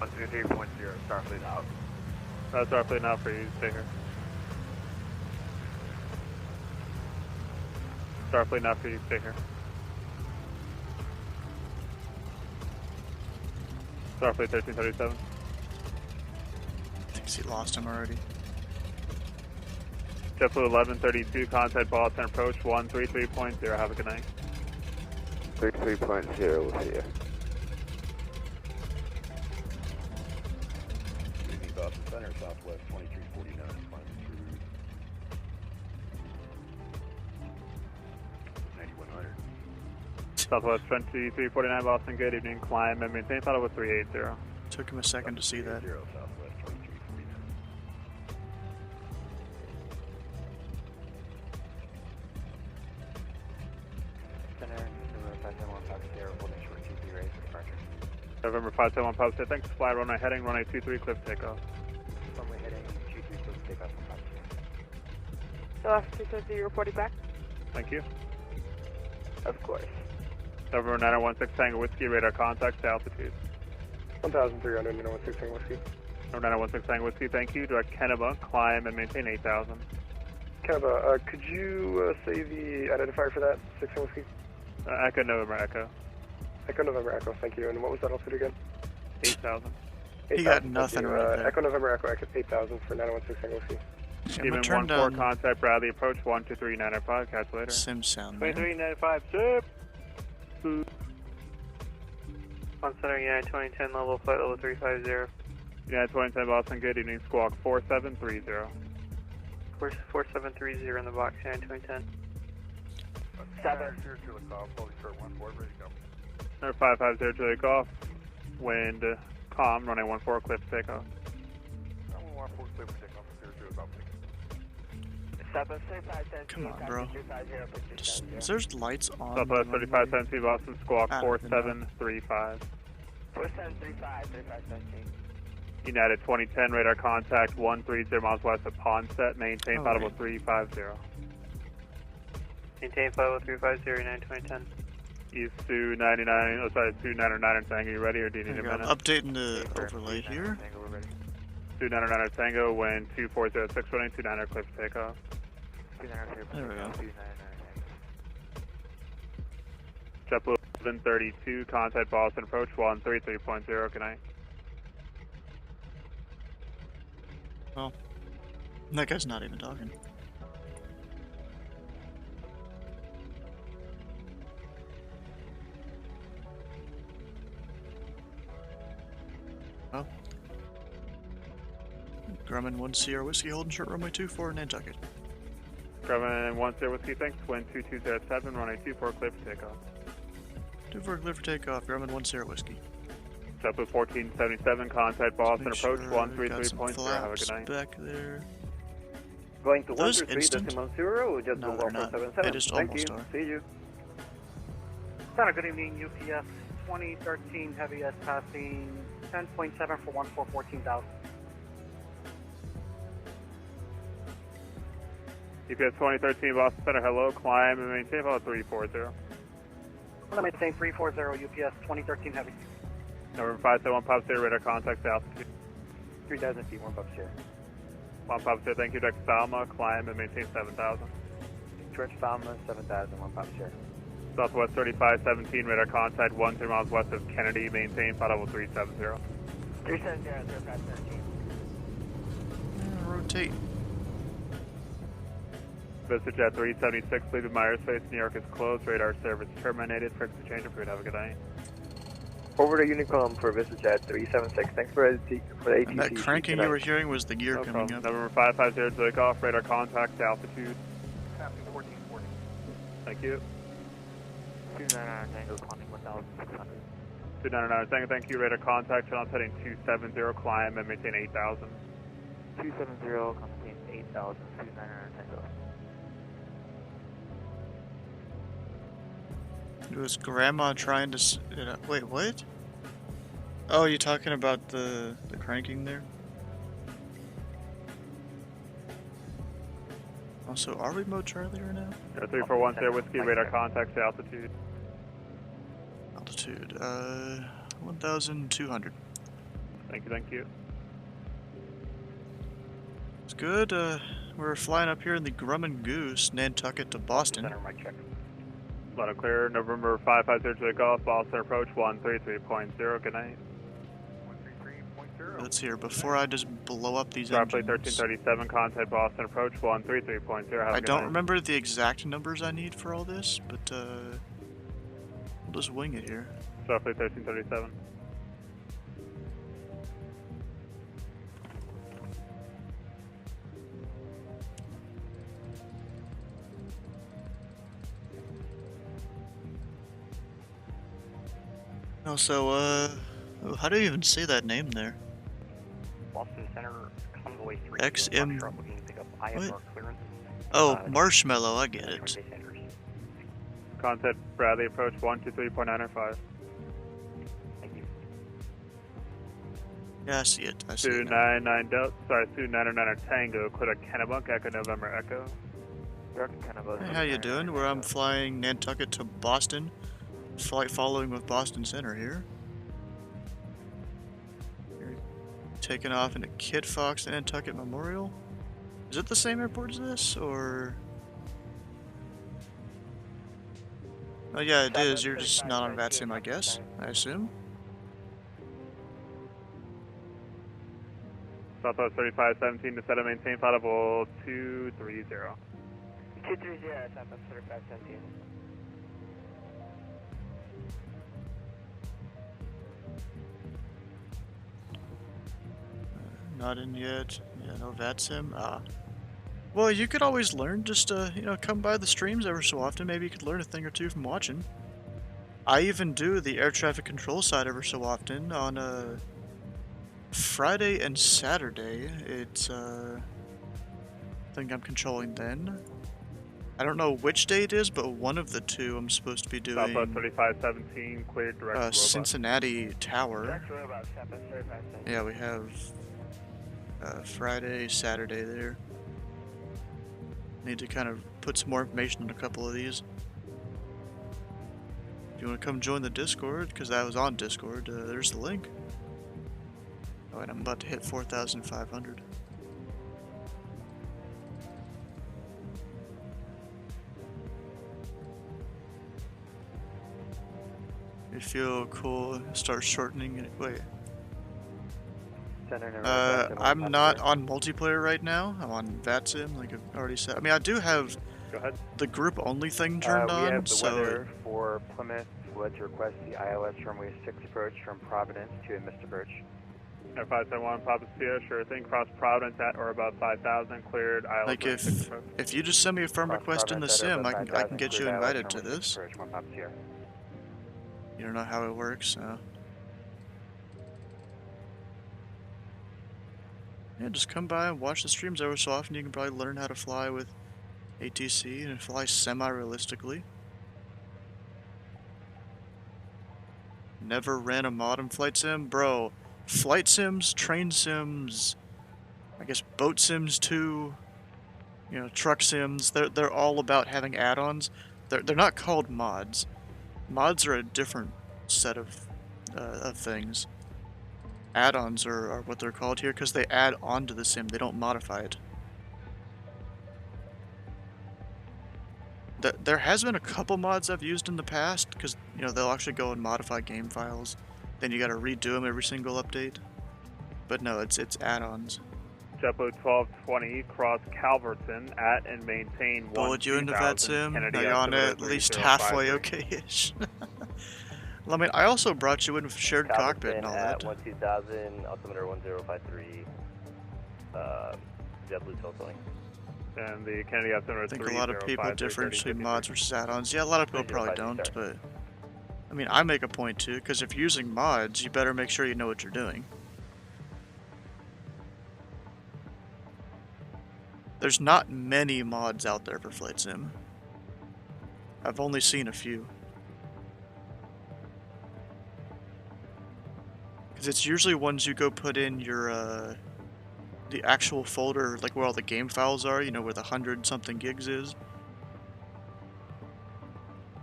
123.0, Starfleet out. That's roughly enough for you, stay here. Starfleet, now for you, stay here. Starfleet 1337. I think he lost him already. JetBlue 1132, contact Boston approach 133.0. Have a good night. 33.0, we'll see you. Boston Center, Southwest 2349, climbing through 9100. Southwest 2349, Boston, good evening. Climb and maintain throttle with 380. Took him a second to see that. Southwest 2349. Center, November 571, Pop Sierra, holding short 23 raise for departure. November 571, Pop Sierra, thanks. Fly runway heading, runway 23, cliff takeoff. Runway heading, 23, cliff takeoff from Pop Sierra. So after 250, reporting back. Thank you. Of course. November 916, Tango Whiskey, radar contact to altitude. 1,300, 916 Whiskey. November 916, Tango Whiskey, thank you. Direct Kennebunk, climb and maintain 8,000. Kenneba, could you say the identifier for that? 16 Whiskey? Echo, November, Echo. Echo November Echo, thank you. And what was that altitude again? 8,000. He got nothing right there. Echo November Echo, 8,000 for 916 Whiskey. Even 1-4, contact Bradley, approach 123.95, catch later. Sim sound. 23.95, zip! On center, United 2010, level flight level 350. United 2010, Boston, good evening, squawk 4730. Course 4730 in the box, United 2010. 7 here to the call, fully short 1 forward, ready to go. Number 550 to take off. Wind calm, running 14 cliff takeoff. 114 clear for takeoff, 02 about 6. Come on, bro. There's lights on. Southwest 3517, Boston, squawk 4735. 4735, 3517. United 2010, radar contact 130 miles west of Ponset, maintain flight level 350. Maintain flight level 350, United 2010. East 299, oh sorry, 299 Tango, you ready or do you need a minute? Updating the overlay here. 299 Tango, wind 2406, running 29 cliff takeoff. There we go. JetBlue 1132, contact Boston approach 133.0, good night. Well, that guy's not even talking. Well, Grumman 1 Sierra Whiskey, holding short runway 24 Nantucket. Grumman 1 Sierra Whiskey, thanks, wind 2207, runway 24 clear for takeoff. 24 clear for takeoff, Grumman 1 Sierra Whiskey. JetBlue 1477, contact Boston approach 133.0, have a good night. Back there. Going to Those 123.0 or just No, go they're not. 1477? They just Thank almost you. are. See you. Center, good evening, UPS 2013 Heavy S passing 10.7 for 14,000. UPS 2013, Boston Center, hello, climb and maintain flight 340. I'm going to maintain 340 UPS 2013 Heavy. Number 571, Pop Sierra, radar contact altitude. 3,000 feet, 1 Pop Sierra. 1 Pop Sierra, thank you, Dex Falma, climb and maintain 7,000. George Falma, 7,000, 1 Pop Sierra. Southwest 3517, radar contact 13 miles west of Kennedy, maintain flight level 370. 370, 0513. Rotate. VistaJet 376, leaving my airspace, New York is closed, radar service terminated, frequency change approved, have a good night. Over to Unicom for VistaJet 376. Thanks for the ATC. And that cranking you were hearing was the gear coming up. Number 550 to take off, radar contact altitude. Copy 1440. Thank you. 299 Tango, climbing 1,600. 299 Tango, thank you, radar contact, channel heading 270, climb and maintain 8,000. 270, maintain 8,000, 299 Tango. It was Grandma trying to... wait, what? Oh, you talking about the cranking there? Also, are we mode Charlie right now? 341 Sierra Whiskey, radar contact to altitude. Altitude, 1,200. Thank you. It's good, we're flying up here in the Grumman Goose, Nantucket to Boston. Center, mic check. Let it clear. November 550 to Golf, Boston approach 133.0. Good night. Let's hear before I just blow up these Starfleet engines. 1337, contact Boston approach 133.0. I don't remember the exact numbers I need for all this, but we'll just wing it here. Starfleet 1337. Oh, so, how do you even say that name there? Boston Center, Convoy 3. XM. Looking to pick up IFR clearance. Oh, Marshmallow, I get it. Contact Bradley approach 123.905. Yeah, I see it. I see it. 299 Delta, sorry, 299 Tango, clear to Kennebunk, Echo November Echo. Hey, how you doing? Where I'm flying Nantucket to Boston. Flight following with Boston Center here. You're taking off into Kit Fox Nantucket Memorial. Is it the same airport as this, or? Oh yeah, it is. You're just not on VATSIM, I guess. I assume. Southwest 3517 to set and maintain flight level 230. 230, Southwest 3517. Not in yet. Yeah, no VATSIM. Ah. Well, you could always learn. Just, you know, come by the streams every so often. Maybe you could learn a thing or two from watching. I even do the air traffic control side every so often on, Friday and Saturday. It's, I think I'm controlling then. I don't know which day it is, but one of the two I'm supposed to be doing. Southwest 3517, cleared direct robot. Cincinnati Tower. Direct robot, Southwest 3517. Yeah, we have Friday, Saturday there. Need to kind of put some more information on a couple of these. If you want to come join the Discord, because I was on Discord, there's the link. Oh, and I'm about to hit 4,500. You feel cool, start shortening it. Wait. I'm not on multiplayer right now. I'm on VATSIM, like I've already said. I mean, I do have the group only thing turned on, We have the so weather for Plymouth. We'd like to request the ILS runway 6 approach from Providence to Mr. Birch. Air 571, Papa Sierra, sure thing. Cross Providence at or about 5,000, cleared ILS. like if you just send me a firm request in the sim, I can get you invited to this. You don't know how it works, so. Yeah, just come by and watch the streams every so often. You can probably learn how to fly with ATC and fly semi-realistically. Never ran a mod in Flight Sim? Bro, Flight Sims, Train Sims, I guess Boat Sims too, you know, Truck Sims, they're all about having add-ons. They're not called mods. Mods are a different set of things. Add-ons are what they're called here because they add on to the sim, they don't modify it. There has been a couple mods I've used in the past because, you know, they'll actually go and modify game files. Then you gotta redo them every single update. But no, it's add-ons. JetBlue 1220, cross Calverton at and maintain 1. Bullet you into VATSIM? Now you're on at least halfway okay-ish. I mean, I also brought you in with shared cockpit and all that. 2000, altimeter 1053, JetBlue 1220. And the Kennedy altimeter I think a lot of people differentiate mods versus add-ons. Yeah, a lot of people probably don't, but I mean, I make a point too, because if you're using mods, you better make sure you know what you're doing. There's not many mods out there for Flight Sim. I've only seen a few. Because it's usually ones you go put in your, the actual folder, like where all the game files are, you know, where the 100-something gigs is.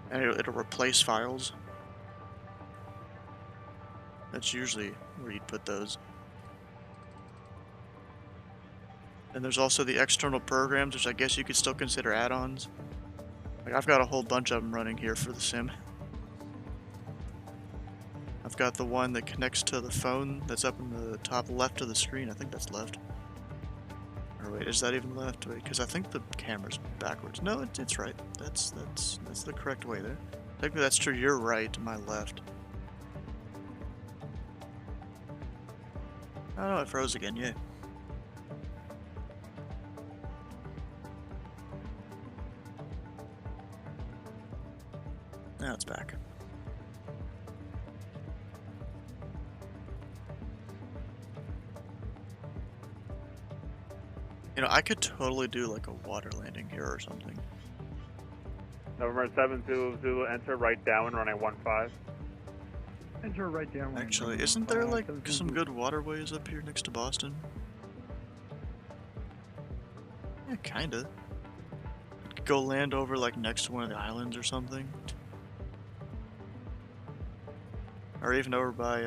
And it'll replace files. That's usually where you'd put those. And there's also the external programs, which I guess you could still consider add-ons. Like, I've got a whole bunch of them running here for the sim. I've got the one that connects to the phone that's up in the top left of the screen. I think that's left. Or wait, is that even left? Wait, because I think the camera's backwards. No, it's right. That's the correct way there. Technically that's true. You're right, my left. Oh no, it froze again, yeah. Now it's back. You know, I could totally do like a water landing here or something. November 7 Zulu, enter right down, running 15. Enter right down. Actually, isn't there like some good waterways up here next to Boston? Yeah, kinda. Could go land over like next to one of the islands or something. Or even over by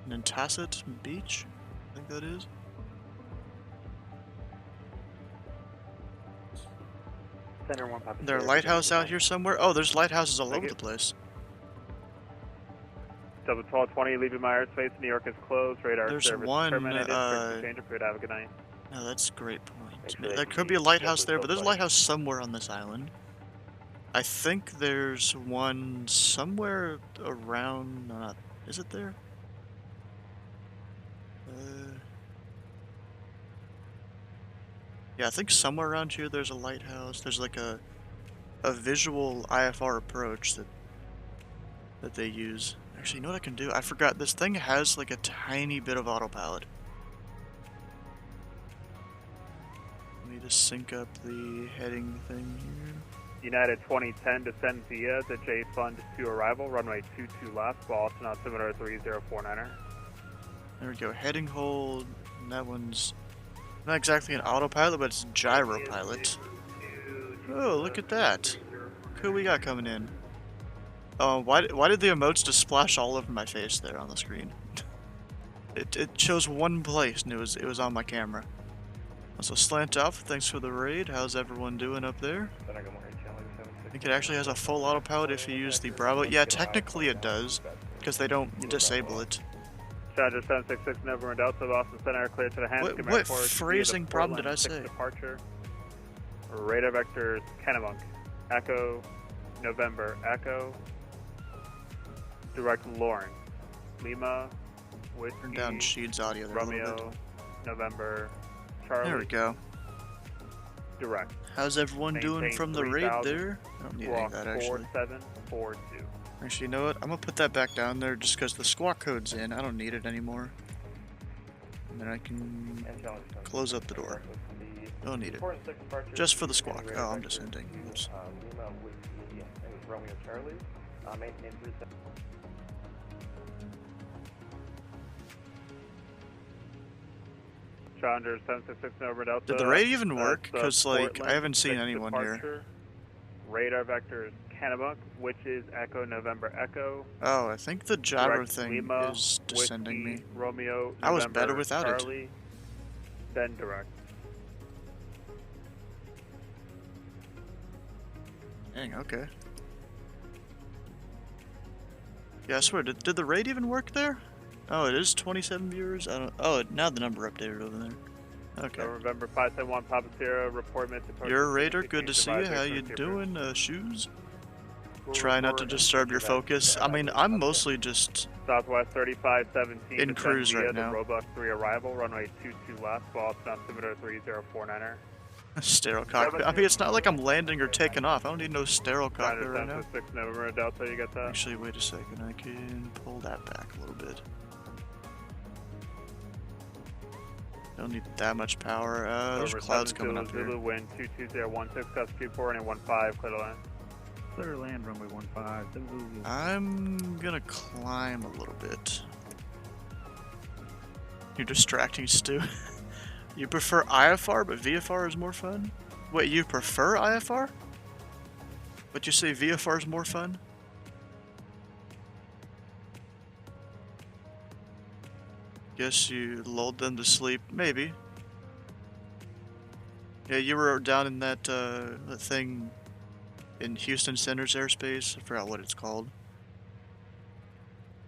Nantasset Beach, I think that is. Center 1 Papa. Is there a lighthouse out here somewhere? Oh, there's lighthouses all over the place. Double 1220, leaving my airspace. New York is closed. Radar There's service one, terminated. Change of route. Have a good night. No, that's a great point. There could be a lighthouse there, but there's a lighthouse somewhere on this island. I think there's one somewhere around... is it there? Yeah, I think somewhere around here there's a lighthouse. There's like a visual IFR approach that they use. Actually, you know what I can do? I forgot. This thing has like a tiny bit of autopilot. Let me just sync up the heading thing here. United 2010, descend via the J Fund to arrival, runway 22 left, Boston altimeter 3049er. There we go, heading hold, and that one's not exactly an autopilot, but it's gyro pilot. Oh, look at that. Who we got coming in? Oh, why did the emotes just splash all over my face there on the screen? It chose one place, and it was on my camera. Also, Slant Alpha, thanks for the raid. How's everyone doing up there? I think it actually has a full autopilot if you use the Bravo. Yeah, technically it does, because they don't disable it. Charger 766 November Delta, Boston Center, clear to the hands. What phrasing problem did I say? Departure. Radar vectors Kennebunk. Echo, November, Echo. Direct Lawrence. Lima, Whiskey. Turn down Sheed's audio there Romeo, a little bit. November, Charlie. There we go. Direct. How's everyone doing from the raid there? I don't need any of that actually. 4742. Actually, you know what? I'm gonna put that back down there just because the squawk code's in. I don't need it anymore. And then I can close up the door. Don't need it. Just for the squawk. Oh, I'm just ending. Oops. Romeo Charlie. Maintain 37. Challenger 766 November Delta. Did the raid even work? Because, like, I haven't seen anyone here. Radar vectors Kennebunk, which is Echo November Echo. Oh, I think the gyro Direct thing Lima, is descending Whiskey, me. Romeo, I was November, better without Charlie, it. Then direct. Dang, okay. Yeah, I swear, did the raid even work there? Oh, it is 27 viewers? I don't... Oh, now the number updated over there. Okay. November 571 Papa Sierra, report missed. You're a raider, good to see you. How you doing, Shoes? Try not to disturb your focus. I mean, I'm mostly just... Southwest 3517. in cruise right now. The Robux 3 arrival, runway 22 left, Boston altimeter 3049er. Sterile cockpit. I mean, it's not like I'm landing or taking off. I don't need no sterile cockpit right now. 6 November Delta, you got that? Actually, wait a second. I can pull that back a little bit. Don't need that much power. There's clouds coming up here. Zulu wind 22016, gust 24 and 15, clear to land. Clear land, runway 15. I'm gonna climb a little bit. You're distracting, Stu. You prefer IFR, but VFR is more fun? Wait, you prefer IFR? But you say VFR is more fun? Guess you lulled them to sleep. Maybe. Yeah, you were down in that thing in Houston Center's airspace. I forgot what it's called.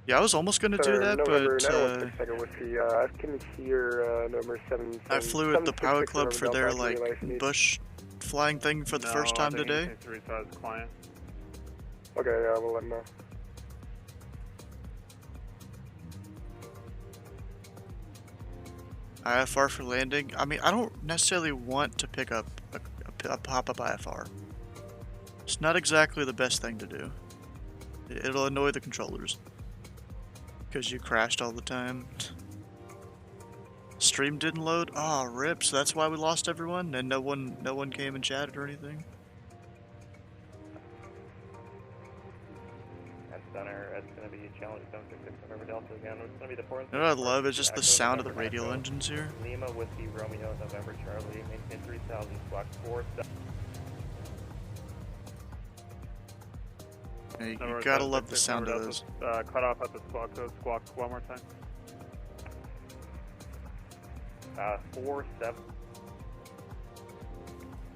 Yeah, I was almost gonna do that, November but 916 Tiger Whiskey. I can hear number 7. I flew at the Pilot Club for their like bush flying thing for the first time today. Okay, yeah, we'll let him know. IFR for landing. I mean, I don't necessarily want to pick up a pop-up IFR. It's not exactly the best thing to do. It'll annoy the controllers. Because you crashed all the time. Stream didn't load? Oh, rip. So that's why we lost everyone? And no one came and chatted or anything? Center, it's going to be challenge 766 November Delta again. It's going to be the fourth. You know what I love? It's just the sound of the radial engines here. Lima Whiskey Romeo November Charlie, maintain 3000 squawk 4. Yeah, you gotta love the sound of those. Cut off at the squawk code. Squawk one more time. 47.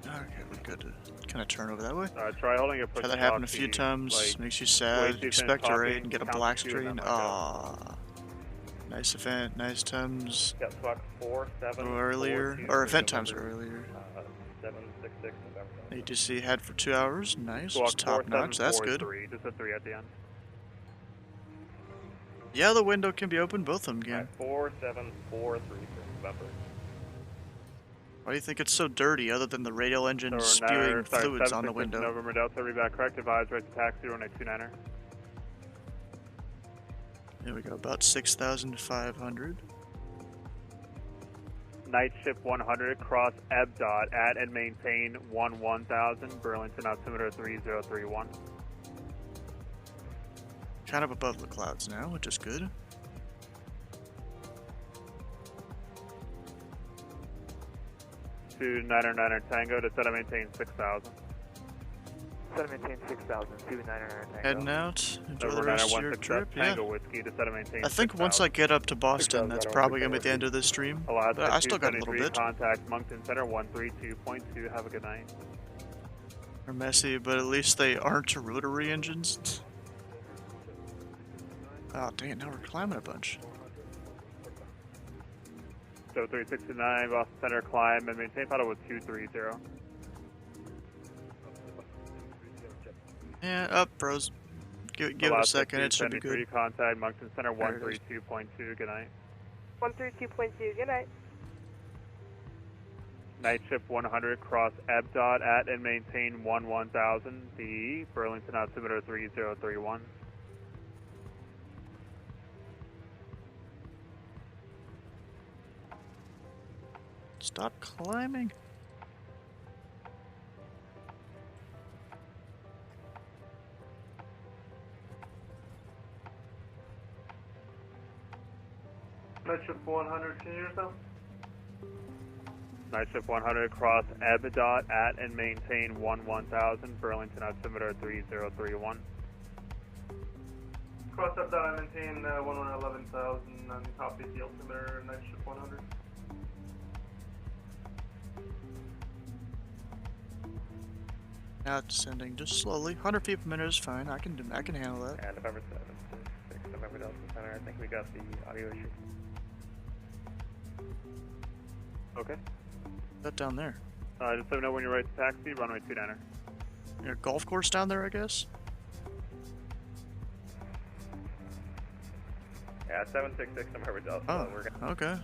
Okay, we're good to kind of turn over that way. Try holding it. Had that happen a few times. Like, makes you sad. Expect a raid and get a black screen. Ah, nice event. Nice times. Got squawk 47. Earlier, or event times earlier. 766 November. Need to see head for 2 hours. Nice. Squawk Top notch. That's good. Just a 3 at the end. Yeah, the window can be open. Both of them can. 4743 for November. Why do you think it's so dirty, other than the radial engine spewing fluids on the window? November Delta, reback correct, advise right to taxi, 0929er. There we go, about 6,500. Night shift 100, cross ebb dot at and maintain 1000, Burlington altimeter 3031. Kind of above the clouds now, which is good. To 909er Tango to set and maintain 6000. Set and maintain 6000, 29er Tango. Heading out, enjoy the rest of your trip, yeah. Tango Whiskey to set and maintain I think 6,000. once I get up to Boston, that's probably going to be the end of this stream. But I still got a little bit. Contact Moncton Center 132.2, have a good night. They're messy, but at least they aren't rotary engines. Oh dang, now we're climbing a bunch. So 369, Boston Center, climb and maintain final with 230. Yeah, up, bros. Give it a second, it should be good. Contact Moncton Center 132.2, good night. 132.2, good night. Night shift 100, cross ebb dot at and maintain 1000, the Burlington altimeter 3031. Stop climbing. Night shift 100, can you hear yourself? Night shift 100, cross ebb dot at and maintain 1000, Burlington altimeter 3031. Cross ebb dot and maintain 11,000 and copy the altimeter, night shift 100. Now it's descending just slowly. 100 feet per minute is fine. I can handle that. And November 766, November Delta Center. I think we got the audio issue. Okay. That down there. Just let me know when you're ready to taxi, runway 29er. Your golf course down there, I guess? Yeah, 766, November Delta. Oh, we're gonna... okay.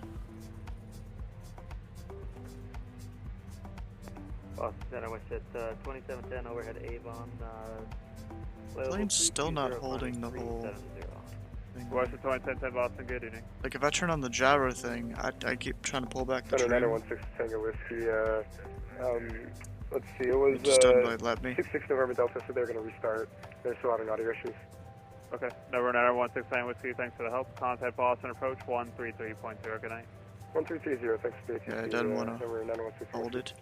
Boston Center, what's it? 2710 overhead Avon. Plane's still not holding the whole thing. Washington 2010 Boston, good evening. Like, if I turn on the gyro thing, I keep trying to pull back the trim. 916 Tango Whiskey, let's see, it was, just doesn't let me. 66 November Delta, so they're going to restart. They're still having audio issues. Okay, November 916 Whiskey, thanks for the help. Contact Boston approach 133.0, good night. 1330, thanks for the Yeah, I don't want to hold it.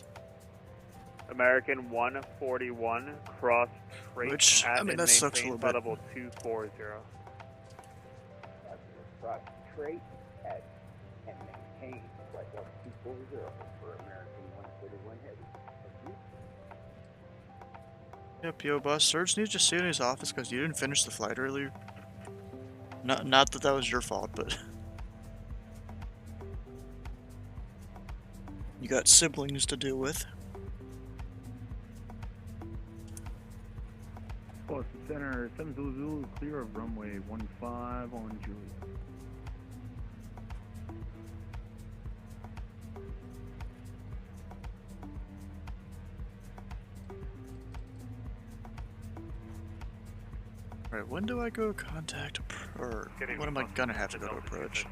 American 141, cross trait Which, at I mean, and that sucks a maintain little bit. level 240. Cross trait at and maintain flight level 240 for American 141 head. Yeah, P.O. Boss. Surge needs to stay in his office because you didn't finish the flight earlier. Not that that was your fault, but... you got siblings to deal with. Boston Center, 7 Zulu, clear of runway 15 on Julia. Alright, when do I go contact or when am I gonna have to go to approach?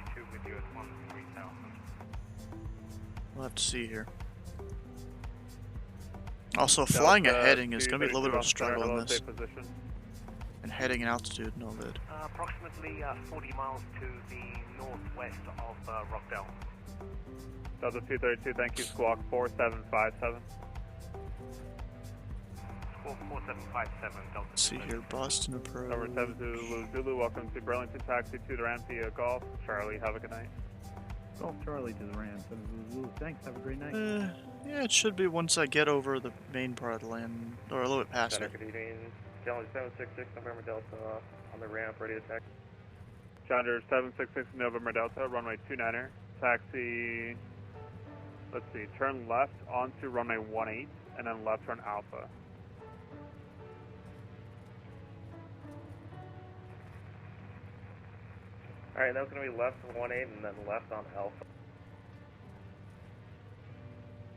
We'll have to see here. Also, flying and heading is gonna be a little bit of a struggle in this. And heading and altitude and all that. Approximately 40 miles to the northwest of Rockdale. Delta 232, thank you. Squawk 4757. Squawk 4757, Delta. Let's see here, Boston approach. Number 7 Zulu, welcome to Burlington, taxi to the ramp via Golf. Charlie, have a good night. Golf Charlie to the ramp, 7 Zulu, thanks, have a great night. Yeah, it should be once I get over the main part of the land, or a little bit past it. Good evening, Challenge 766, November Delta, on the ramp, ready to taxi. Challenger 766 November Delta, runway 29er, taxi, let's see, turn left onto runway 18, and then left turn Alpha. Alright, that was going to be left on 18 and then left on Alpha.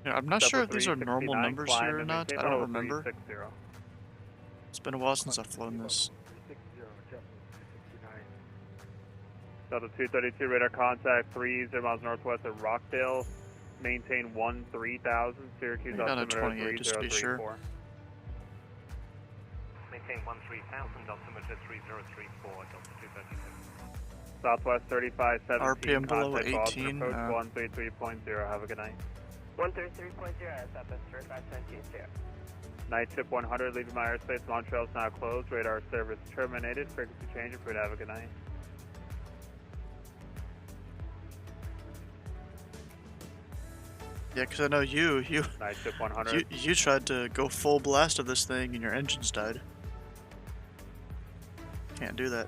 Yeah, I'm not sure if these are normal numbers here or not. I don't remember. It's been a while since I've flown this. Delta 232, radar contact 30 miles northwest of Rockdale. Maintain 3000, Syracuse altimeter 28, just to be sure. 3034. Maintain 13,000, altimeter 3034, Delta 232. Southwest 3517, RPM below contact 18. Boston approach 133.0, have a good night. 133.0, Southwest 3517. Night ship 100, leaving my airspace, Montreal's now closed, radar service terminated, frequency change, approved, have a good night. Yeah, because I know you Night ship 100. you tried to go full blast of this thing and your engines died. Can't do that.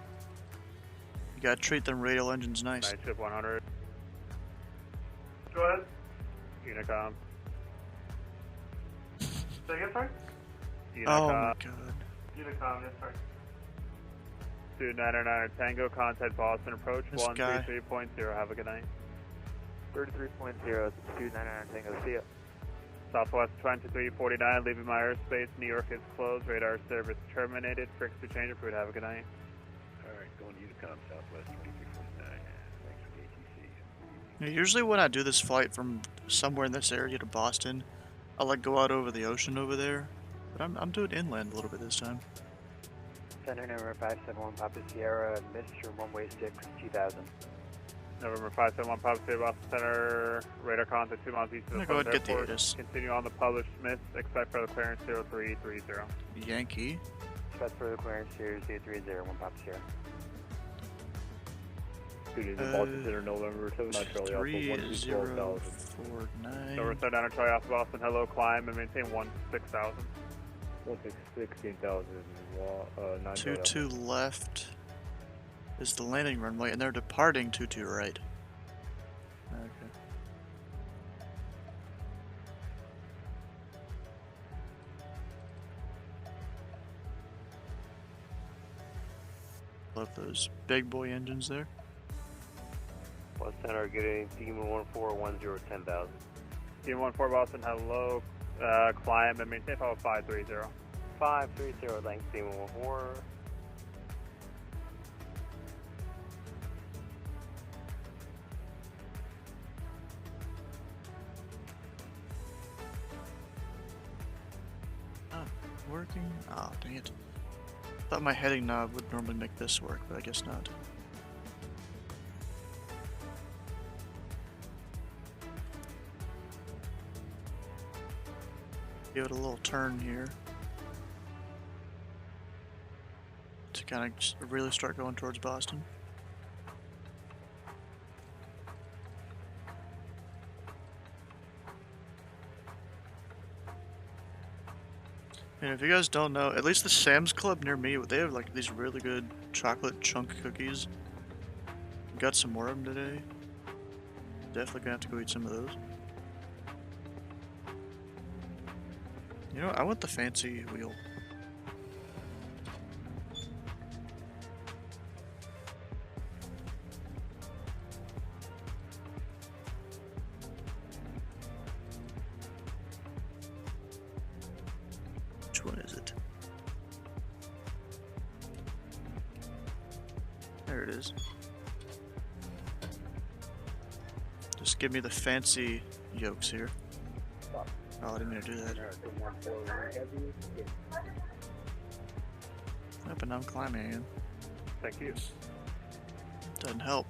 You gotta treat them radial engines nice. Night ship 100. Go ahead. Unicom. Say again, sorry? Oh my Unicom. god. Unicom, yes, sorry. 299 Tango, contact Boston approach This guy. 133.0, have a good night. 33.0, 299 Tango, see ya. Southwest 2349, leaving my airspace, New York is closed, radar service terminated, frequency change, approved, have a good night. Alright, going to Unicom, Southwest 2349. Thanks for the ATC. Yeah, usually when I do this flight from somewhere in this area to Boston, I'll like go out over the ocean over there. But I'm doing inland a little bit this time. Center number 571, Papa Sierra, Mr. Runway 6, 2000. November 571, Papa Sierra, Boston Center, radar contact 2 miles east of the go ahead and get the airport. ATIS. Continue on the published Smith, expect further clearance 0330. Yankee. Expect further clearance, Series 330, 1 Papa Sierra. Boston Center, November 7, Charlie Alpha, 112,000. 3049. November 7, Charlie Alpha, Boston, hello, climb and maintain 16,000. 16,000, 22 left is the landing runway, and they're departing 22 right. Okay. Love those big boy engines there. West Center getting Demon 1410, 10,000. Demon 14 Boston, hello, climb and maintain 530. 530, length Demon 14. Not working? Oh, dang it. Thought my heading knob would normally make this work, but I guess not. Give it a little turn here to kind of really start going towards Boston. And if you guys don't know, at least the Sam's Club near me, they have like these really good chocolate chunk cookies. Got some more of them today. Definitely gonna have to go eat some of those. You know, I want the fancy wheel. Which one is it? There it is. Just give me the fancy yolks here. Oh, I didn't mean to do that. Yep, and now I'm climbing again. Thank you. Doesn't help.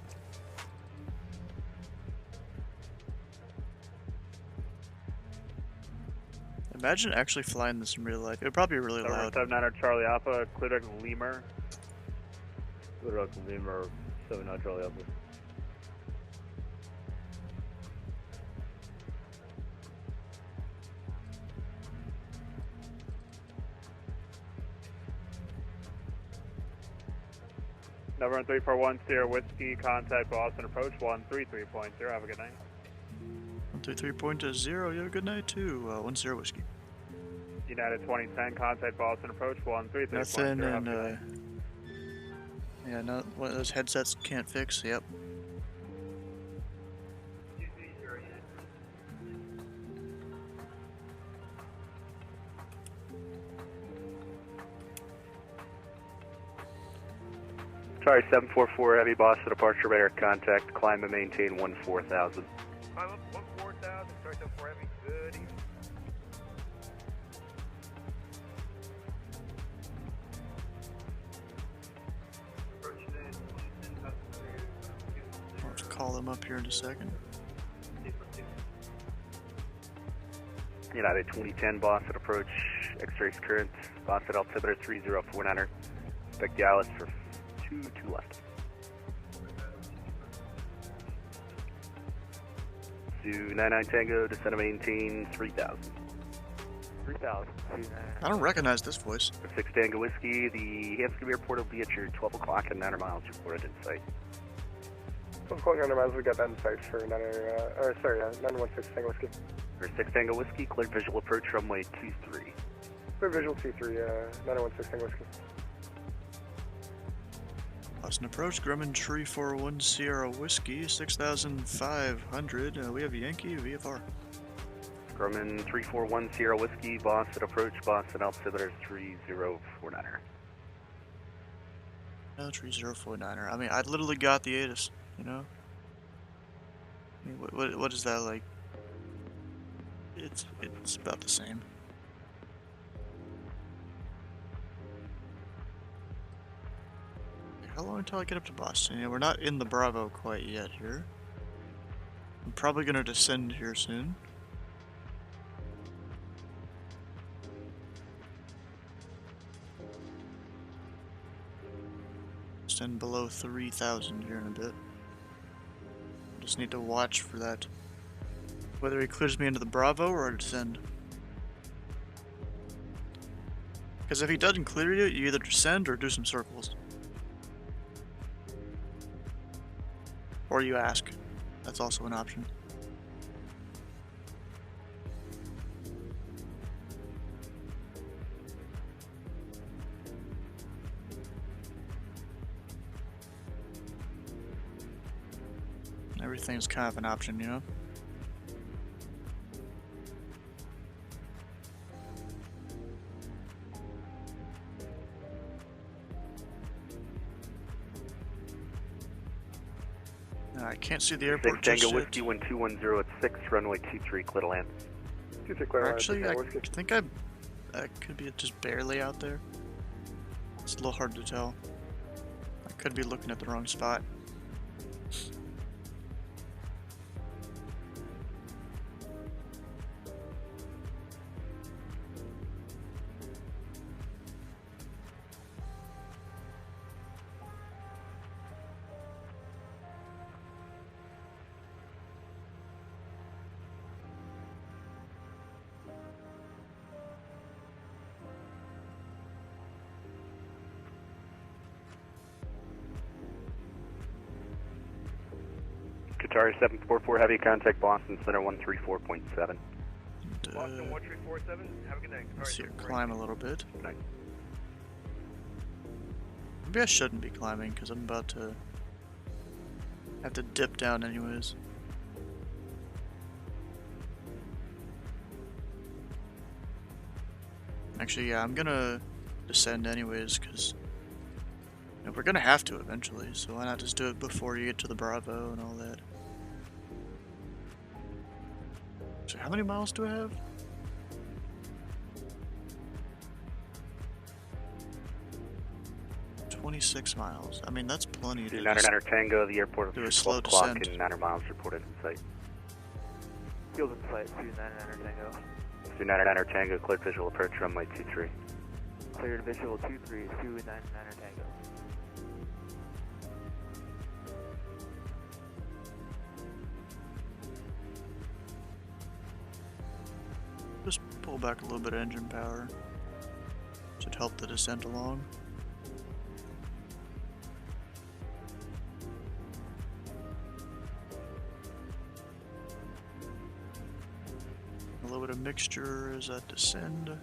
Imagine actually flying this in real life. It would probably be really loud. 79er Charlie Alpha, clear deck Lemur. Clear deck Lemur, 79 Charlie Alpha. Number 341 Sierra Whiskey, contact Boston approach 133.0. Have a good night. 133.0. You have a good night too. 10 Whiskey. United 2010, contact Boston approach 133.0. Nothing, and yeah, no, one of those headsets can't fix. Yep. Sorry, 744 Heavy Boston departure radar contact. Climb and maintain 14,000. Climb up 14,000. Sorry, 74 Heavy. Good evening. I'll have to call them up here in a second. United 2010 Boston approach. X-rays current. Boston altimeter 3049er. Expect the ILS for 2 left. Zoo 99 Tango, descend and maintain 3,000. 3,000. I don't recognize this voice. 6 Tango Whiskey, the Hanscom Airport will be at your 12 o'clock and 900 miles reported in sight. 12 o'clock, 900 miles, we got that in sight for 916 Tango Whiskey. For 6 Tango Whiskey, clear visual approach runway 23. Clear visual T3, 916 Tango Whiskey. Boston approach, Grumman Tree 41 Sierra Whiskey, 6,500. We have Yankee VFR. Grumman 341 Sierra Whiskey, Boston approach, Boston altimeter 3049er. No, 3049er. I mean, I literally got the ATIS, you know? I mean, what is that like? It's about the same. How long until I get up to Boston? Yeah, we're not in the Bravo quite yet here. I'm probably gonna descend here soon. Descend below 3,000 here in a bit. Just need to watch for that. Whether he clears me into the Bravo or I descend. Because if he doesn't clear you, you either descend or do some circles. Or you ask. That's also an option. Everything's kind of an option, you know? I can't see the airport 6 Tango just Whiskey 1210 at 6, runway 23, clear to land. 23 clear. Actually, I think I could be just barely out there. It's a little hard to tell. I could be looking at the wrong spot. Tar 744, heavy contact Boston Center 134.7. Boston 1347, have a good night. Let's see her climb a little bit. Good night. Maybe I shouldn't be climbing because I'm about to have to dip down anyways. Actually, yeah, I'm gonna descend anyways because we're gonna have to eventually, so why not just do it before you get to the Bravo and all that. So how many miles do I have? 26 miles. I mean, that's plenty to 299 Tango, the airport do a of slow 12 o'clock descent. and 900 miles reported in sight. Field in sight, 299 Tango. 299 Tango, cleared visual approach runway 23. Cleared visual 23, 299 Tango. Just pull back a little bit of engine power. Should help the descent along. A little bit of mixture as I descend.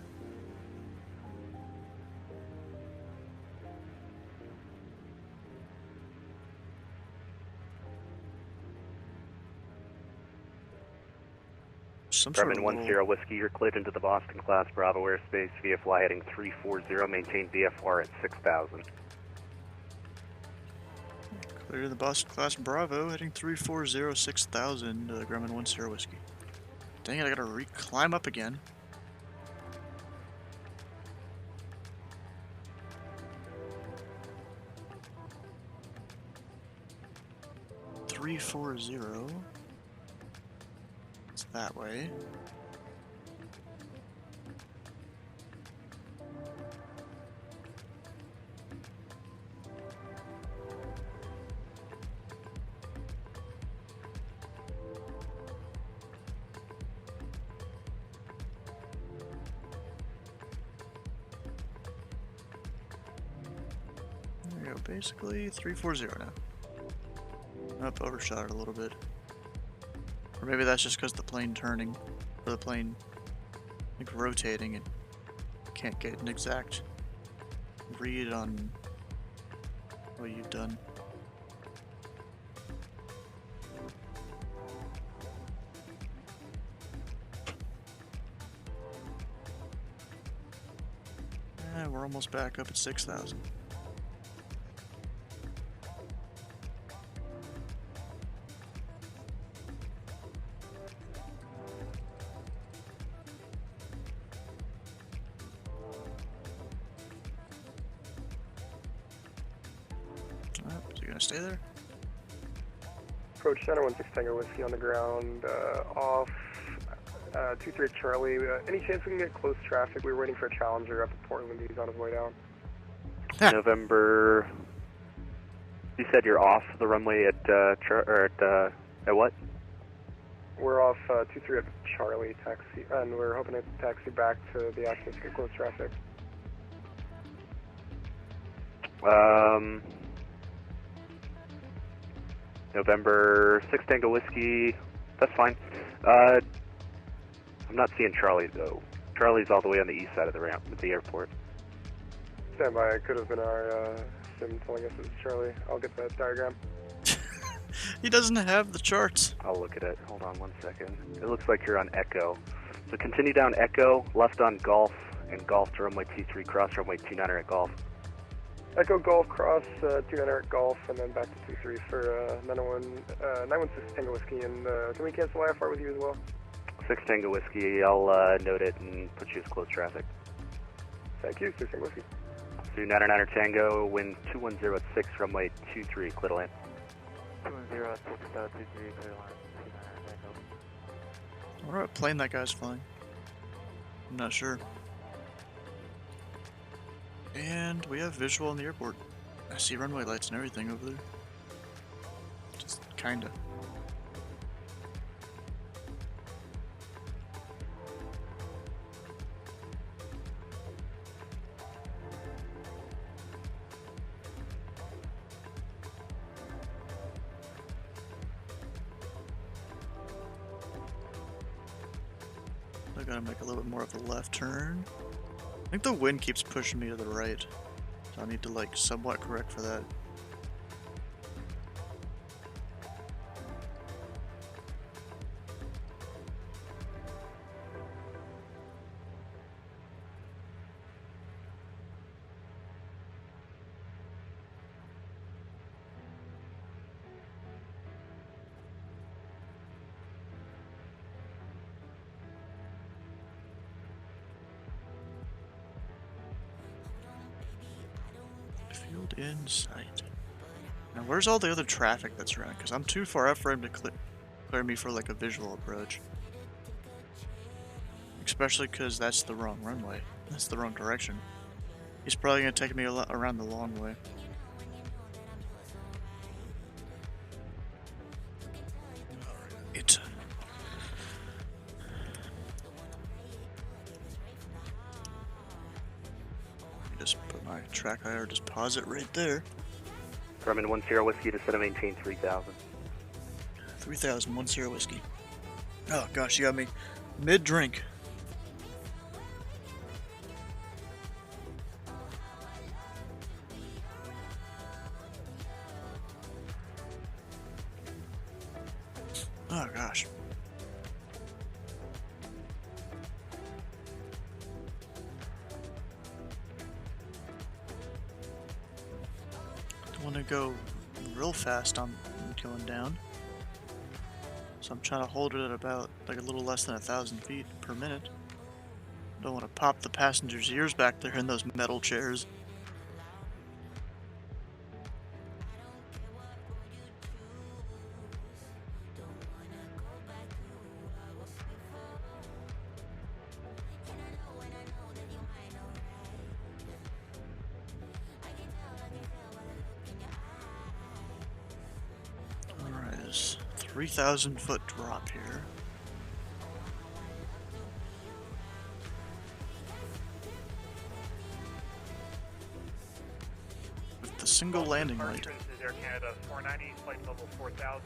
Some sort of Bremen 10 Whiskey, you're cleared into the Boston class Bravo airspace, VFY heading 340, maintain VFR at 6,000. Clear to the Boston class Bravo, heading 340, 6,000, Grumman 10 Whiskey. Dang it, I gotta re-climb up again. $340. It's that way. There we go, basically 340 now. Up, overshot it a little bit. Or maybe that's just because the plane turning, or the plane like rotating, and can't get an exact read on what you've done. We're almost back up at 6,000. Is he gonna stay there? Approach Center 16 Tango Whiskey on the ground, off 23 Charlie. Any chance we can get close traffic? We were waiting for a Challenger up at Portland. He's on his way down. November. You said you're off the runway at at what? We're off 23 at Charlie taxi, and we're hoping to taxi back to the access to get close traffic. November 6 Tango Whiskey. That's fine. I'm not seeing Charlie though. Charlie's all the way on the east side of the ramp at the airport. Stand by. It could have been our sim telling us it's Charlie. I'll get that diagram. He doesn't have the charts. I'll look at it. Hold on 1 second. It looks like you're on Echo. So continue down Echo, left on Golf, and Golf to runway T3, cross runway 29er at Golf. Echo Golf cross 29er at Golf, and then back to 23 for 916 Tango Whiskey. And can we cancel IFR with you as well? 6 Tango Whiskey. I'll note it and put you as close traffic. Thank you, 6 Tango Whiskey. 299er Tango, wind 210 at 6, runway 23, clear to land. 210 at 6, 23, clear to land. 299 Tango. I wonder what plane that guy's flying. I'm not sure. And we have visual on the airport. I see runway lights and everything over there. Just kinda. I gotta make a little bit more of a left turn. I think the wind keeps pushing me to the right, so I need to like somewhat correct for that. Field in sight. Now where's all the other traffic that's around? Because I'm too far up for him to clear me for like a visual approach. Especially because that's the wrong runway. That's the wrong direction. He's probably going to take me around the long way. Just put my track IR, just pause it right there. Grumman 10 Whiskey to set and maintain 3000. 3000, 10 Whiskey. Oh gosh, you got me mid-drink. Oh gosh. Don't want to go real fast on going down. So I'm trying to hold it at about like a little less than 1,000 feet per minute. Don't want to pop the passengers' ears back there in those metal chairs. Alright, there's 3,000 foot drop here. With the single landing light. This is Air Canada 490, flight level 4000.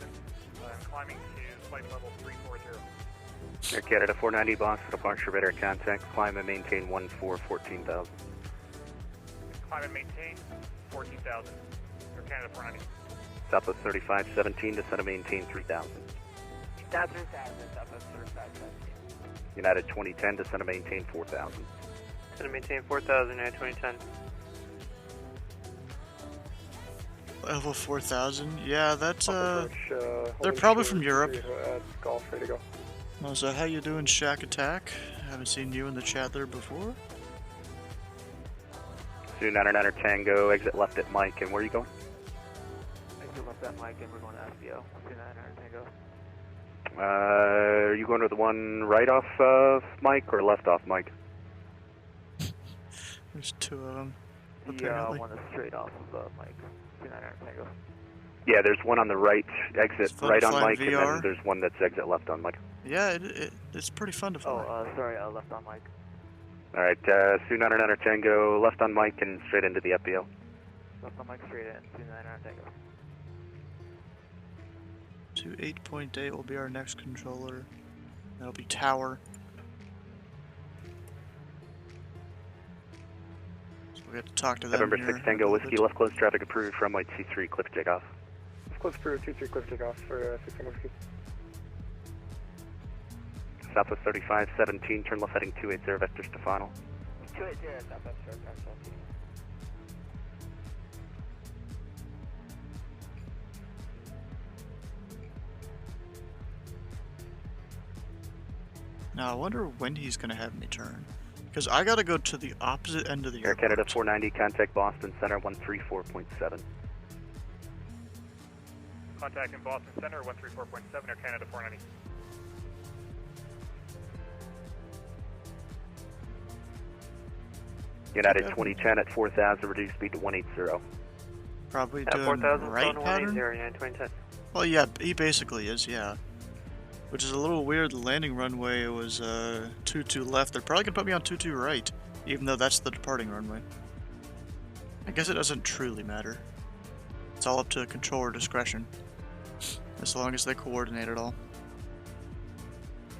I'm climbing to flight level 340. Air Canada 490, Boston departure, radar contact, climb and maintain 14,000. Climb and maintain 14,000. Air Canada 490. Southwest 3517, descend and maintain 3000. Southwest 3517. United 2010, descend and maintain 4000. Descend and maintain 4000, United 2010. Level 4,000? Yeah, that's they're probably from Europe. Golf, ready to go. Oh, so how you doing, Shack Attack? Haven't seen you in the chat there before. Sioux 99 Tango, exit left at Mike, and where are you going? Exit left at Mike, and we're going to FBO. Sioux 99 Tango. Are you going to the one right off of Mike or left off Mike? There's two of them. The one that's straight off of Mike. Sioux 99 Tango. Yeah, there's one on the right, exit right on Mike, VR. and then there's one that's exit left on Mike. Yeah, it's pretty fun to fly. Oh, sorry, left on Mike. Alright, Sioux 99 Tango, left on Mike and straight into the FBO. Left on Mike, straight in, Sioux 99 Tango. To 8.8 will be our next controller. That'll be Tower. So we'll get to talk to them November here 6 Tango, Whiskey, left close traffic approved from White C3, cliff takeoff. Close for 2-3, cliff takeoff for 16 Whiskey. Southwest 3517, turn left heading 280, Vector Stefano. 280, Southwest 3517. Now I wonder when he's gonna have me turn. Because I gotta go to the opposite end of the Air airport. Canada 490, contact Boston Center 134.7. Contact in Boston Center 134.7, Air Canada 490. United 2010 at 4,000, reduce speed to 180. Probably At doing 4000, right phone pattern? 180, United 2010. Well, yeah, he basically is, yeah. Which is a little weird. The landing runway was 22 left. They're probably gonna put me on 22 right, even though that's the departing runway. I guess it doesn't truly matter. It's all up to controller discretion, as long as they coordinate it all.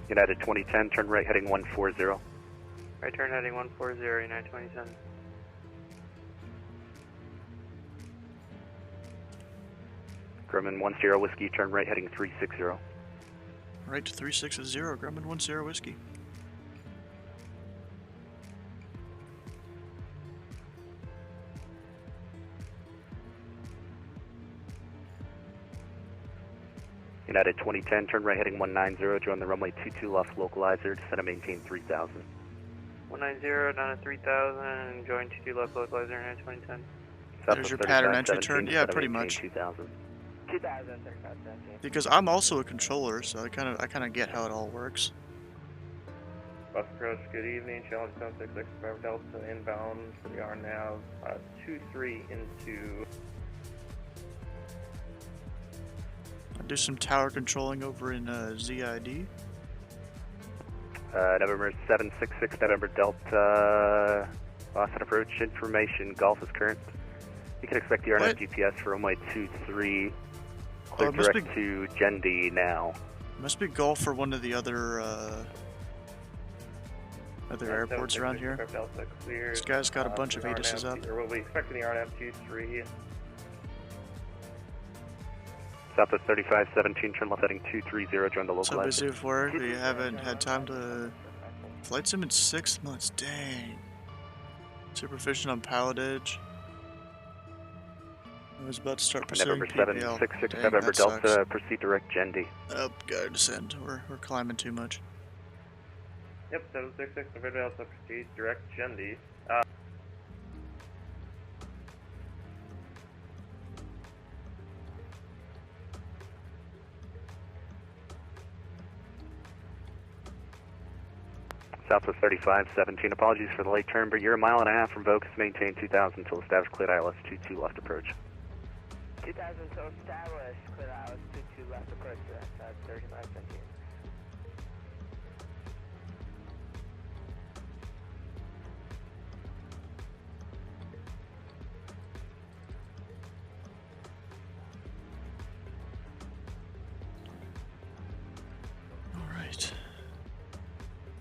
United 2010, turn right heading 140. Right turn heading 140, United 2010. Grumman 10 Whiskey, turn right heading 360. Right to 360, Grumman 10 Whiskey. United 2010, turn right heading 190, join the runway 22 left localizer, descend and maintain 3000. 190 down to 3000 and join 22 left localizer, United 2010. There's your pattern entry turn. Yeah, pretty much. 2000. 2000, 3517. Because I'm also a controller, so I kind of get how it all works. Bus approach, good evening. Challenge 7665 Delta inbound for the RNAV 23 into. I do some tower controlling over in ZID. November 766, November Delta, Boston approach information, Golf is current. You can expect the RNAV GPS for runway 23, clear direct to Gendy now. Must be Golf for one of the other airports around here. Delta clear. This guy's got a bunch of ATISs up. We'll be expecting the RNAV 23. Southwest 3517, turn left heading 230, join the localizer. So busy with work, we haven't had time to flight sim in 6 months, dang. Super efficient on pilotage. I was about to start pursuing November PPL. 766, Dang, November that Delta, sucks. proceed direct Gendy. Oh, gotta descend. We're climbing too much. Yep, 766, November Delta, proceed direct Gendy. Southwest 3517, apologies for the late turn, but you're a mile and a half from Vocus, maintain 2000 until established cleared ILS 22 left approach. 2000 until established, clear ILS 22 left approach, that's 3517. Alright.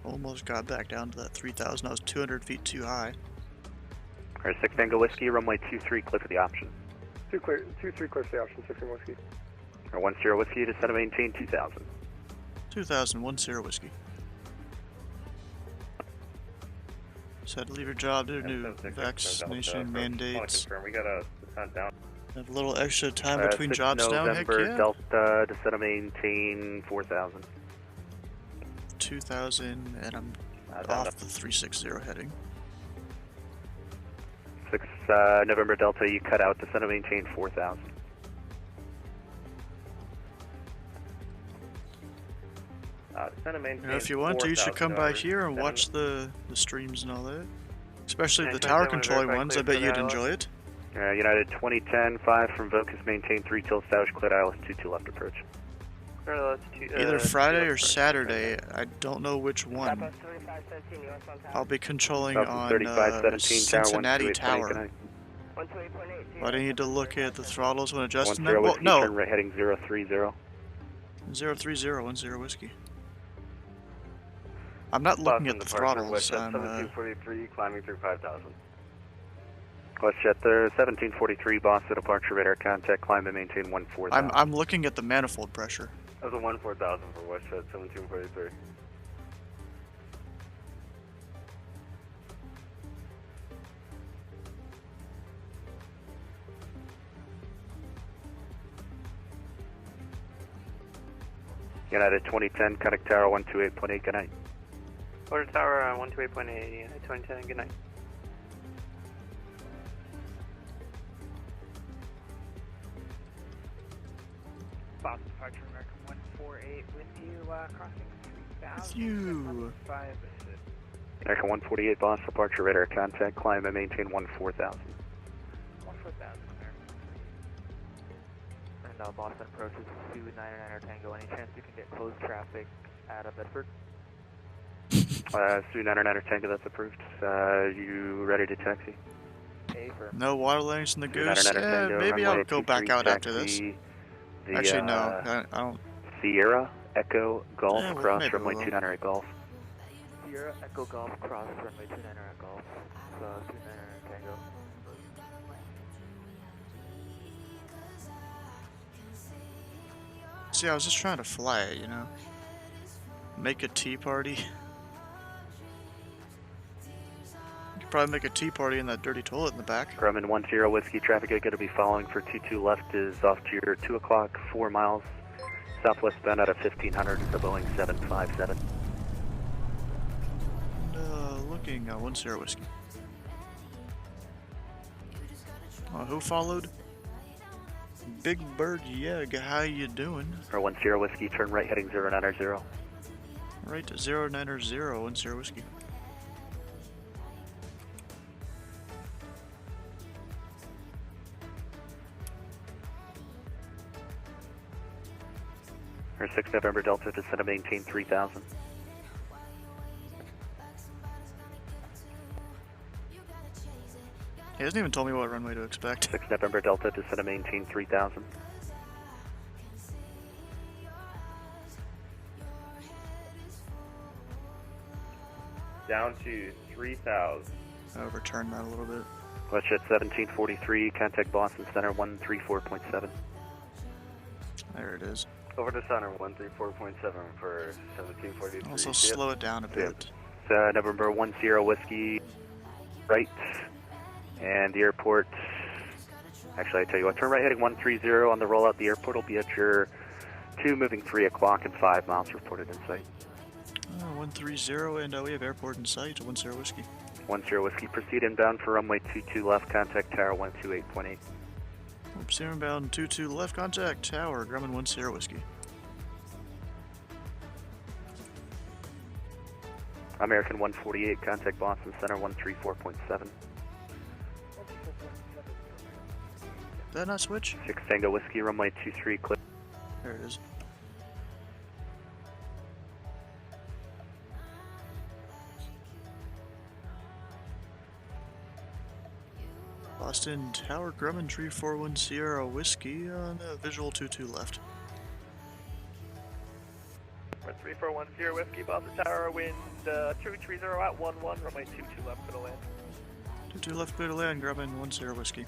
Almost got back down to that 3,000. I was 200 feet too high. Alright, 6 Tango Whiskey, runway 23, clear for the option. 2-3 clear for the option, 6 Whiskey. Or 10 Whiskey, descend and maintain 2000. 2,000, 10 Whiskey. So had to leave your job due to new vaccination mandates. We got a descent down. Have a little extra time between 6 jobs now, heck November yeah. Delta, descend and maintain 4000. 2,000, and I'm off the 360 heading. 6 November Delta, you cut out, descend and maintain 4000. Descend and maintain. You know, if you want to, you should come by here and watch the streams and all that. Especially the tower controlling ones, I bet you'd enjoy it. United 2010, 5 from Vocus, maintain 3 till established, cleared ILS 22 left approach. Either Friday or Saturday, I don't know which one. I'll be controlling on Cincinnati Tower. But I need to look at the throttles when adjusting them. Well, no. Turn right heading 030. 030, 10 Whiskey. I'm not looking at the throttles. I'm 1743, climbing through 5000. WestJet there, 1743, Boston departure radar contact, climb and maintain 14000. I'm looking at the manifold pressure. That was a 14000 for WestJet 1743. United 2010, contact tower 128.8, good night. Order tower 128.8, United 2010, good night. Boston departure American 148 with you, crossing 3000. With you. American 148, Boston departure radar contact, climb and maintain 14000. 14000, American. And Boston approaches 299 Tango. Any chance you can get closed traffic out of Bedford? Sioux 99 Tango, that's approved. You ready to taxi? No water lanes in the goose. Yeah, maybe I'll go back out after this. Actually, no. I don't. Sierra Echo Golf, Yeah, well, cross maybe runway we will. 29 at Golf. Sierra Echo Golf cross runway 29 at Golf. 29 Tango. See, I was just trying to fly it, you know? Make a tea party. You could probably make a tea party in that dirty toilet in the back. Grumman 10 Whiskey, traffic going to be following for 22 left is off to your 2 o'clock, 4 miles. Southwest bound out of 1500 is the Boeing 757. Looking 10 Whiskey. Who followed? Big Bird Yeg, how you doing? Or 10 Whiskey, turn right heading 090. Right to 090, 10 Whiskey. Or 6 November Delta, descend to maintain 3000. He hasn't even told me what runway to expect. 6 November Delta, descend to maintain 3000. Down to 3,000. Overturn that a little bit. WestJet 1743, contact Boston Center 134.7. There it is. Over to center 134.7 for 1743. Also slow it down a bit. November 10 Whiskey, right, and the airport. Actually, I tell you what, turn right heading 130 on the rollout. The airport will be at your 2 moving 3 o'clock and 5 miles reported in sight. 130, and we have airport in sight. 10 Whiskey. 10 Whiskey, proceed inbound for runway 22 left, contact tower 128.8. Oops, inbound 22 left, contact tower, Grumman 10 Whiskey. American 148, contact Boston Center 134.7. Did that not switch? 6 Tango Whiskey, runway 23 clear. There it is. Boston Tower, Grumman 341 Sierra Whiskey on visual 22 left. 341 Sierra Whiskey, Boston Tower, wind 230 at 11, runway 22 left for the land. 22 left, clear to land, Grumman 10 Whiskey.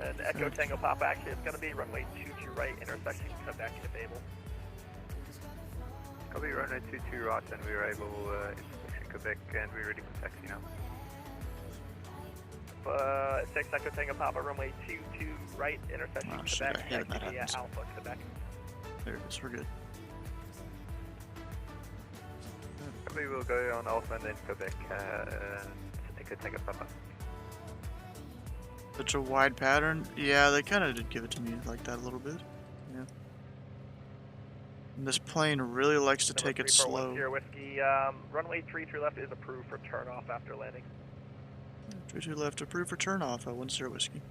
And Echo Tango Pop action, it's going to be runway 22 right, intersection, come back to Babel. Copy runway 22 right, and we are able intersection Quebec, and we're ready for taxi now. 6 Echo Tango Papa, runway 22 right, intersection Quebec, taxi via Alpha, Quebec. There it is, we're good. Copy, we'll go on Alpha and then Quebec, and Echo Tango Papa. Such a wide pattern? Yeah, they kind of did give it to me like that a little bit. Yeah. And this plane really likes to take it slow. Sierra Whiskey, runway 33 left is approved for turn off after landing. 32 left, approved for turn off at 10 Whiskey.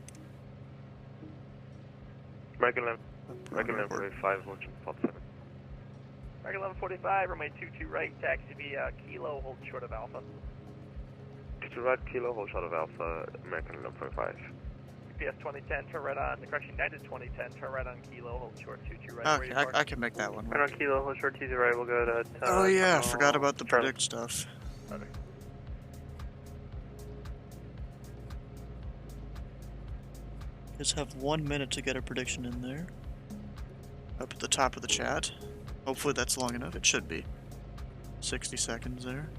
American 1145, launching pod 7. American 1145, runway 22 right, taxi via Kilo, hold short of Alpha. 22 right, Kilo, hold short of Alpha, American 1145. UPS 2010, turn right on, correction, United 2010, turn right on Kilo, hold short 22 right. Okay, I can make that one. Right on Kilo, hold short 22 right, we'll go to... oh yeah, I forgot about the predict stuff. Okay. Just have 1 minute to get a prediction in there. Up at the top of the chat. Hopefully that's long enough. It should be. 60 seconds there.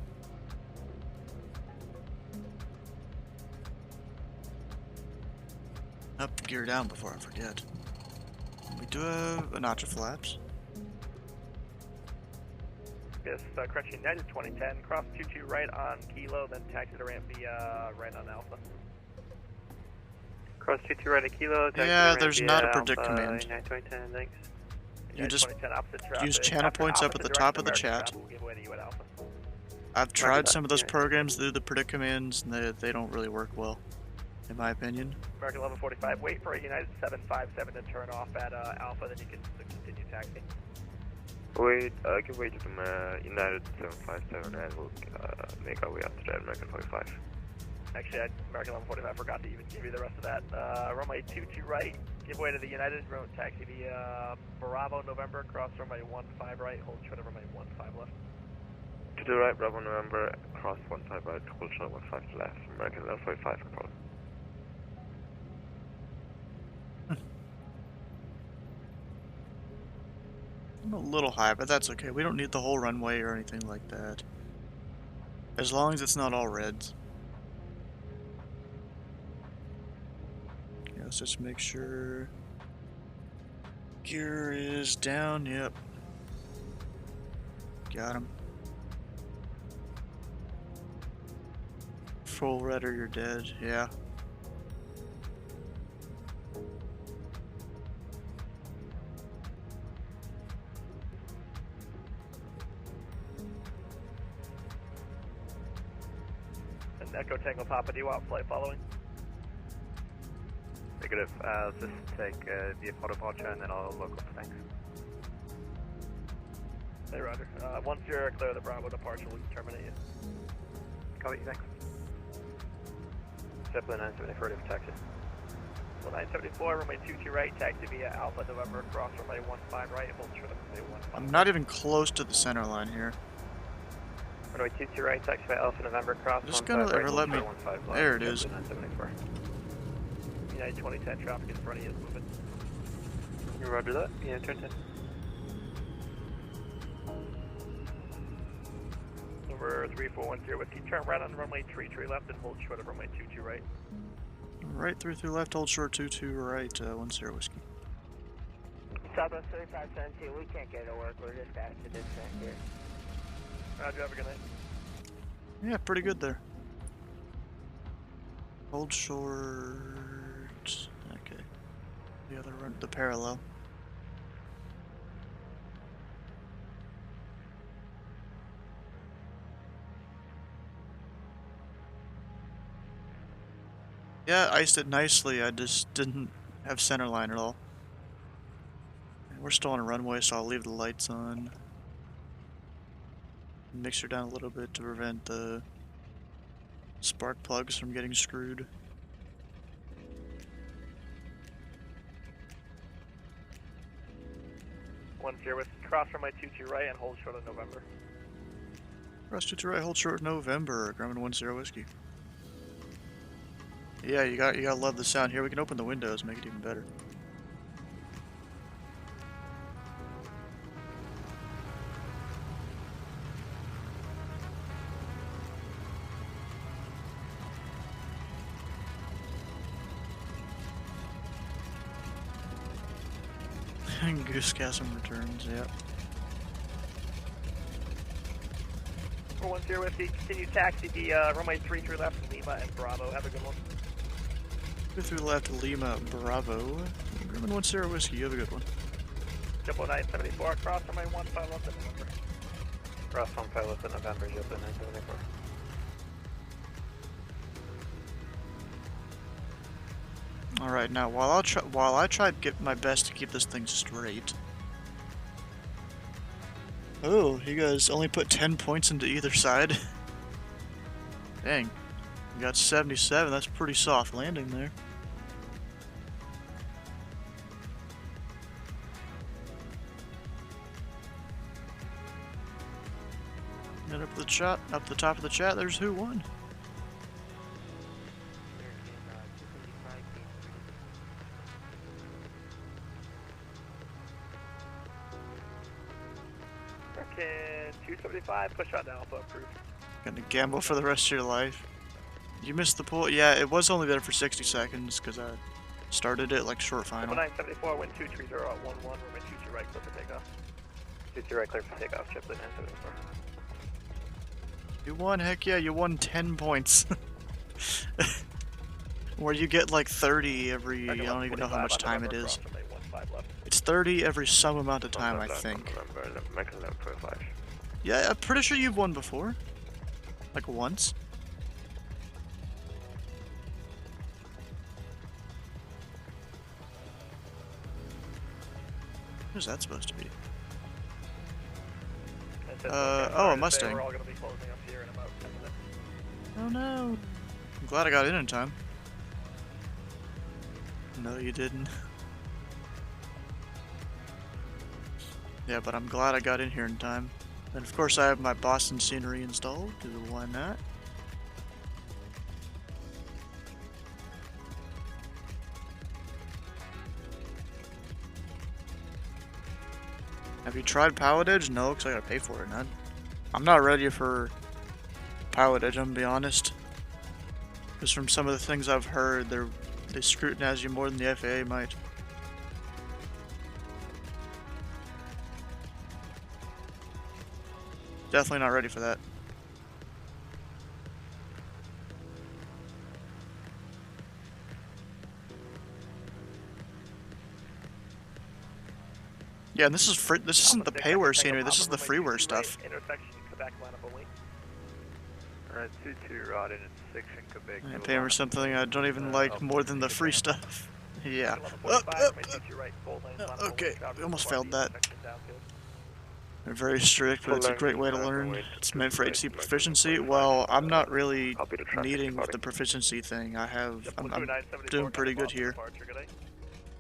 Up, gear down before I forget. We do have a notch of flaps. Yes, correction, United 2010, cross 22 right on Kilo, then taxi to ramp via right on Alpha. Cross 22 right at Kilo, taxi yeah, to there's ramp not via a predict Alpha, command. United 2010, thanks. You just use channel points up at the top of the chat. I've tried some of those programs that do the predict commands, and they don't really work well, in my opinion. American 1145, wait for a United 757 to turn off at Alpha, then you can continue taxi. Wait, give way to the United 757 and we'll make our way up to the American 45. Actually, American 1145 forgot to even give you the rest of that. Runway 22 right, give way to the United Road taxi via Bravo November, cross runway 15 right, hold short of runway 15 left. To the right, Bravo November, cross 15 right, hold short 15 left, American 1145 for call. I'm a little high, but that's okay. We don't need the whole runway or anything like that. As long as it's not all reds. Okay, let's just make sure gear is down. Yep. Got him. Full red or you're dead. Yeah. And Echo Tango Papa, do you want flight following? Negative. I'll just take the photo departure and then I'll local. Thanks. Hey, Roger. Once you're clear of the Bravo departure, we can terminate you. Copy, thanks. Zeppelin 974 to taxi. Well, 974, runway 22 right, taxi via Alpha November, cross runway 15 right, hold short of runway 15. I'm not even close to the center line here. Runway 22 right, taxi via Alpha November, cross 15 Just gonna right, ever let me. hold short 15 left. There it is. Zeppelin 974. United 2010 traffic in front of you is moving. You roger that? Yeah, turn 10. Over 3410 Whiskey, turn right on runway 33 left and hold short of runway 22 right. Right 33 left, hold short 22 right, 10 Whiskey. Southwest 3572, we can't get to work, we're just asked to disconnect here. Roger, have a good night. Yeah, pretty good there. Hold short. Okay. The other run, the parallel. Yeah, iced it nicely. I just didn't have center line at all. We're still on a runway, so I'll leave the lights on. Mixer down a little bit to prevent the spark plugs from getting screwed. One zero with cross runway 22 right and hold short of November. Cross 22 right, hold short November. Grumman 10 Whiskey. Yeah, you gotta love the sound here. We can open the windows, make it even better. Goosegasm returns, yep. 410 Whiskey, continue taxi via runway 33 left, Lima and Bravo. Have a good one. 33 left, Lima, Bravo. Grumman 10 Whiskey, you have a good one. Jumbo 974, cross runway 15 left in November. Cross 15 left in November, Jumbo 974. Alright, now while I try to get my best to keep this thing straight. Oh, you guys only put 10 points into either side. Dang. You got 77, that's pretty soft landing there. And up the top of the chat, there's who won. American 275, push out to Alpha, approved. Gonna gamble for the rest of your life. You missed the pool. Yeah, it was only there for 60 seconds because I started it like short final. 974, wind 230 at 11, runway 22 right, clear for takeoff. 22 right, clear for takeoff, Zeppelin 974. You won, heck yeah, you won 10 points. Where you get like 30 every, I don't even know how much time it is. It's 30 every some amount of time, I think. Yeah, I'm pretty sure you've won before. Like once. Who's that supposed to be? Oh, a Mustang. We're all going to be closing up here in about 10 minutes. Oh no. I'm glad I got in time. No, you didn't. Yeah, but I'm glad I got in here in time. And of course I have my Boston scenery installed, because why not? Have you tried Pilot Edge? No, because I gotta pay for it. I'm not ready for Pilot Edge, I'm gonna be honest. Because from some of the things I've heard, they scrutinize you more than the FAA might. Definitely not ready for that. Yeah, and this is free. This isn't the payware scenery. This is the freeware stuff. Intersection, Quebec, line up only. Alright, 2-2 rod intersection, Quebec. I pay for something I don't even like more than the free stuff. Yeah. Okay, we almost failed that. They're very strict, but it's a great way to learn. It's meant for HC proficiency. Well, I'm not really needing the proficiency thing. I'm doing pretty good here.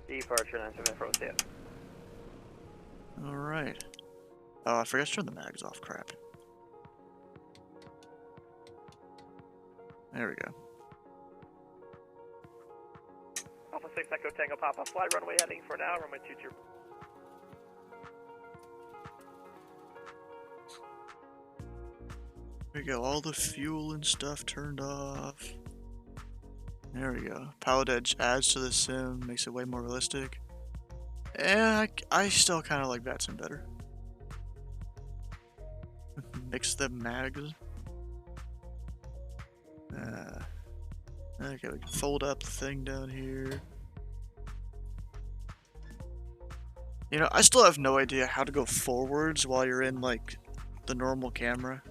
Departure 974, yeah. Alright. Oh, I forgot to turn the mags off, crap. There we go. Alpha 6 Echo Tango Papa, fly runway heading for now, runway 22. We got all the fuel and stuff turned off. There we go. Pilot Edge adds to the sim, makes it way more realistic. And I still kind of like VATSIM better. Mix the mags. Okay, we can fold up the thing down here. You know, I still have no idea how to go forwards while you're in, like, the normal camera.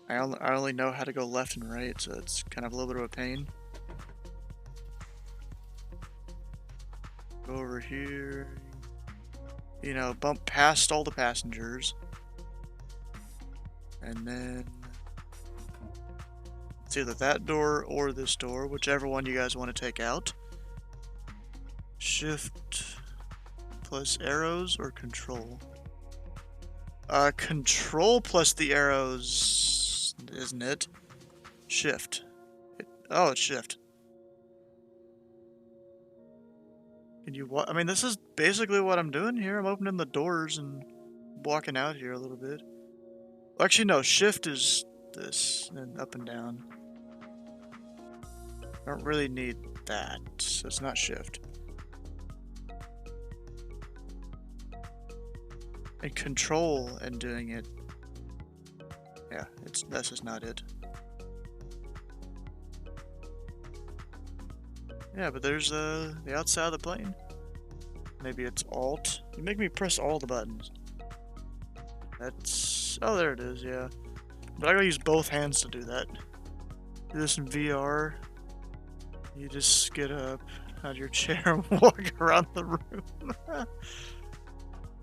I only know how to go left and right, so it's kind of a little bit of a pain. Go over here. You know, bump past all the passengers. And then it's either that door or this door, whichever one you guys want to take out. Shift plus arrows or control? Control plus the arrows, isn't it? Shift. Oh, it's shift. Can you I mean, this is basically what I'm doing here. I'm opening the doors and walking out here a little bit. Well, actually, no. Shift is this, and up and down. I don't really need that, so it's not shift. And control and doing it. Yeah, that's just not it. Yeah, but there's the outside of the plane. Maybe it's Alt. You make me press all the buttons. That's... oh, there it is, yeah. But I gotta use both hands to do that. Do this in VR. You just get up out of your chair and walk around the room.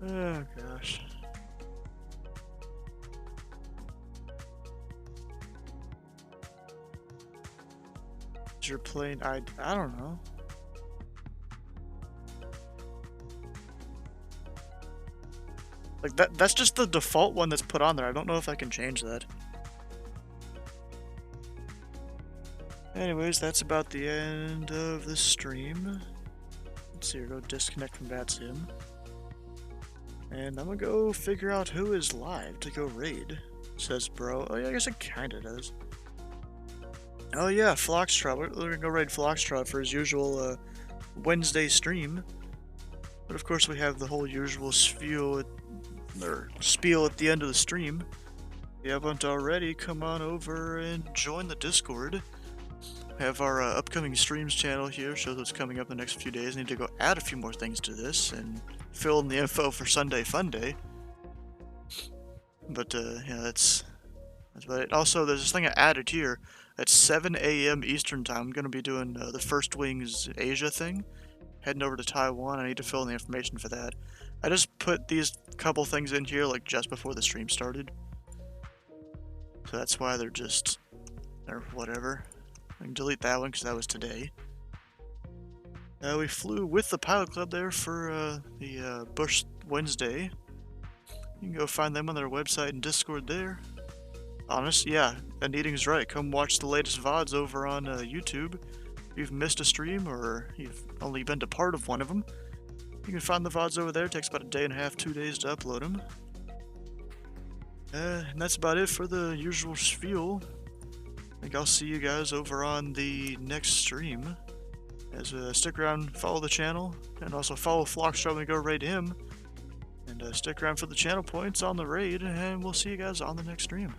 Oh, gosh. Is your plane... I don't know. Like, that's just the default one that's put on there. I don't know if I can change that. Anyways, that's about the end of the stream. Let's see, go disconnect from VATSIM. And I'm gonna go figure out who is live to go raid, says bro. Oh yeah, I guess it kinda does. Oh yeah, Floxtrot. We're gonna go raid Floxtrot for his usual Wednesday stream. But of course we have the whole usual spiel at the end of the stream. If you haven't already, come on over and join the Discord. We have our upcoming streams channel here, shows what's coming up in the next few days. I need to go add a few more things to this and fill in the info for Sunday Fun Day. But yeah, that's about it. Also, there's this thing I added here. At 7 a.m. Eastern Time, I'm going to be doing the First Wings Asia thing. Heading over to Taiwan. I need to fill in the information for that. I just put these couple things in here like just before the stream started. So that's why they're just or whatever. I can delete that one because that was today. We flew with the Pilot Club there for the Bush Wednesday. You can go find them on their website and Discord there. Honest, yeah, Anneating's right. Come watch the latest VODs over on YouTube. If you've missed a stream or you've only been to part of one of them, you can find the VODs over there. It takes about a day and a half, 2 days to upload them. And that's about it for the usual spiel. I think I'll see you guys over on the next stream. As stick around, follow the channel, and also follow Flockstrom and go raid him. And stick around for the channel points on the raid, and we'll see you guys on the next stream.